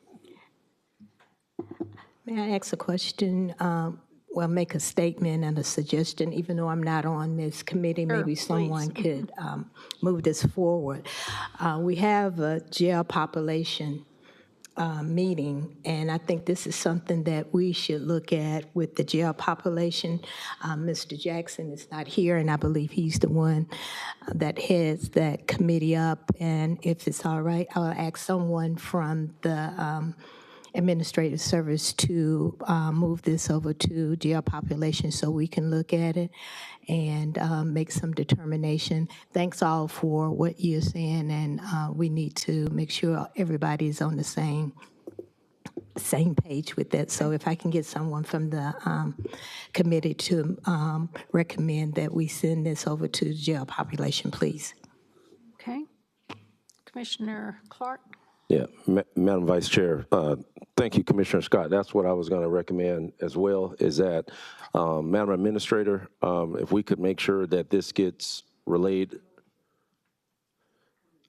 May I ask a question? Well, make a statement and a suggestion, even though I'm not on this committee, Sure, maybe someone please. could move this forward. We have a jail population meeting, and I think this is something that we should look at with the jail population. Mr. Jackson is not here, and I believe he's the one that heads that committee up. And if it's all right, I'll ask someone from the administrative service to move this over to jail population so we can look at it and make some determination. Thanks all for what you're saying, and we need to make sure everybody's on the same page with that. So if I can get someone from the committee to recommend that we send this over to jail population, please. Okay. Commissioner Clark? Yeah, Madam Vice Chair, thank you, Commissioner Scott. That's what I was going to recommend as well, is that, Madam Administrator, if we could make sure that this gets relayed,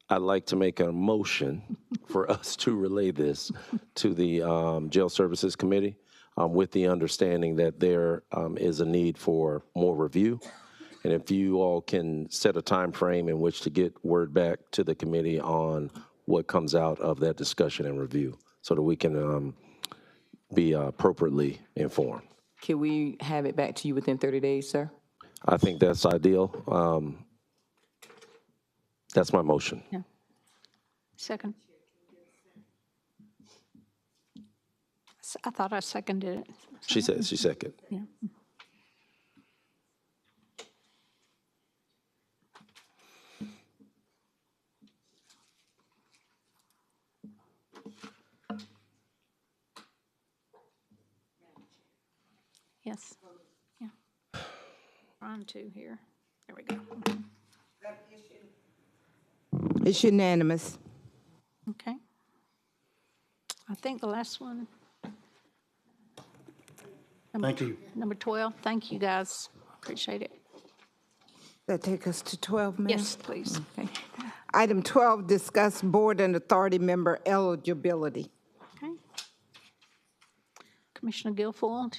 I'd like to make a motion for us to relay this to the Jail Services Committee with the understanding that there is a need for more review. And if you all can set a time frame in which to get word back to the committee on what comes out of that discussion and review so that we can be appropriately informed. Can we have it back to you within 30 days, sir? I think that's ideal. That's my motion. Yeah. Second. I thought I seconded it. She said she second. Yeah. Yes. Yeah. Trying to here. There we go. It's unanimous. Okay. I think the last one. Thank you. Number 12. Thank you, guys. Appreciate it. That take us to 12, ma'am? Yes, please. Okay. Item 12, discuss board and authority member eligibility. Okay. Commissioner Guilfoyle.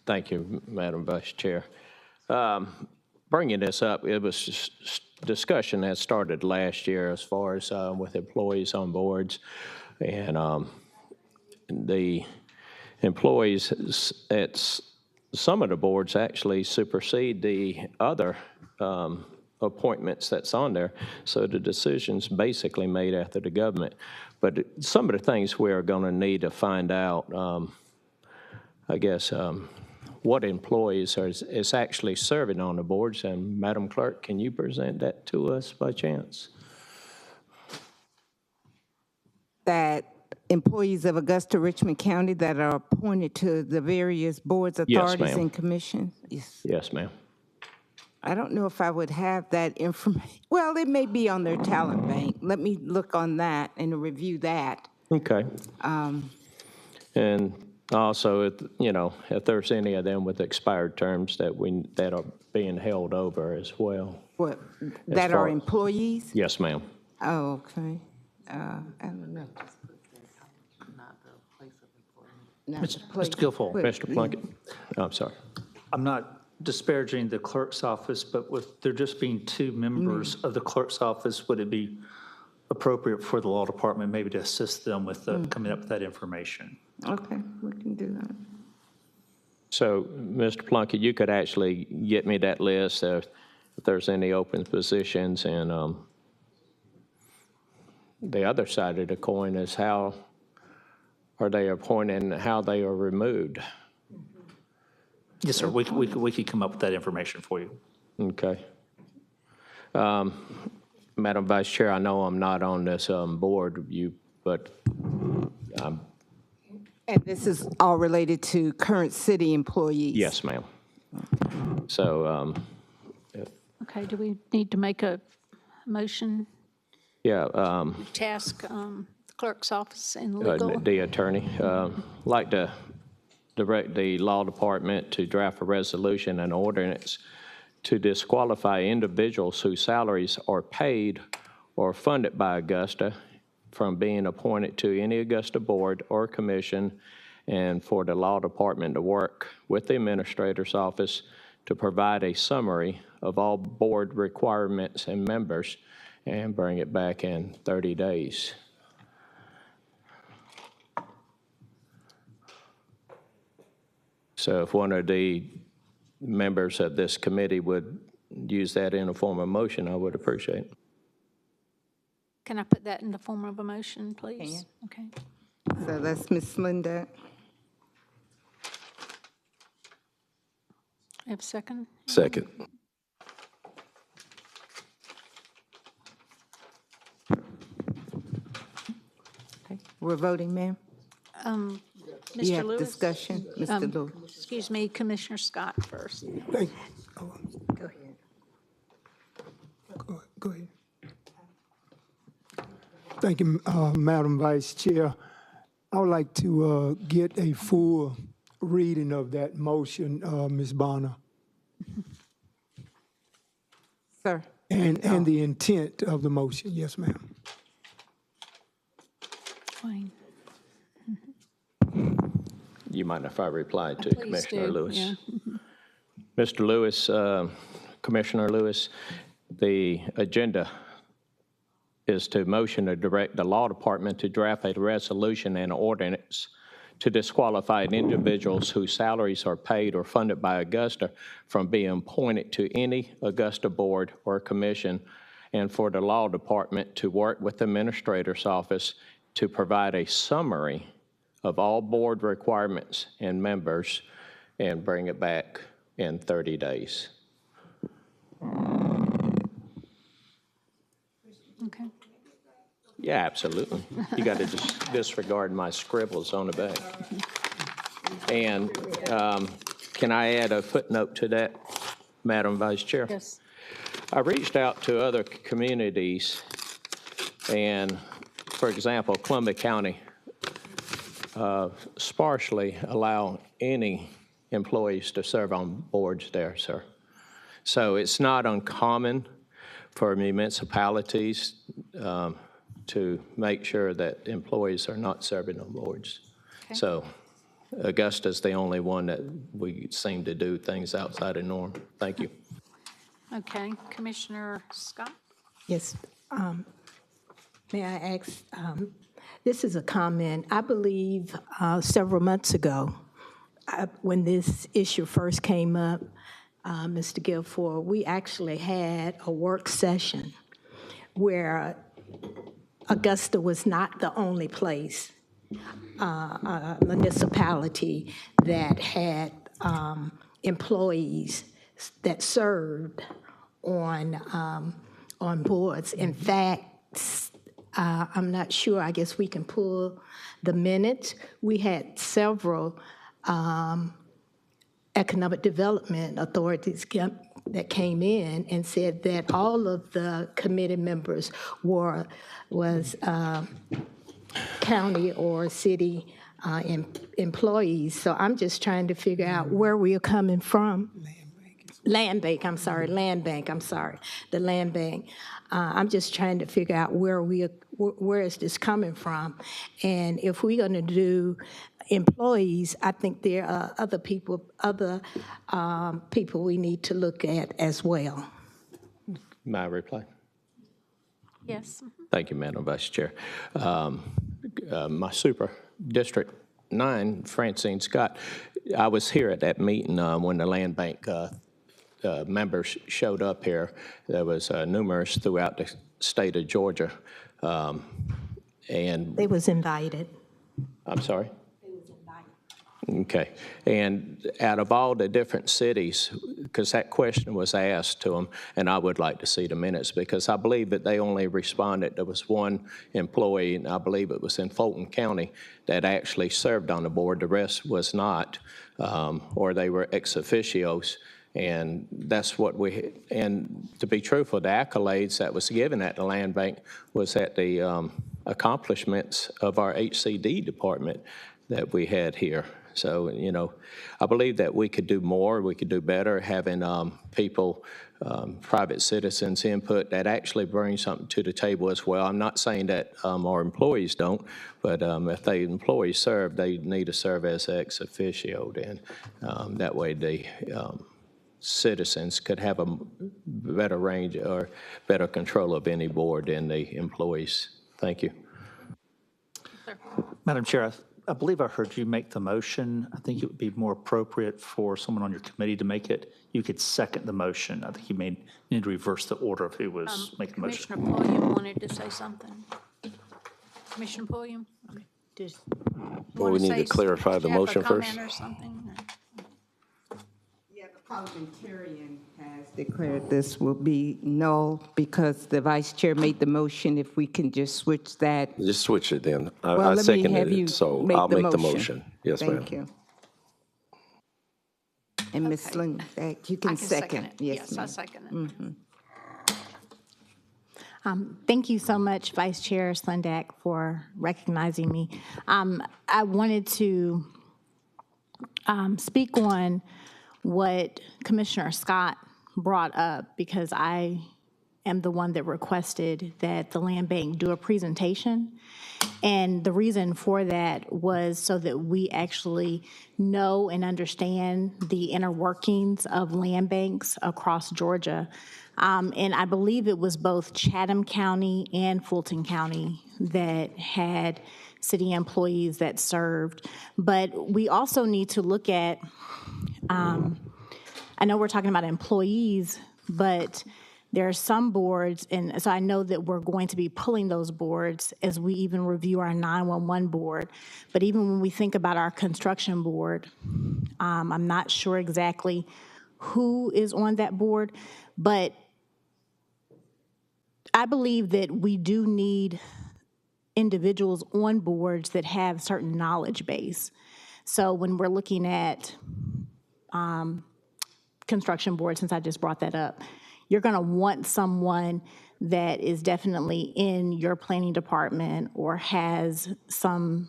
Thank you, Madam Vice Chair. Bringing this up, it was just discussion that started last year as far as with employees on boards. And the employees at some of the boards actually supersede the other appointments that's on there. So the decision's basically made after the government. But some of the things we're going to need to find out, I guess, what employees is actually serving on the boards. And Madam Clerk, can you present that to us by chance? That employees of Augusta, Richmond County that are appointed to the various boards, authorities, ma'am. and commissions? Yes, ma'am. I don't know if I would have that information. Well, it may be on their talent bank. Let me look on that and review that. Okay. And also, if there's any of them with expired terms that are being held over as well. What, that are employees? Yes, ma'am. Oh, okay. I don't know. Mr. Guilfoyle. Mr. Plunkett. I'm sorry. I'm not disparaging the clerk's office, but with there just being two members of the clerk's office, would it be appropriate for the law department maybe to assist them with coming up with that information? Okay, we can do that. So, Mr. Plunkett, you could actually get me that list if there's any open positions. And the other side of the coin is how are they appointed and how they are removed. Yes, sir. We could come up with that information for you. Okay. Madam Vice Chair, I know I'm not on this board, but And this is all related to current city employees? yes, ma'am. So, Okay, do we need to make a motion, yeah, task the clerk's office and legal? the attorney, like to direct the law department to draft a resolution and ordinance to disqualify individuals whose salaries are paid or funded by Augusta from being appointed to any Augusta board or commission, and for the law department to work with the administrator's office to provide a summary of all board requirements and members and bring it back in 30 days. So if one of the members of this committee would use that in a form of motion, I would appreciate it. Can I put that in the form of a motion, please? Okay. So that's Ms. Linda. Have a second? Second. We're voting, ma'am? Mr. You have Lewis? discussion, Mr. Lewis. Excuse me, Commissioner Scott first. Thank, Go ahead. go ahead. Thank you, Madam Vice Chair. I would like to get a full reading of that motion, Ms. Bonner, Sir. and the intent of the motion. Yes, ma'am. Fine. You mind if I reply to Please Commissioner do, Lewis? yeah. Mr. Lewis, Commissioner Lewis, the agenda is to motion to direct the law department to draft a resolution and ordinance to disqualify individuals whose salaries are paid or funded by Augusta from being appointed to any Augusta board or commission, and for the law department to work with the administrator's office to provide a summary of all board requirements and members and bring it back in 30 days. Okay. Yeah, absolutely. You got to just disregard my scribbles on the back. And can I add a footnote to that, Madam Vice Chair? Yes. I reached out to other communities, and for example, Columbia County sparsely allow any employees to serve on boards there, sir. So it's not uncommon for municipalities to make sure that employees are not serving on boards. Okay. So Augusta's the only one that we seem to do things outside the norm. Thank you. Okay, Commissioner Scott? Yes. May I ask, this is a comment. I believe several months ago, when this issue first came up, Mr. Guilford, we actually had a work session where Augusta was not the only place, municipality that had employees that served on boards. In fact, I'm not sure, I guess we can pull the minutes. We had several economic development authorities that came in and said that all of the committee members was county or city employees. So I'm just trying to figure out where we are coming from. Land bank, I'm sorry, the land bank. I'm just trying to figure out where is this coming from? And if we're gonna do employees, I think there are other people we need to look at as well. May I reply? Yes. Thank you, Madam Vice Chair. My super District 9, Francine Scott, I was here at that meeting when the land bank members showed up here. There was numerous throughout the state of Georgia. And They was invited. I'm sorry? Okay. And out of all the different cities, because that question was asked to them, and I would like to see the minutes, because I believe that they only responded, there was one employee, and I believe it was in Fulton County, that actually served on the board. The rest was not, or they were ex officios. And that's what and to be truthful, the accolades that was given at the land bank was at the accomplishments of our HCD department that we had here. So, you know, I believe that we could do more, we could do better, having people, private citizens input that actually bring something to the table as well. I'm not saying that our employees don't, but if the employees serve, they need to serve as ex officio, then that way the citizens could have a better range or better control of any board than the employees. Thank you. Madam Chair, I believe I heard you make the motion. I think it would be more appropriate for someone on your committee to make it. You could second the motion. I think you may need to reverse the order of who was making the motion. Commissioner Pulliam wanted to say something. Commissioner Pulliam? Well, we need to clarify the motion first. Comment or something? Yeah, the parliamentarian has declared this will be null because the vice chair made the motion. If we can just switch that. Just switch it then. Well, I let me have seconded you it, so make I'll the make the motion. motion. Yes, ma'am. Thank you. And Ms. Lindback, you can second. It. Yes, I second it. Mm-hmm. Thank you so much, Vice Chair Slindak, for recognizing me. I wanted to speak on what Commissioner Scott brought up because I am the one that requested that the land bank do a presentation. And the reason for that was so that we actually know and understand the inner workings of land banks across Georgia. And I believe it was both Chatham County and Fulton County that had city employees that served. But we also need to look at, I know we're talking about employees, but there are some boards, and so I know that we're going to be pulling those boards as we even review our 911 board. But even when we think about our construction board, I'm not sure exactly who is on that board, but I believe that we do need individuals on boards that have certain knowledge base. So when we're looking at construction board, since I just brought that up, you're going to want someone that is definitely in your planning department or has some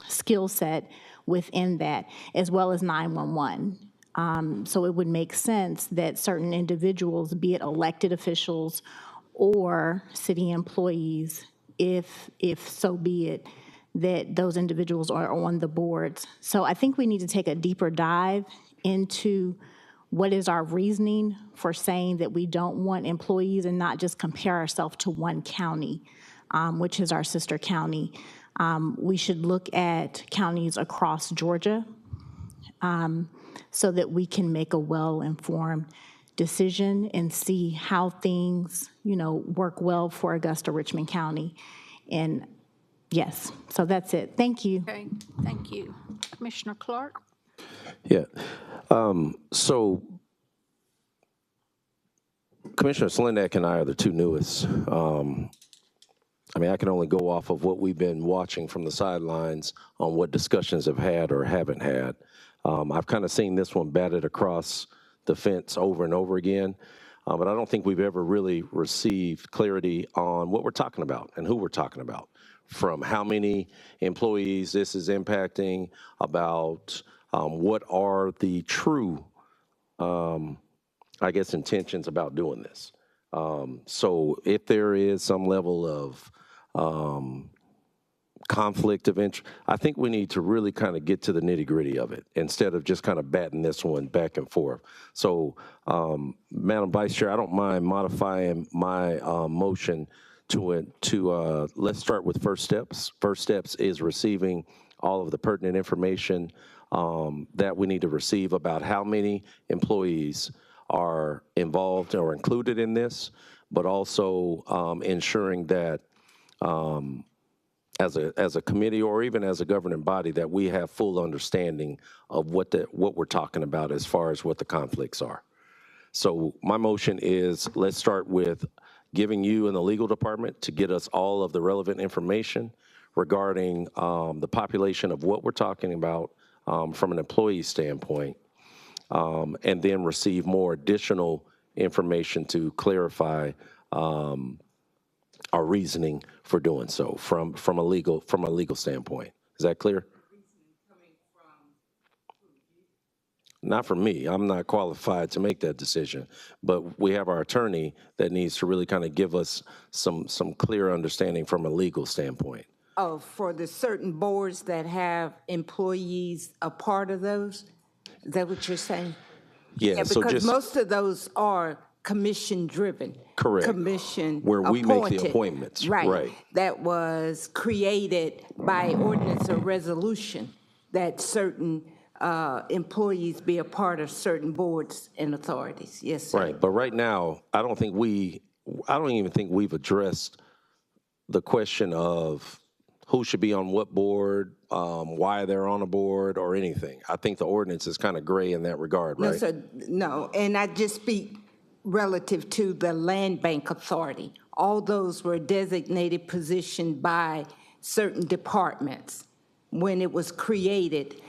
skill set within that, as well as 911. So it would make sense that certain individuals, be it elected officials or city employees, if so be it, that those individuals are on the boards. So I think we need to take a deeper dive into what is our reasoning for saying that we don't want employees and not just compare ourselves to one county, which is our sister county. We should look at counties across Georgia so that we can make a well-informed decision and see how things, work well for Augusta, Richmond County. And yes, so that's it. Thank you. Okay, thank you. Commissioner Clark? Yeah. So Commissioner Slindak and I are the two newest. I can only go off of what we've been watching from the sidelines on what discussions have had or haven't had. I've kind of seen this one batted across the fence over and over again, but I don't think we've ever really received clarity on what we're talking about and who we're talking about, from how many employees this is impacting, about what are the true, intentions about doing this. So if there is some level of conflict of interest, I think we need to really kind of get to the nitty-gritty of it instead of just kind of batting this one back and forth. So, Madam Vice Chair, I don't mind modifying my motion to let's start with first steps. First steps is receiving all of the pertinent information that we need to receive about how many employees are involved or included in this, but also ensuring that as a committee or even as a governing body that we have full understanding of what we're talking about as far as what the conflicts are. So my motion is let's start with giving you and the legal department to get us all of the relevant information regarding the population of what we're talking about from an employee standpoint. and then receive more additional information to clarify our reasoning for doing so from a legal standpoint. Is that clear? Not for me. I'm not qualified to make that decision, but we have our attorney that needs to really kind of give us some clear understanding from a legal standpoint. Oh, for the certain boards that have employees a part of those? Is that what you're saying? Yeah, so because just most of those are commission-driven. correct. Commission Where we make the appointed. appointments. Right. That was created by ordinance or resolution that certain employees be a part of certain boards and authorities. Yes, sir. Right, but right now, I don't even think we've addressed the question of who should be on what board, why they're on a board, or anything. I think the ordinance is kind of gray in that regard, right? No, sir, no, and I just speak relative to the Land Bank Authority. All those were designated positions by certain departments when it was created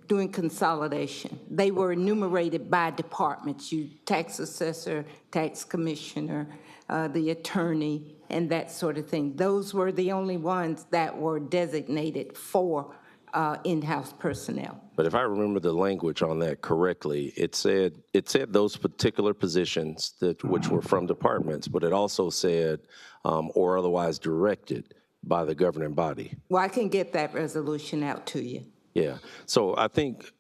doing consolidation. They were enumerated by departments, you tax assessor, tax commissioner, the attorney, and that sort of thing. Those were the only ones that were designated for in-house personnel. But if I remember the language on that correctly, it said those particular positions which were from departments, but it also said or otherwise directed by the governing body. Well, I can get that resolution out to you. Yeah. So I think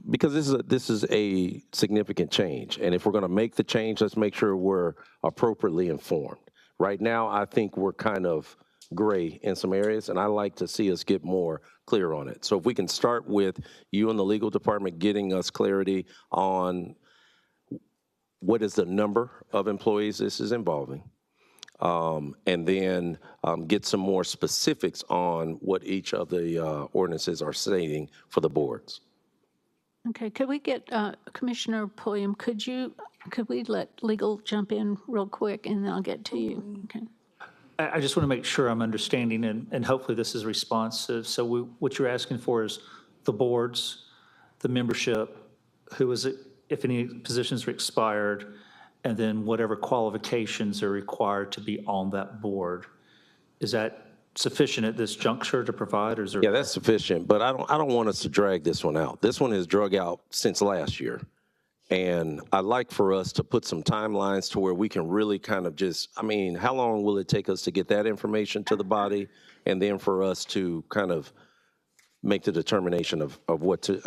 because this is a significant change, and if we're going to make the change, let's make sure we're appropriately informed. Right now, I think we're kind of gray in some areas, and I like to see us get more clear on it. So if we can start with you and the legal department getting us clarity on what is the number of employees this is involving, and then get some more specifics on what each of the ordinances are stating for the boards. Okay, could we get Commissioner Pulliam, could we let legal jump in real quick and then I'll get to you? Okay. I just want to make sure I'm understanding, and hopefully this is responsive. So what you're asking for is the boards, the membership, who is it, if any positions are expired, and then whatever qualifications are required to be on that board. Is that sufficient at this juncture to provide, or is there? Yeah, that's sufficient, but I don't want us to drag this one out. This one has drug out since last year. And I'd like for us to put some timelines to where we can really kind of just, I mean, how long will it take us to get that information to the body, and then for us to kind of make the determination of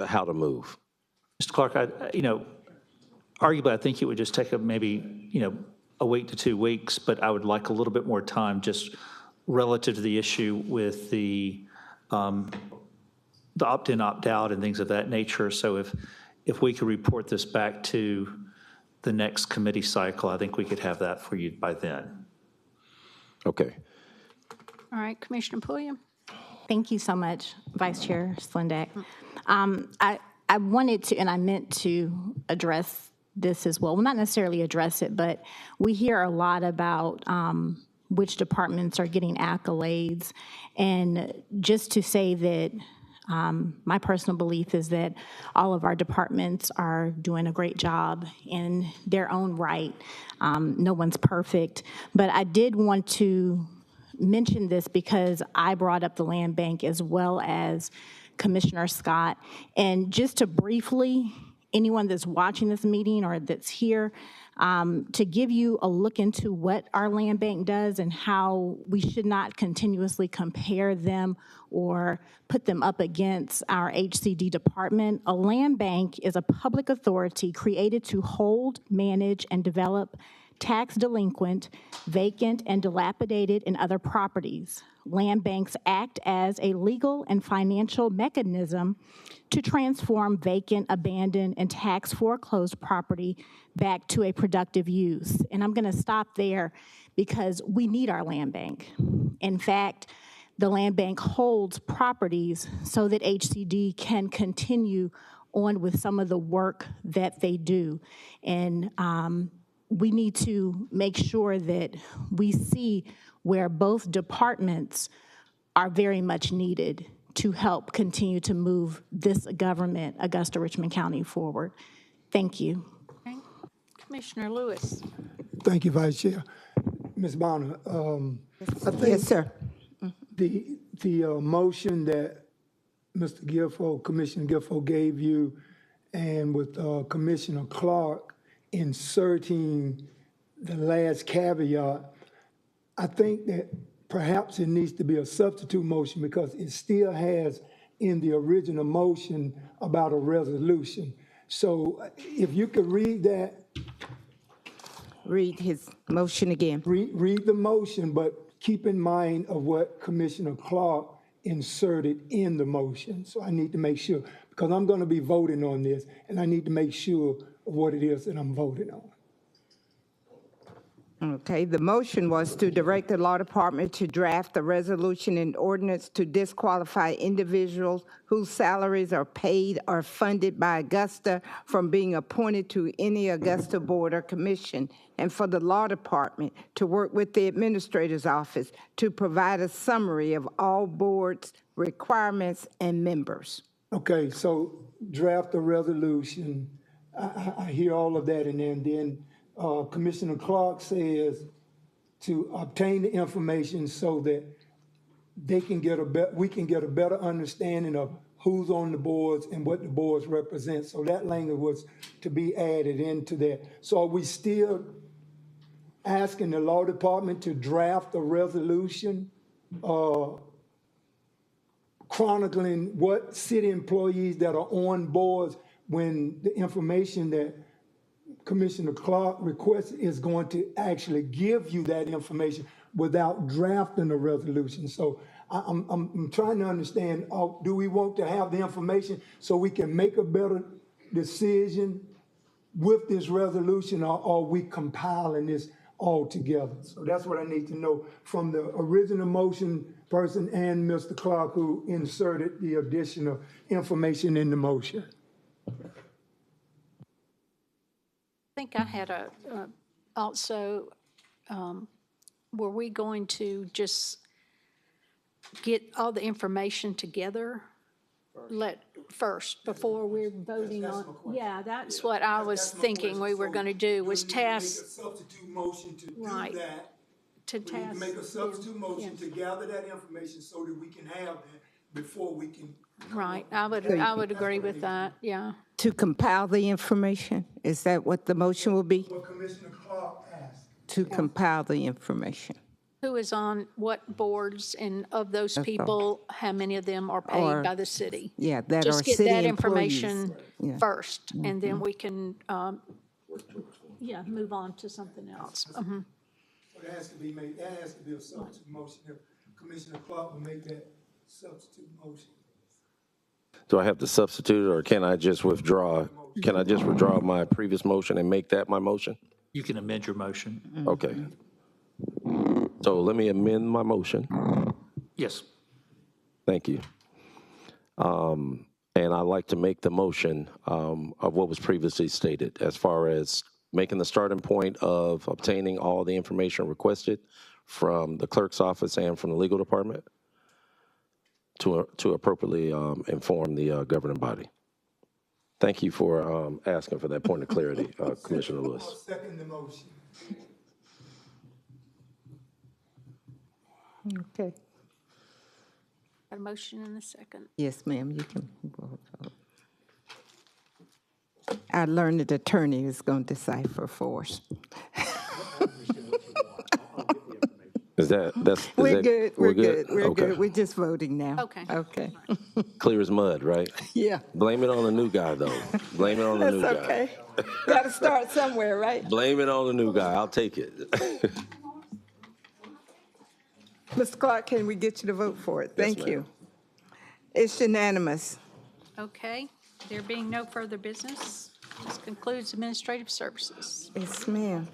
how to move? Mr. Clark, arguably, I think it would just take maybe a week to 2 weeks, but I would like a little bit more time just relative to the issue with the opt-in, opt-out and things of that nature. So if we could report this back to the next committee cycle, I think we could have that for you by then. Okay. All right, Commissioner Pulliam. Thank you so much, Vice Chair Slindak. I wanted to, and I meant to address this as well. Well, not necessarily address it, but we hear a lot about which departments are getting accolades. And just to say that my personal belief is that all of our departments are doing a great job in their own right. No one's perfect. But I did want to mention this because I brought up the land bank as well as Commissioner Scott. And just to briefly, anyone that's watching this meeting or that's here, to give you a look into what our land bank does and how we should not continuously compare them or put them up against our HCD department. A land bank is a public authority created to hold, manage, and develop tax delinquent, vacant, and dilapidated and other properties. Land banks act as a legal and financial mechanism to transform vacant, abandoned, and tax foreclosed property back to a productive use. And I'm going to stop there because we need our land bank. In fact, the land bank holds properties so that HCD can continue on with some of the work that they do. And we need to make sure that we see where both departments are very much needed to help continue to move this government, Augusta Richmond County, forward. Thank you. Okay. Commissioner Lewis. Thank you, Vice Chair. Ms. Bonner, I think Yes, sir. the motion that Mr. Guilfoyle, Commissioner Guilfoyle gave you, and with Commissioner Clark inserting the last caveat, I think that perhaps it needs to be a substitute motion because it still has in the original motion about a resolution. So if you could read that. Read his motion again. Read the motion, but keep in mind of what Commissioner Clark inserted in the motion. So I need to make sure, because I'm going to be voting on this, and I need to make sure of what it is that I'm voting on. Okay, the motion was to direct the law department to draft a resolution and ordinance to disqualify individuals whose salaries are paid or funded by Augusta from being appointed to any Augusta board or commission, and for the law department to work with the administrator's office to provide a summary of all boards, requirements, and members. Okay, so draft a resolution. I hear all of that, and then Commissioner Clark says to obtain the information so that they can get we can get a better understanding of who's on the boards and what the boards represent. So that language was to be added into that. So are we still asking the law department to draft a resolution chronicling what city employees that are on boards when the information that Commissioner Clark requests is going to actually give you that information without drafting a resolution. So I'm trying to understand, do we want to have the information so we can make a better decision with this resolution, or are we compiling this all together? So that's what I need to know from the original motion person and Mr. Clark, who inserted the additional information in the motion. I think I had also, were we going to just get all the information together first before we're voting on? Yeah, that's what I was thinking we were going to do, was task. Make a substitute motion to do Right. that. To We need task. to make a substitute motion Yeah. to gather that information so that we can have that before we can. Right, I would agree with that, yeah. To compile the information? Is that what the motion will be? What Commissioner Clark asked. To compile the information. Who is on what boards, and of those people, how many of them are paid Or- by the city? Yeah, that are Just get city that employees. information Yeah. first, and then we can, yeah, move on to something else. Mhm. So that has to be made, that has to be a substitute motion. If Commissioner Clark will make that substitute motion. Do I have to substitute, or can I just withdraw? Can I just withdraw my previous motion and make that my motion? You can amend your motion. Okay. So let me amend my motion. Yes. Thank you. And I'd like to make the motion of what was previously stated as far as making the starting point of obtaining all the information requested from the clerk's office and from the legal department to appropriately inform the governing body. Thank you for asking for that point of clarity, Commissioner Lewis. I'll second the motion. Okay. Got a motion and a second. Yes, ma'am, you can vote. Our learned attorney is going to decipher for us. We're good. We're Okay. good. We're just voting now. Okay. Okay. Clear as mud, right? Yeah. Blame it on the new guy, though. Blame it on the new That's guy. okay. Got to start somewhere, right? Blame it on the new guy. I'll take it. Mr. Clark, can we get you to vote for it? Yes, Thank ma'am. you. It's unanimous. Okay, there being no further business, this concludes administrative services. Yes, ma'am.